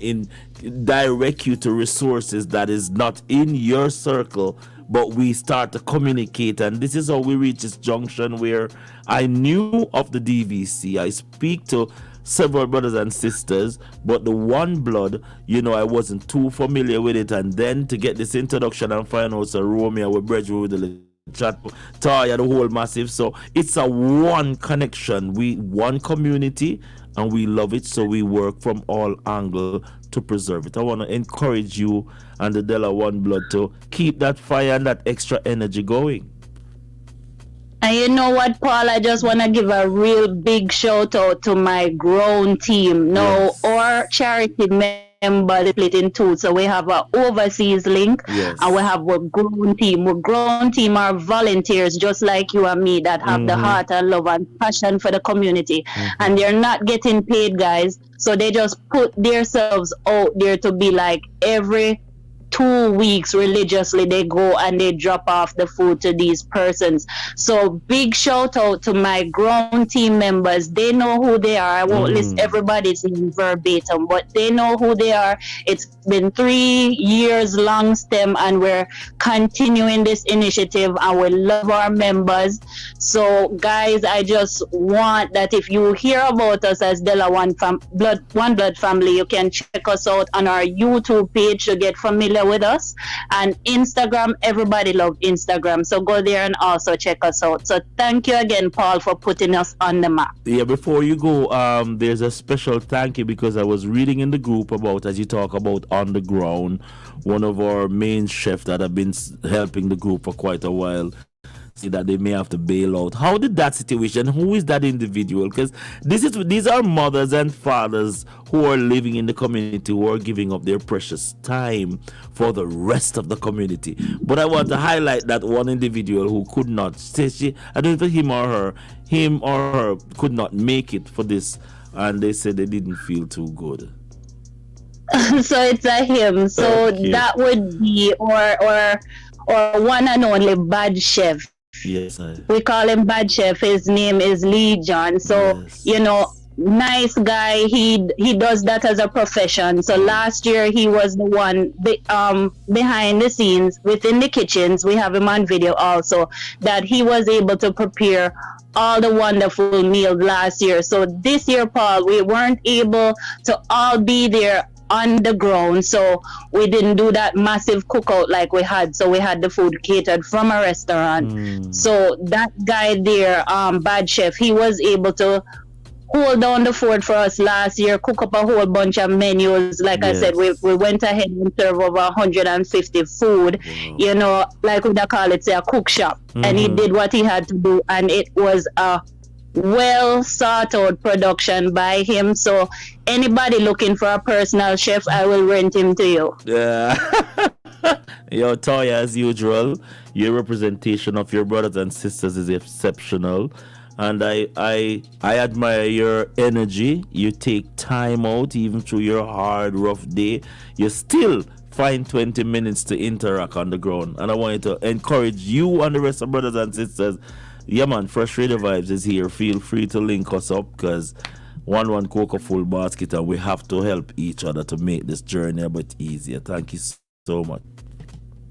direct you to resources that is not in your circle, but we start to communicate. And this is how we reach this junction where I knew of the DVC. I speak to several brothers and sisters, but the One Blood, you know, I wasn't too familiar with it. And then to get this introduction and find out so Romeo with Bridgewood with the chat, Taya, the whole massive. So it's a one connection. We one community, and we love it. So we work from all angles to preserve it. I want to encourage you and the Della One Blood to keep that fire and that extra energy going. And you know what, Paul? I just want to give a real big shout out to my grown team. Now, our charity members split in two. So we have an overseas link, Yes. and we have a grown team. Our grown team are volunteers just like you and me that have the heart and love and passion for the community. And they're not getting paid, guys. So they just put themselves out there to be like every 2 weeks religiously they go and they drop off the food to these persons. So big shout out to my grown team members. They know who they are. I won't list everybody's name verbatim, but they know who they are. It's been 3 years long stem, and we're continuing this initiative, and we love our members. So guys, I just want that if you hear about us as Della One Blood Family, you can check us out on our YouTube page to get familiar with us, and Instagram. Everybody love Instagram, so go there and also check us out. So thank you again, Paul, for putting us on the map. Yeah, before you go, there's a special thank you, because I was reading in the group about, as you talk about on the ground, one of our main chefs that have been helping the group for quite a while, see that they may have to bail out. How did that situation? Who is that individual? Because these are mothers and fathers who are living in the community, who are giving up their precious time for the rest of the community. But I want to highlight that one individual who could not say, I don't know if him or her could not make it for this, and they said they didn't feel too good. So it's a him. So Okay. that would be or one and only Bad Chef. Yes, We call him Bad Chef. His name is Legion. So you know, nice guy. He does that as a profession. So last year he was the one behind the scenes within the kitchens. We have him on video also, that he was able to prepare all the wonderful meals last year. So this year, Paul, we weren't able to all be there on the ground, so we didn't do that massive cookout like we had. So we had the food catered from a restaurant. So that guy there, Bad Chef, he was able to hold down the fort for us last year, cook up a whole bunch of menus. Like I said, we went ahead and served over 150 food, you know, like we call it, say, a cook shop. And he did what he had to do, and it was a well sought out production by him. So anybody looking for a personal chef, I will rent him to you. Yeah. Yo, Toya, as usual, your representation of your brothers and sisters is exceptional, and I admire your energy. You take time out even through your hard, rough day. You still find 20 minutes to interact on the ground, and I want you to encourage you and the rest of brothers and sisters. Yeah, man, Freshradiovybz is here. Feel free to link us up, because one cook a full basket, and we have to help each other to make this journey a bit easier. Thank you so much.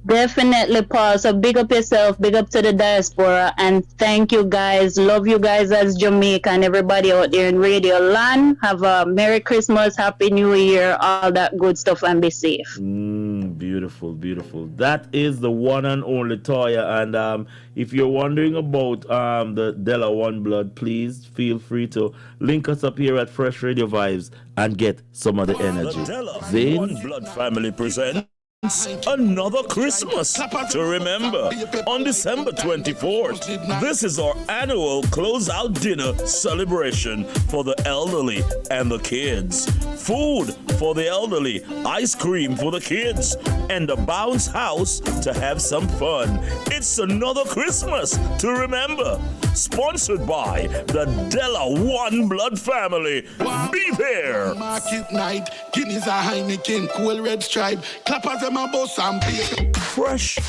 Definitely, Paul. So big up yourself, big up to the diaspora, and thank you guys. Love you guys as Jamaica and everybody out there in Radio Land. Have a Merry Christmas, Happy New Year, all that good stuff, and be safe. Beautiful, beautiful. That is the one and only Toya. And if you're wondering about the Della One Blood, please feel free to link us up here at Freshradiovybz and get some of the energy. The Della One Blood family presents another Christmas to remember on December 24th. This is our annual closeout dinner celebration for the elderly and the kids. Food for the elderly, ice cream for the kids, and a bounce house to have some fun. It's another Christmas to remember. Sponsored by the Della One Blood family. Be there. Market night, Guinness, a Heineken, cool red stripe, clappers them a boss and beer. Fresh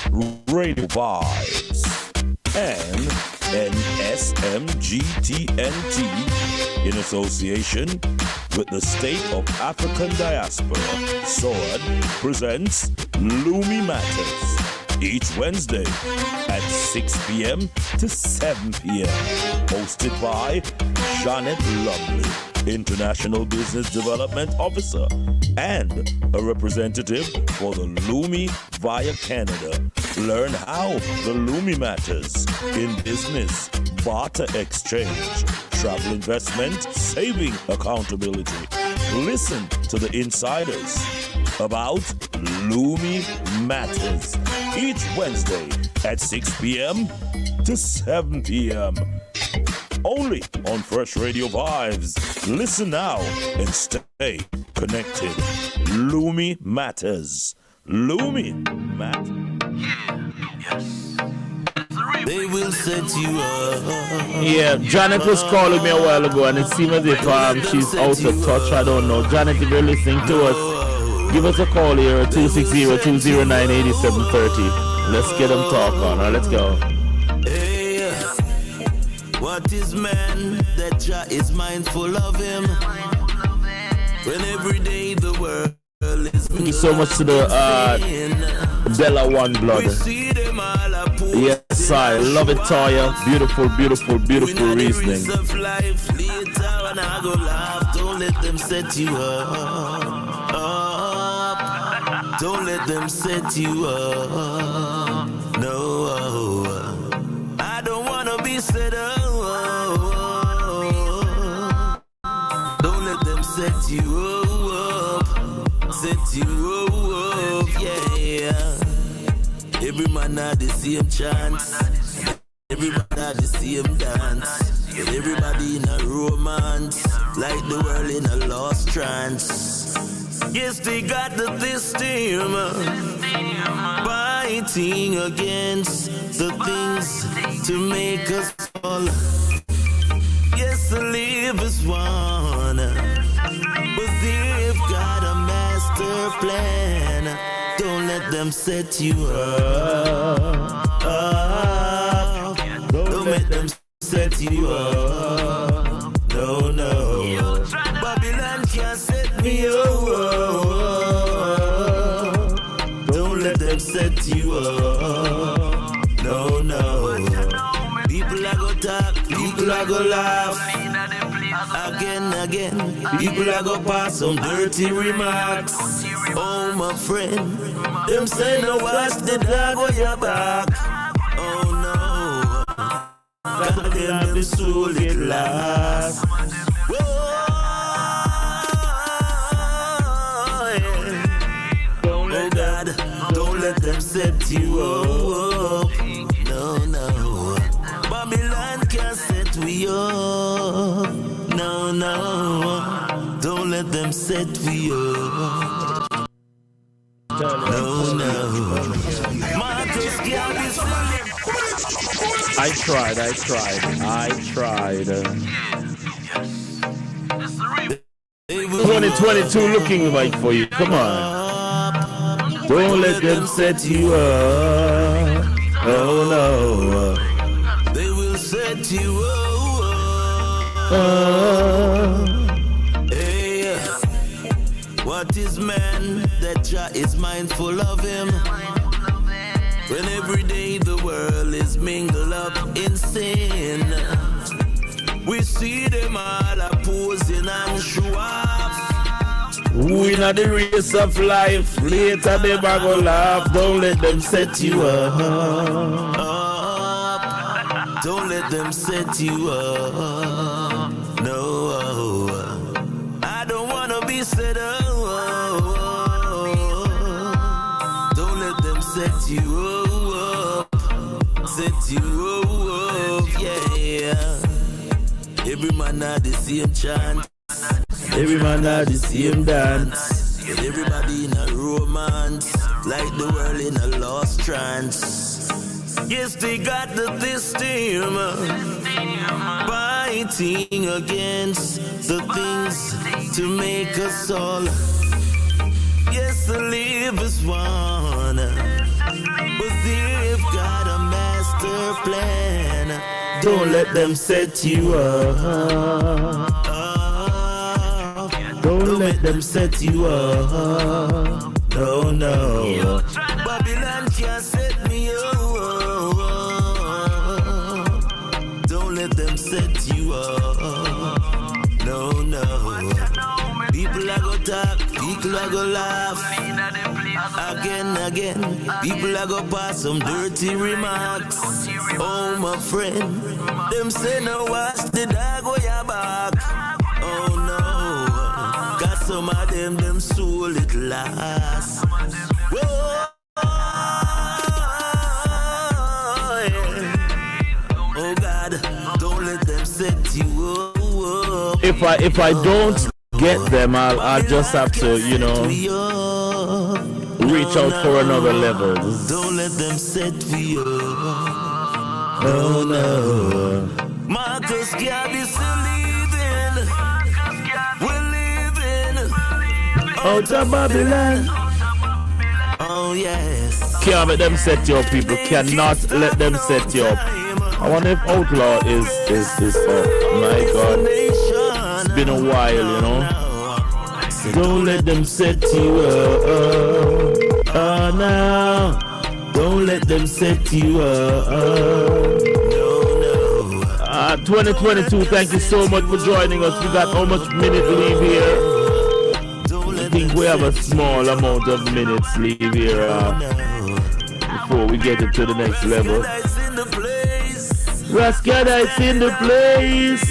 Radio Vibes and NSMGTNT in association with the State of African Diaspora, SOAD, presents Lumi Matters each Wednesday at 6 p.m. to 7 p.m. Hosted by Janet Lovely, International Business Development Officer and a representative for the Lumi via Canada. Learn how the Lumi matters in business, barter exchange, travel investment, saving accountability. Listen to the insiders about Lumi Matters each Wednesday at 6 p.m. to 7 p.m. only on Freshradiovybz. Listen now and stay connected. Lumi matters. Lumi matters. They will set you up. Yeah, Janet was calling me a while ago, and it seems as if she's out of touch. I don't know. Janet, if you're listening to us, give us a call here at 260-209-8730. Let's get them talk on. All right, let's go. Hey, what is man that Jah is mindful of him? When every day the world is. Thank you so much to the Della One Blood. Yes, I love it, Toya. Beautiful, beautiful, beautiful reasoning. Don't let them set you up. Don't let them set you up. No, I don't wanna be set up. Don't let them set you up. Set you up, yeah. Every man had the same chance. Everybody had the same dance. Everybody in a romance, like the world in a lost trance. Yes, they got the system fighting against the things to make us fall. Yes, to live as one, but they've got a master plan. Don't let them set you up. Don't let them set you up. No, no. Babylon can't set me up. Don't let them set you up. No, no. People are gonna talk, people are gonna laugh. Again, people are gonna pass some dirty remarks. Oh, my friend, them say no wash the dog on your back. Oh, no, God, them soul it last. Whoa, yeah. Oh, God, don't let them set you up. No, no, Babylon can't set we up. No, no, don't let them set we up. No, no. I tried. 2022 looking like for you. Come on. Don't let them set you up. Oh, no. They will set you up. Hey, what is man that Jah is mindful of him? When every day the world is mingled up in sin, we see them all opposing and show off. We know the race of life. Later they go laugh. Don't let them set you up. Don't let them set you up. No, I don't wanna be set up. Don't let them set you up. Set you up, yeah. Every man had the same chance. Every man had the same dance. Everybody in a romance, like the world in a lost trance. Yes, they got the system fighting against the things to make us all. Yes, to live as one, but they've got a master plan. Don't let them set you up. Don't let them set you up. No, no. Babylon can't set me up. Don't let them set you up. No, no. People are gonna talk, people are gonna laugh. Again, people are gonna pass some dirty remarks. Oh, my friend, them say no wash the dog on your back. Oh, no. Got some of them soul it last. Whoa, yeah. Oh, God, don't let them set if I don't get them, I'll just have to, you know, reach out for another level. Don't let them set you up. Oh no. Marcus Garvey still living. We're living out of Babylon. Oh yes. Can't let them set you up, people. Cannot let them set you up. I wonder if Outlaw is up. My God. It's been a while, you know. Don't let them set you up. Oh no. Don't let them set you up. 2022, thank you so much for joining us. We got how much minute leave here? I think we have a small amount of minutes leave here before we get into the next level. Rascadites in the place.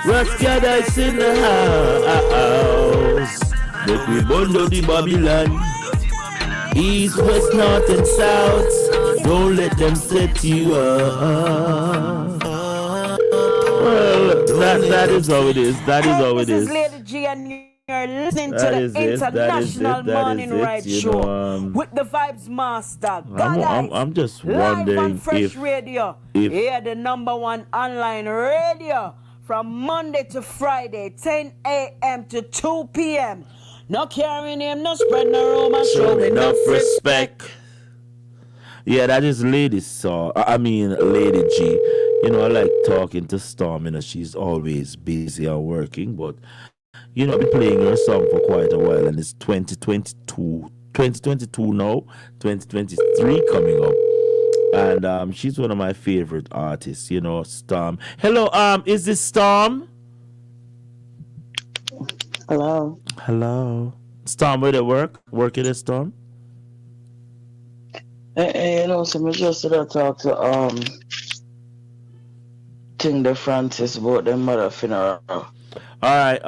Rascadites in the house. But we bundle the Babylon. East, west, north, and south. Don't let them set you up. Well, that is how it is. That is how it is. This is Lady G, and you're listening to the International Morning Ride Show with the Vibes Master. I'm just wondering live on Fresh Radio. Here, the #1 online radio from Monday to Friday, 10 a.m. to 2 p.m. No carrying him, no spread no rumor, show enough respect. Yeah, that is Lady Lady G. You know, I like talking to Storm. You know, she's always busy and working, but you know, I've been playing her song for quite a while, and it's 2022 now, 2023 coming up, and she's one of my favorite artists. You know, Storm. Hello, is this Storm? Hello. Hello. Storm, where they work? Working at Storm? Hey, you know, so I just talk to King Francis about their mother funeral. Alright.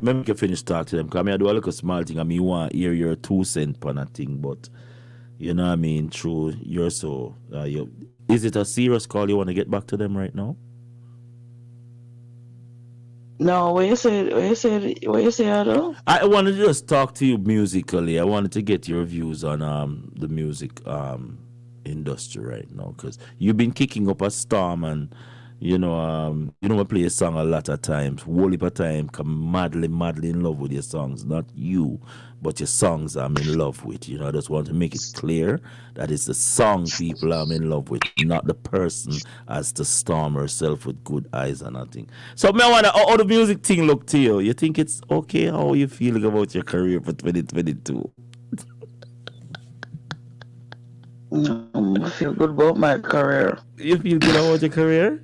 Maybe we can finish talk to them. Because I do a little small thing. I mean, you want to hear your 2 cents on a thing, but you know what I mean? True, you're so is it a serious call you want to get back to them right now? No, what you say, Ado? I wanted to just talk to you musically. I wanted to get your views on the music industry right now, because you've been kicking up a storm, and you know I play a song a lot of times, whole heap of time, come madly in love with your songs. Not you, but your songs I'm in love with. You know, I just want to make it clear that it's the song people I'm in love with, not the person as the Storm herself with good eyes and nothing. So I wonder how the music thing look to you. You think it's okay? How are you feeling about your career for 2022? I feel good about my career. You feel good about your career?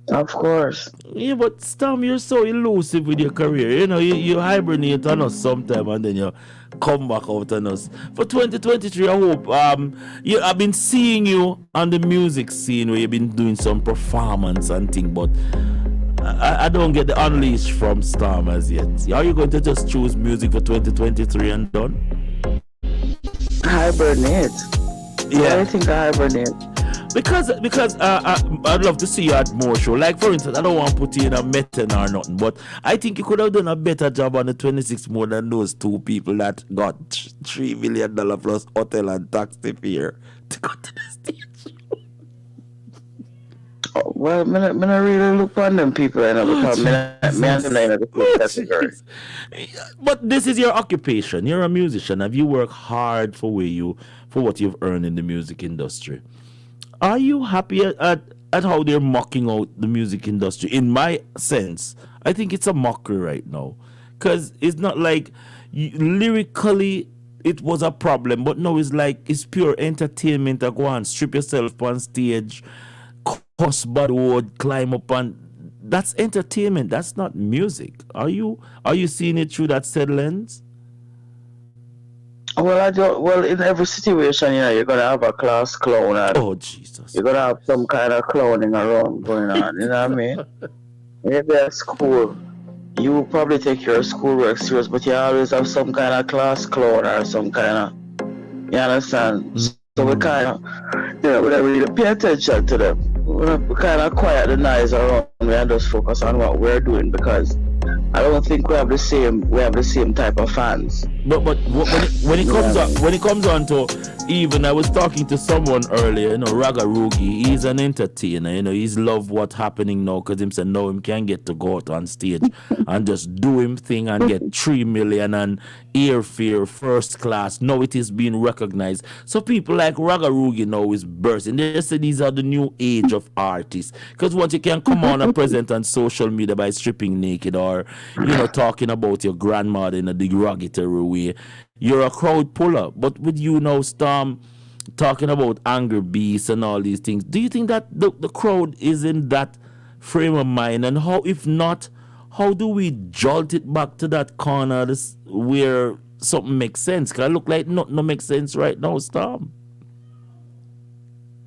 Of course. Yeah, but Storm, you're so elusive with your career. You know, you hibernate on us sometime and then you come back out on us. For 2023, I hope I've been seeing you on the music scene where you've been doing some performance and thing, but I don't get the unleash from Storm as yet. Are you going to just choose music for 2023 and done? Hibernate. Yeah, I think I hibernate. Because I'd love to see you at more show. Like, for instance, I don't want to put you in a meeting or nothing, but I think you could have done a better job on the 26th more than those 2 people that got $3 million plus hotel and taxi fare to go to the stage. Well, I really look on them people, because I'm the category. But this is your occupation. You're a musician. Have you worked hard for what you've earned in the music industry? Are you happy at how they're mocking out the music industry? In my sense, I think it's a mockery right now. Because it's not like lyrically it was a problem, but no, it's like it's pure entertainment. Go and strip yourself on stage, cuss bad word, climb up, and that's entertainment. That's not music. Are you seeing it through that said lens? Well, in every situation, you're gonna have a class clown. Oh Jesus! You're gonna have some kind of clowning around going on. You know what I mean? Maybe at school, you probably take your schoolwork serious, but you always have some kind of class clown or some kind of. You understand? So we kind of, we don't really pay attention to them. We kind of quiet the noise around me and just focus on what we're doing, because I don't think we have the same type of fans. But when it comes on to, even I was talking to someone earlier, Ragarugi, he's an entertainer, he's love what's happening now, because him said no, him can get to go out on stage and just do him thing and get 3 million and airfare first class. Now it is being recognized. So people like Ragarugi now is bursting. They say these are the new age of artists, because once you can come on and present on social media by stripping naked or talking about your grandmother in a derogatory way, you're a crowd puller. But with you now, Storm, talking about Angry Beast and all these things, do you think that the crowd is in that frame of mind? And how, if not, how do we jolt it back to that corner where something makes sense? Because it look like nothing makes sense right now, Storm.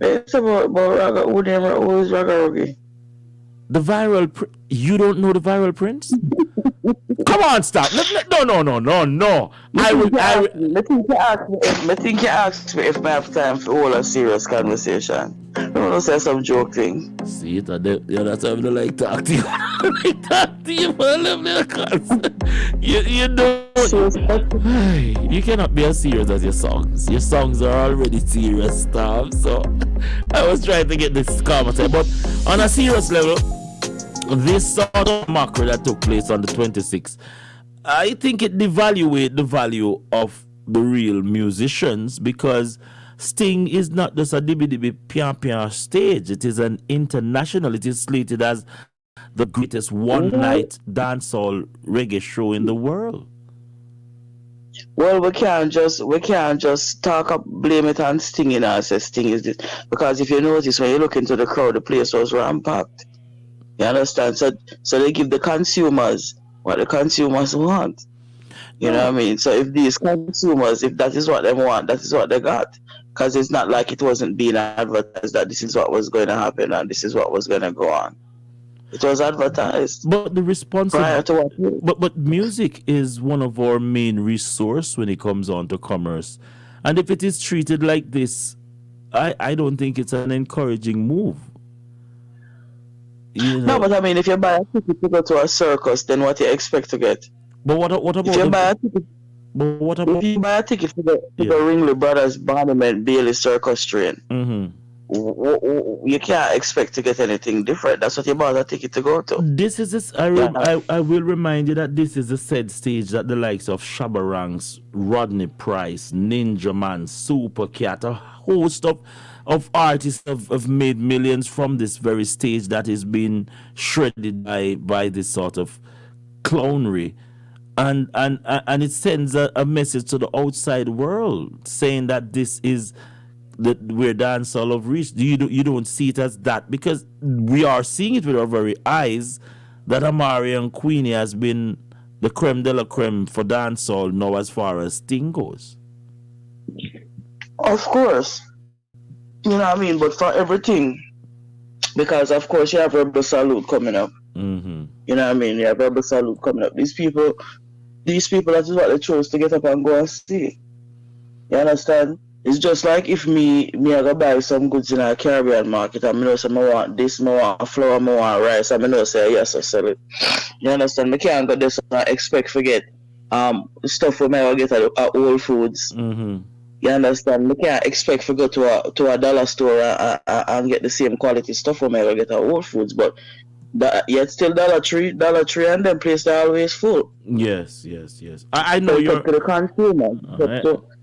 It's about who is Ragarugi? The viral you don't know the viral prince? Come on, stop. No. I think you asked me if I have time for all a serious conversation. I want to say some joke thing. See it, that's why I don't like talk to you. I don't like talk to you, you cannot be as serious as your songs. Your songs are already serious stuff. So I was trying to get this conversation, but on a serious level, this sort of mockery that took place on the 26th, I think it devaluated the value of the real musicians, because Sting is not just a dibby pian stage. It is an international. It is slated as the greatest one-night dancehall reggae show in the world. Well, we can't just blame it on Sting, say Sting is this, because if you notice, when you look into the crowd, the place was rampacked. You understand? So they give the consumers what the consumers want. You know what I mean? So if these consumers, if that is what they want, that is what they got. Because it's not like it wasn't being advertised that this is what was going to happen and this is what was going to go on. It was advertised. But the response prior to what? But music is one of our main resource when it comes on to commerce. And if it is treated like this, I don't think it's an encouraging move. No, but I mean, if you buy a ticket to go to a circus, then what do you expect to get? But what about if you buy a ticket? But what about if you buy a ticket to the Ringley Brothers Barnum Bailey Circus train? You can't expect to get anything different. That's what you bought a ticket to go to. This is I will remind you that this is the said stage that the likes of Shabba Ranks, Rodney Price, Ninja Man, Super Cat, a host of artists have made millions from this very stage that is being shredded by this sort of clownery. And it sends a message to the outside world saying that this is where dancehall have reached. You don't see it as that, because we are seeing it with our very eyes that Amari and Queenie has been the creme de la creme for dancehall now as far as Sting goes. Of course. You know what I mean? But for everything, because of course you have Rebel Salute coming up. Mm-hmm. You know what I mean? You have Rebel Salute coming up. These people, that is what they chose to get up and go and see. You understand? It's just like if me I go buy some goods in a Caribbean market and I know say I want this, I want flour, I want rice, and I know say yes, I sell it. You understand? I can't go this and expect to get stuff we may get at Whole Foods. Mm-hmm. You understand? We can't expect to go to a dollar store and get the same quality stuff we may get at Whole Foods, but yet still Dollar Tree and them place are always full. Yes. I know you're up to the consumer.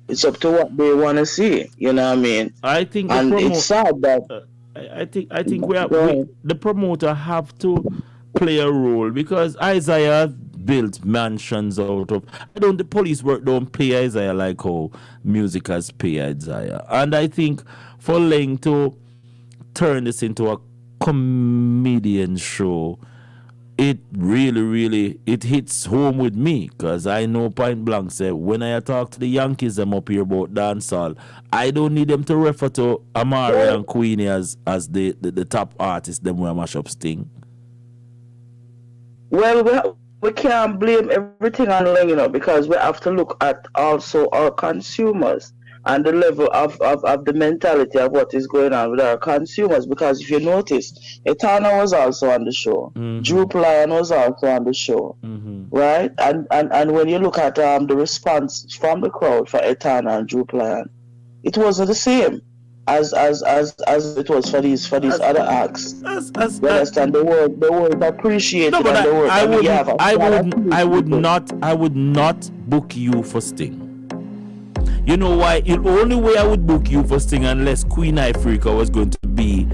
It's up to what they want to see. You know what I mean? I think, and it's sad that I think the promoter have to play a role, because Isaiah built mansions out of. The police work don't pay Isaiah like how music has paid Isaiah, and I think for Lang to turn this into a comedian show, it really it hits home with me, because I know point blank say when I talk to the Yankees them up here about dancehall, I don't need them to refer to Amari and Queenie as the top artists them who mash up Sting. Well, we can't blame everything on Lang, because we have to look at also our consumers. and the level of the mentality of what is going on with our consumers. Because if you notice, Etana was also on the show. Droop Lion was also on the show. Right? And when you look at the response from the crowd for Etana and Droop Lion, it wasn't the same as it was for these other acts. You understand? The world appreciated. No, but the world I would not book you for Sting. You know why? The only way I would book you for Sting, unless Queen Ifrica was going to be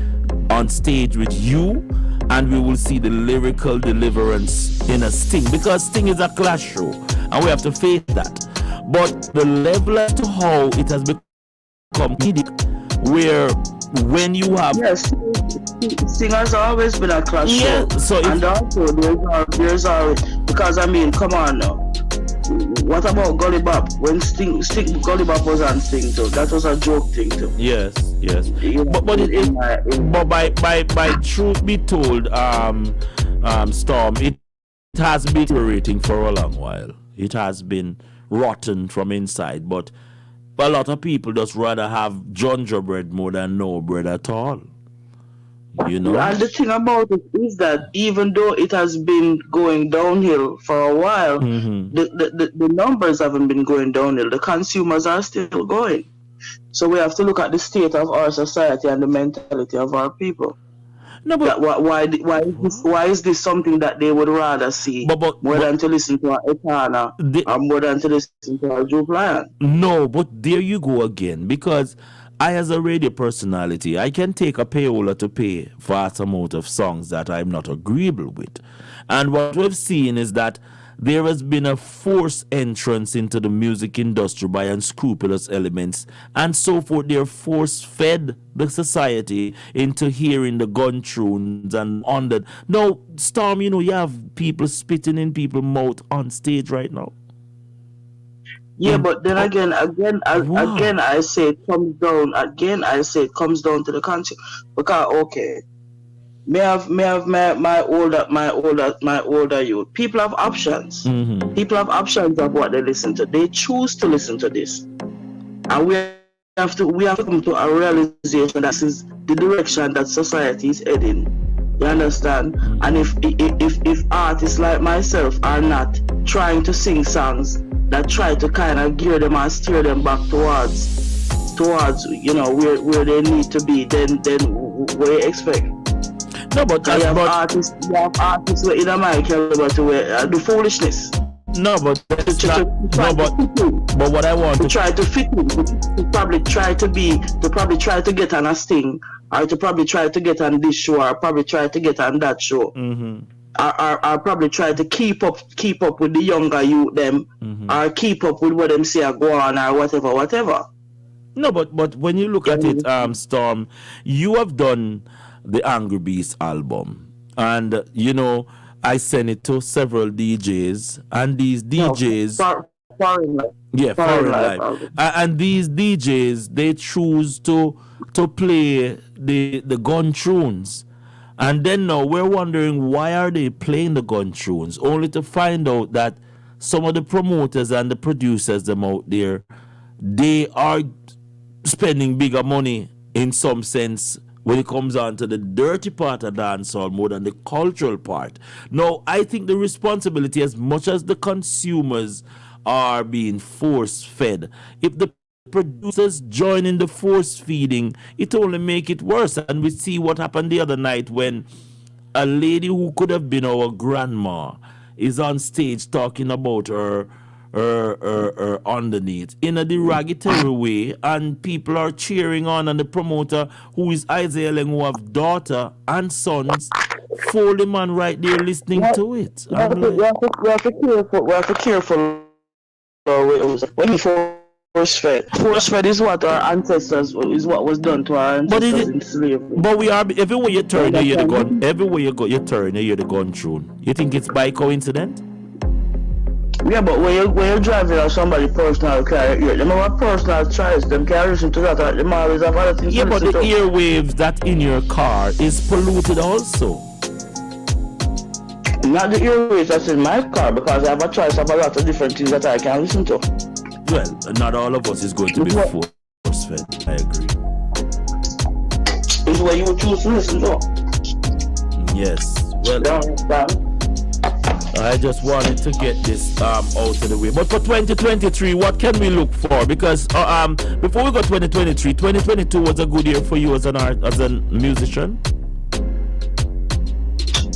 on stage with you, and we will see the lyrical deliverance in a Sting, because Sting is a clash show, and we have to face that. But the level as to how it has become comedic, where when you have Sting has always been a clash show. So and also there's always, because I mean, come on now. What about Gully Bop? When Sting Gully Bop was on Sting too, that was a joke thing too. Yes. But by truth be told, Storm, it has been deteriorating for a long while. It has been rotten from inside, but a lot of people just rather have gingerbread more than no bread at all. You know? And the thing about it is that even though it has been going downhill for a while, the numbers haven't been going downhill. The consumers are still going. So we have to look at the state of our society and the mentality of our people. No, but why is this something that they would rather see more than to listen to Etana or more than to listen to a Droop Lion? No, but there you go again, because I, as a radio personality, I can take a payola to pay vast amount of songs that I'm not agreeable with. And what we've seen is that there has been a forced entrance into the music industry by unscrupulous elements and so forth. They're force-fed the society into hearing the gun tunes and on that. Now, Storm, you know, you have people spitting in people's mouth on stage right now. Yeah, but then again, I say it comes down. Again, I say it comes down to the country. Because okay, may have my older youth. People have options. People have options of what they listen to. They choose to listen to this, and we have to come to a realization that this is the direction that society is heading. You understand? And if artists like myself are not trying to sing songs that try to kind of gear them and steer them back towards you know where they need to be, then what do you expect? No, but you have artists in a my caliber to do foolishness. No, but that's not. No, but what I want to try to fit in, to probably try to get on a Sting, or to probably try to get on this show, or probably try to get on that show. Or probably try to keep up with the younger youth them, or keep up with what them say go on, or whatever. No, but when you look at it, Storm, you have done the Angry Beast album, and you know I sent it to several DJs, and these DJs, foreign life. And these DJs, they choose to play the gun tunes. And then now we're wondering, why are they playing the gun tunes? Only to find out that some of the promoters and the producers them out there, they are spending bigger money in some sense when it comes on to the dirty part of dancehall more than the cultural part. Now, I think the responsibility, as much as the consumers are being force-fed, if the producers join in the force feeding, it only make it worse. And we see what happened the other night when a lady who could have been our grandma is on stage talking about her underneath in a derogatory way, and people are cheering on, and the promoter, who is Isaiah Leng, who have daughter and sons, fold the man right there listening to it. We have to careful when you force fed is what our ancestors is what was done to our ancestors in slavery. But we are, everywhere you turn, you hear the gun. Everywhere you go, you turn, you hear the gun tune. You think it's by coincidence? Yeah, but when you're driving on somebody's personal car, them have personal choice. Them can listen to that. Them always have other things. Yeah, but the airwaves that in your car is polluted also. Not the airwaves that's in my car, because I have a choice of a lot of different things that I can listen to. Well, not all of us is going to be perfect. I agree. It's what you would choose to listen to. Yes. Well, I just wanted to get this out of the way. But for 2023, what can we look for? Because before we go 2023, 2022 was a good year for you as a musician.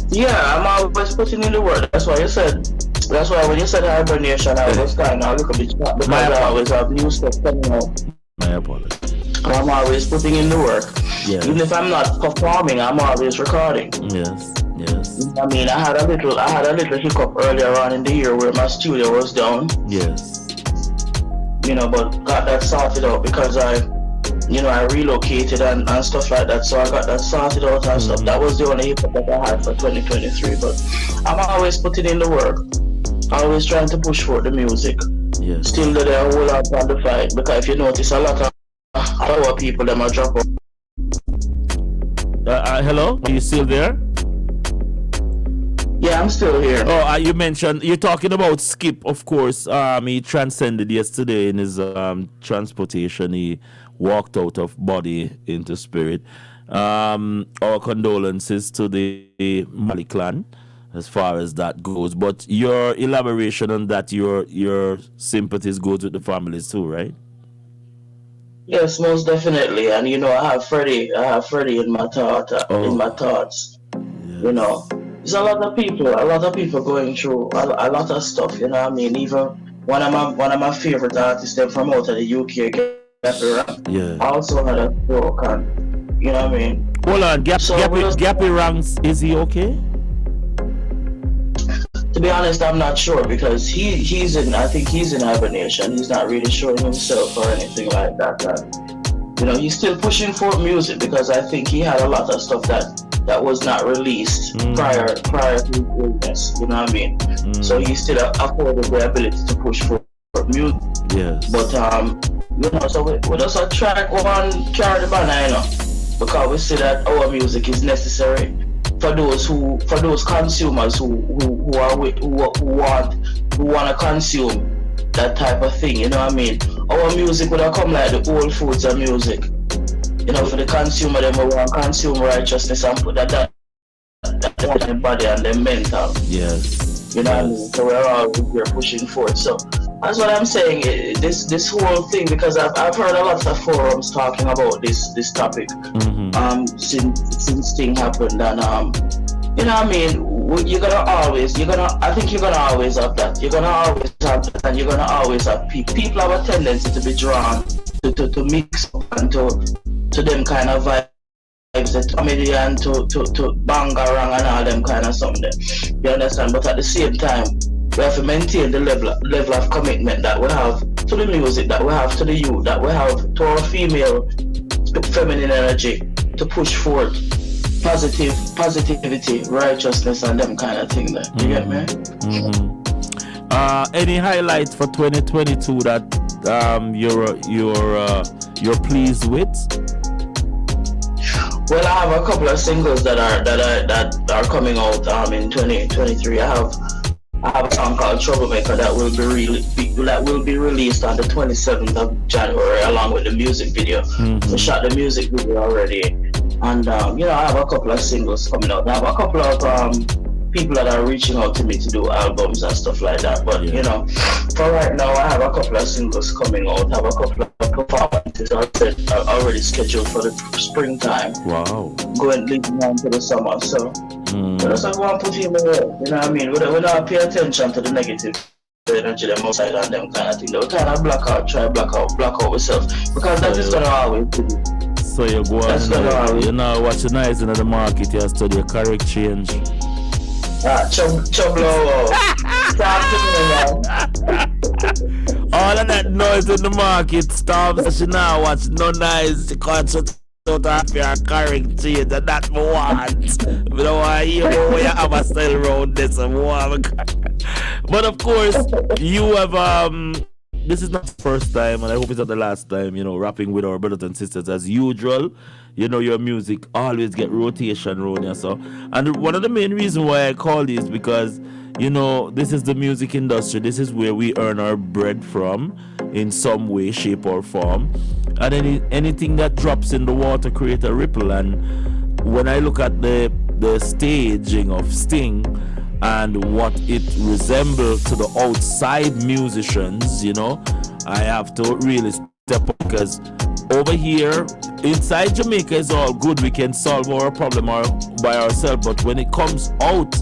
Yeah, I'm always putting in the work. That's why you said. That's why when you said hibernation, I was kind of a little bit shocked because I always have new stuff coming out. My apologies. I'm always putting in the work. Yes. Even if I'm not performing, I'm always recording. Yes. Yes. I mean, I had a little hiccup earlier on in the year where my studio was down. Yes. But got that sorted out because I relocated and stuff like that. So I got that sorted out and stuff. That was the only hiccup that I had for 2023. But I'm always putting in the work. Always trying to push for the music. Yes. Still there a whole lot on the fight because if you notice a lot of our people them are drop out. Hello? Are you still there? Yeah, I'm still here. Oh, you mentioned, you're talking about Skip, of course. He transcended yesterday in his transportation. He walked out of body into spirit. Our condolences to the Mali clan as far as that goes. But your elaboration on that, your sympathies go to the families too, right? Yes, most definitely. And I have Freddie in my thoughts. Yes. There's a lot of people going through a lot of stuff, you know what I mean? Even one of my favorite artists them from out of the UK, yeah, also had a stroke, and you know what I mean? Hold on, Gappy Ranks, is he okay? To be honest, I'm not sure because I think he's in hibernation. He's not really showing himself or anything like that. And, he's still pushing for music because I think he had a lot of stuff that was not released prior to his illness. You know what I mean? So he still afforded the ability to push for music. Yes. But so we just track one carry the banner, because we see that our music is necessary for those consumers who want to consume that type of thing, you know what I mean? Our music would have come like the old foods of music. For the consumer, they will want to consume righteousness and put that on their body and their mental. Yes. You know what I mean? So we're pushing forward. So that's what I'm saying. This whole thing, because I've heard a lot of forums talking about this topic since thing happened, and you know what I mean? I think you're gonna always have that. You're gonna always have that, and you're gonna always have people. People have a tendency to be drawn to mix up and to them kind of vibes, that comedian to bangarang and all them kind of something. You understand? But at the same time, we have to maintain the level of commitment that we have to the music, that we have to the youth, that we have to our feminine energy to push forward positivity, righteousness, and them kind of thing there. You get me? Any highlights for 2022 that you're pleased with? Well, I have a couple of singles that are coming out in 2023. I have a song called Troublemaker that will be released on the 27th of January along with the music video. We shot the music video already, and I have a couple of singles coming out. I have a couple of people that are reaching out to me to do albums and stuff like that. But for right now, I have a couple of singles coming out. I have a couple of performances already scheduled for the springtime. Wow. Leading on to the summer. So that's what I want to put in the world. You know what I mean? We don't pay attention to the negative energy them outside and them kind of thing. They will kind of block out ourselves, because that is gonna always be. So you go on, you know what you nice in the market, you study a correct change. Chublo. Talk to me now. All of that noise in the market stops. She now watch no nice concert out of your correct change, and that's what I want. I don't want to hear how you have a style around this. But of course, you have this is not the first time, and I hope it's not the last time, you know, rapping with our brothers and sisters as usual. You know, your music always get rotation around here. So, and one of the main reasons why I call is because, you know, this is the music industry. This is where we earn our bread from in some way, shape, or form. And anything that drops in the water creates a ripple. And when I look at the staging of Sting and what it resembles to the outside musicians, you know, I have to really step up, because over here inside Jamaica is all good. We can solve our problem by ourselves, but when it comes out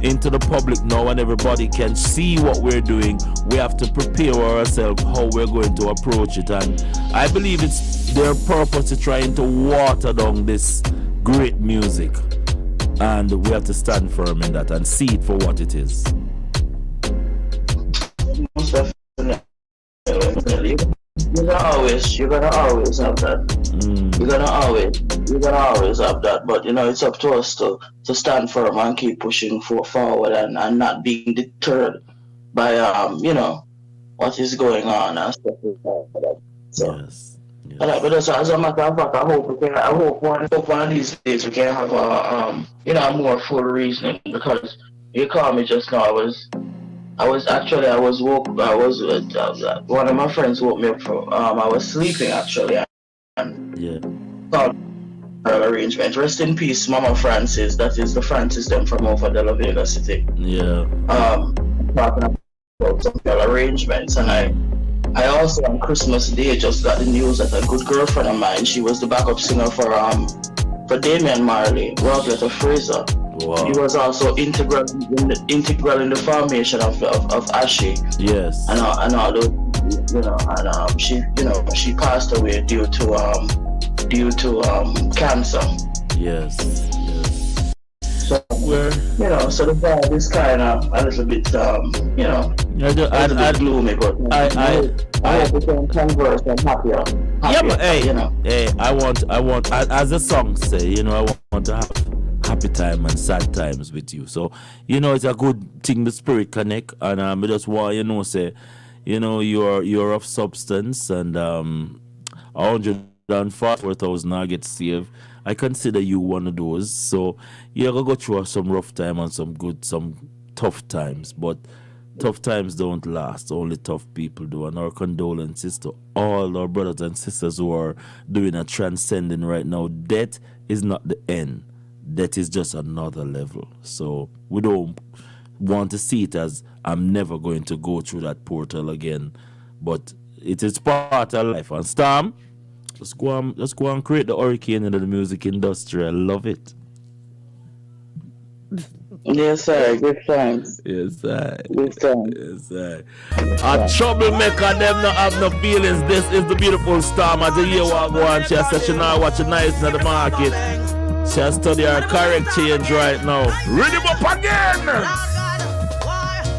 into the public now and everybody can see what we're doing, we have to prepare ourselves how we're going to approach it. And I believe it's their purpose to trying to water down this great music, and we have to stand firm in that and see it for what it is. You're gonna always have that. You're gonna always have that. But you know, it's up to us to stand firm and keep pushing forward and not being deterred by you know, what is going on and stuff like that. So, yes. But also, as a matter of fact, I hope one of these days we can have a you know, a more full reasoning, because you called me just now. I was one of my friends woke me up from I was sleeping actually, and arrangement. Rest in peace, Mama Francis. That is the Francis them from over De La Vega City. Talking about some arrangements, and I also on Christmas Day just got the news that a good girlfriend of mine, she was the backup singer for Damian Marley, Roberta Fraser. Wow. He was also integral in the formation of Ashe. Yes. And all those, you know, and she passed away due to cancer. Yes. So you know, so the vibe is kind of a little bit you know, a little bit gloomy, but I hope we can converse and happier. Yeah, but hey, you know, hey, I want as the song say, you know, I want to have happy time and sad times with you. So, you know, it's a good thing the spirit connect, and I just want, you know, say, you know, you're of substance, and 144,000 I get saved. I consider you one of those. So you're gonna go through some rough time and some tough times, but tough times don't last. Only tough people do. And our condolences to all our brothers and sisters who are doing a transcending right now. Death is not the end. That is just another level. So we don't want to see it as I'm never going to go through that portal again. But it is part of life. And Storm, let's go and create the hurricane in the music industry. I love it. Yes, sir. Good times. Yes, sir. Good times. Yes, sir. A troublemaker, them not have no feelings. This is the beautiful Storm. As the year walk on, she has said she now watching nice in the market. She has studied her correct change right now. Read him up again!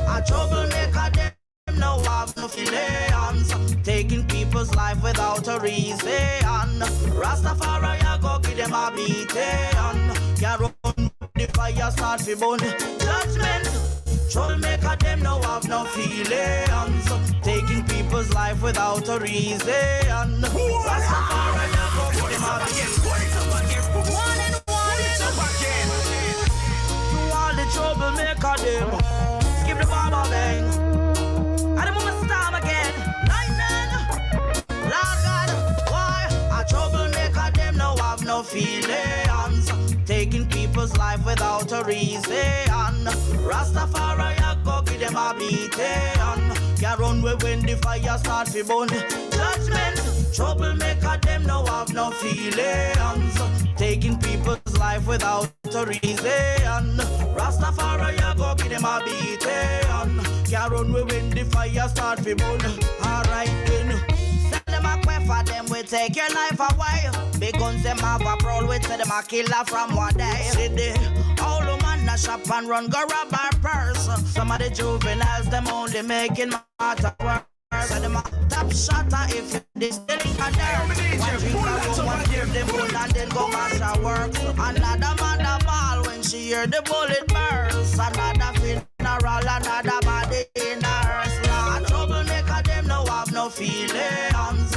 A troublemaker, them no have no feelings. Taking people's life without a reason. Rastafari, I go give them a beating. Can't run the fire, start to burn. Judgment. Troublemaker, them no have no feelings. Taking people's life without a reason. Rastafari, I go give them a beating. To all the troublemaker, them give the bomb bang. And the moment Storm again. Lightning. Lord God, why? A troublemaker, them no have no feelings. Taking people's life without a reason. Rastafari, I go give them a beating. Can't run away when the fire start to burn. Judgment. Troublemaker, them no have no feelings. Taking people's life without a reason. Rastafari, I go give them a beating. Can't run away when the fire start to burn. Alright then. Send them a quaff for them, we take your life away. Big guns them have a brawl, we say them a killer from one day. City, all the man a shop and run, go rob our purse. Some of the juveniles, them only making matter worse. So them a top shotter if they still in a dirt. One drink a one give them food and then go mash her work. Another mother ball when she hear the bullet burst. Another funeral, another body in a hearse. Troublemaker, them no have no feelings.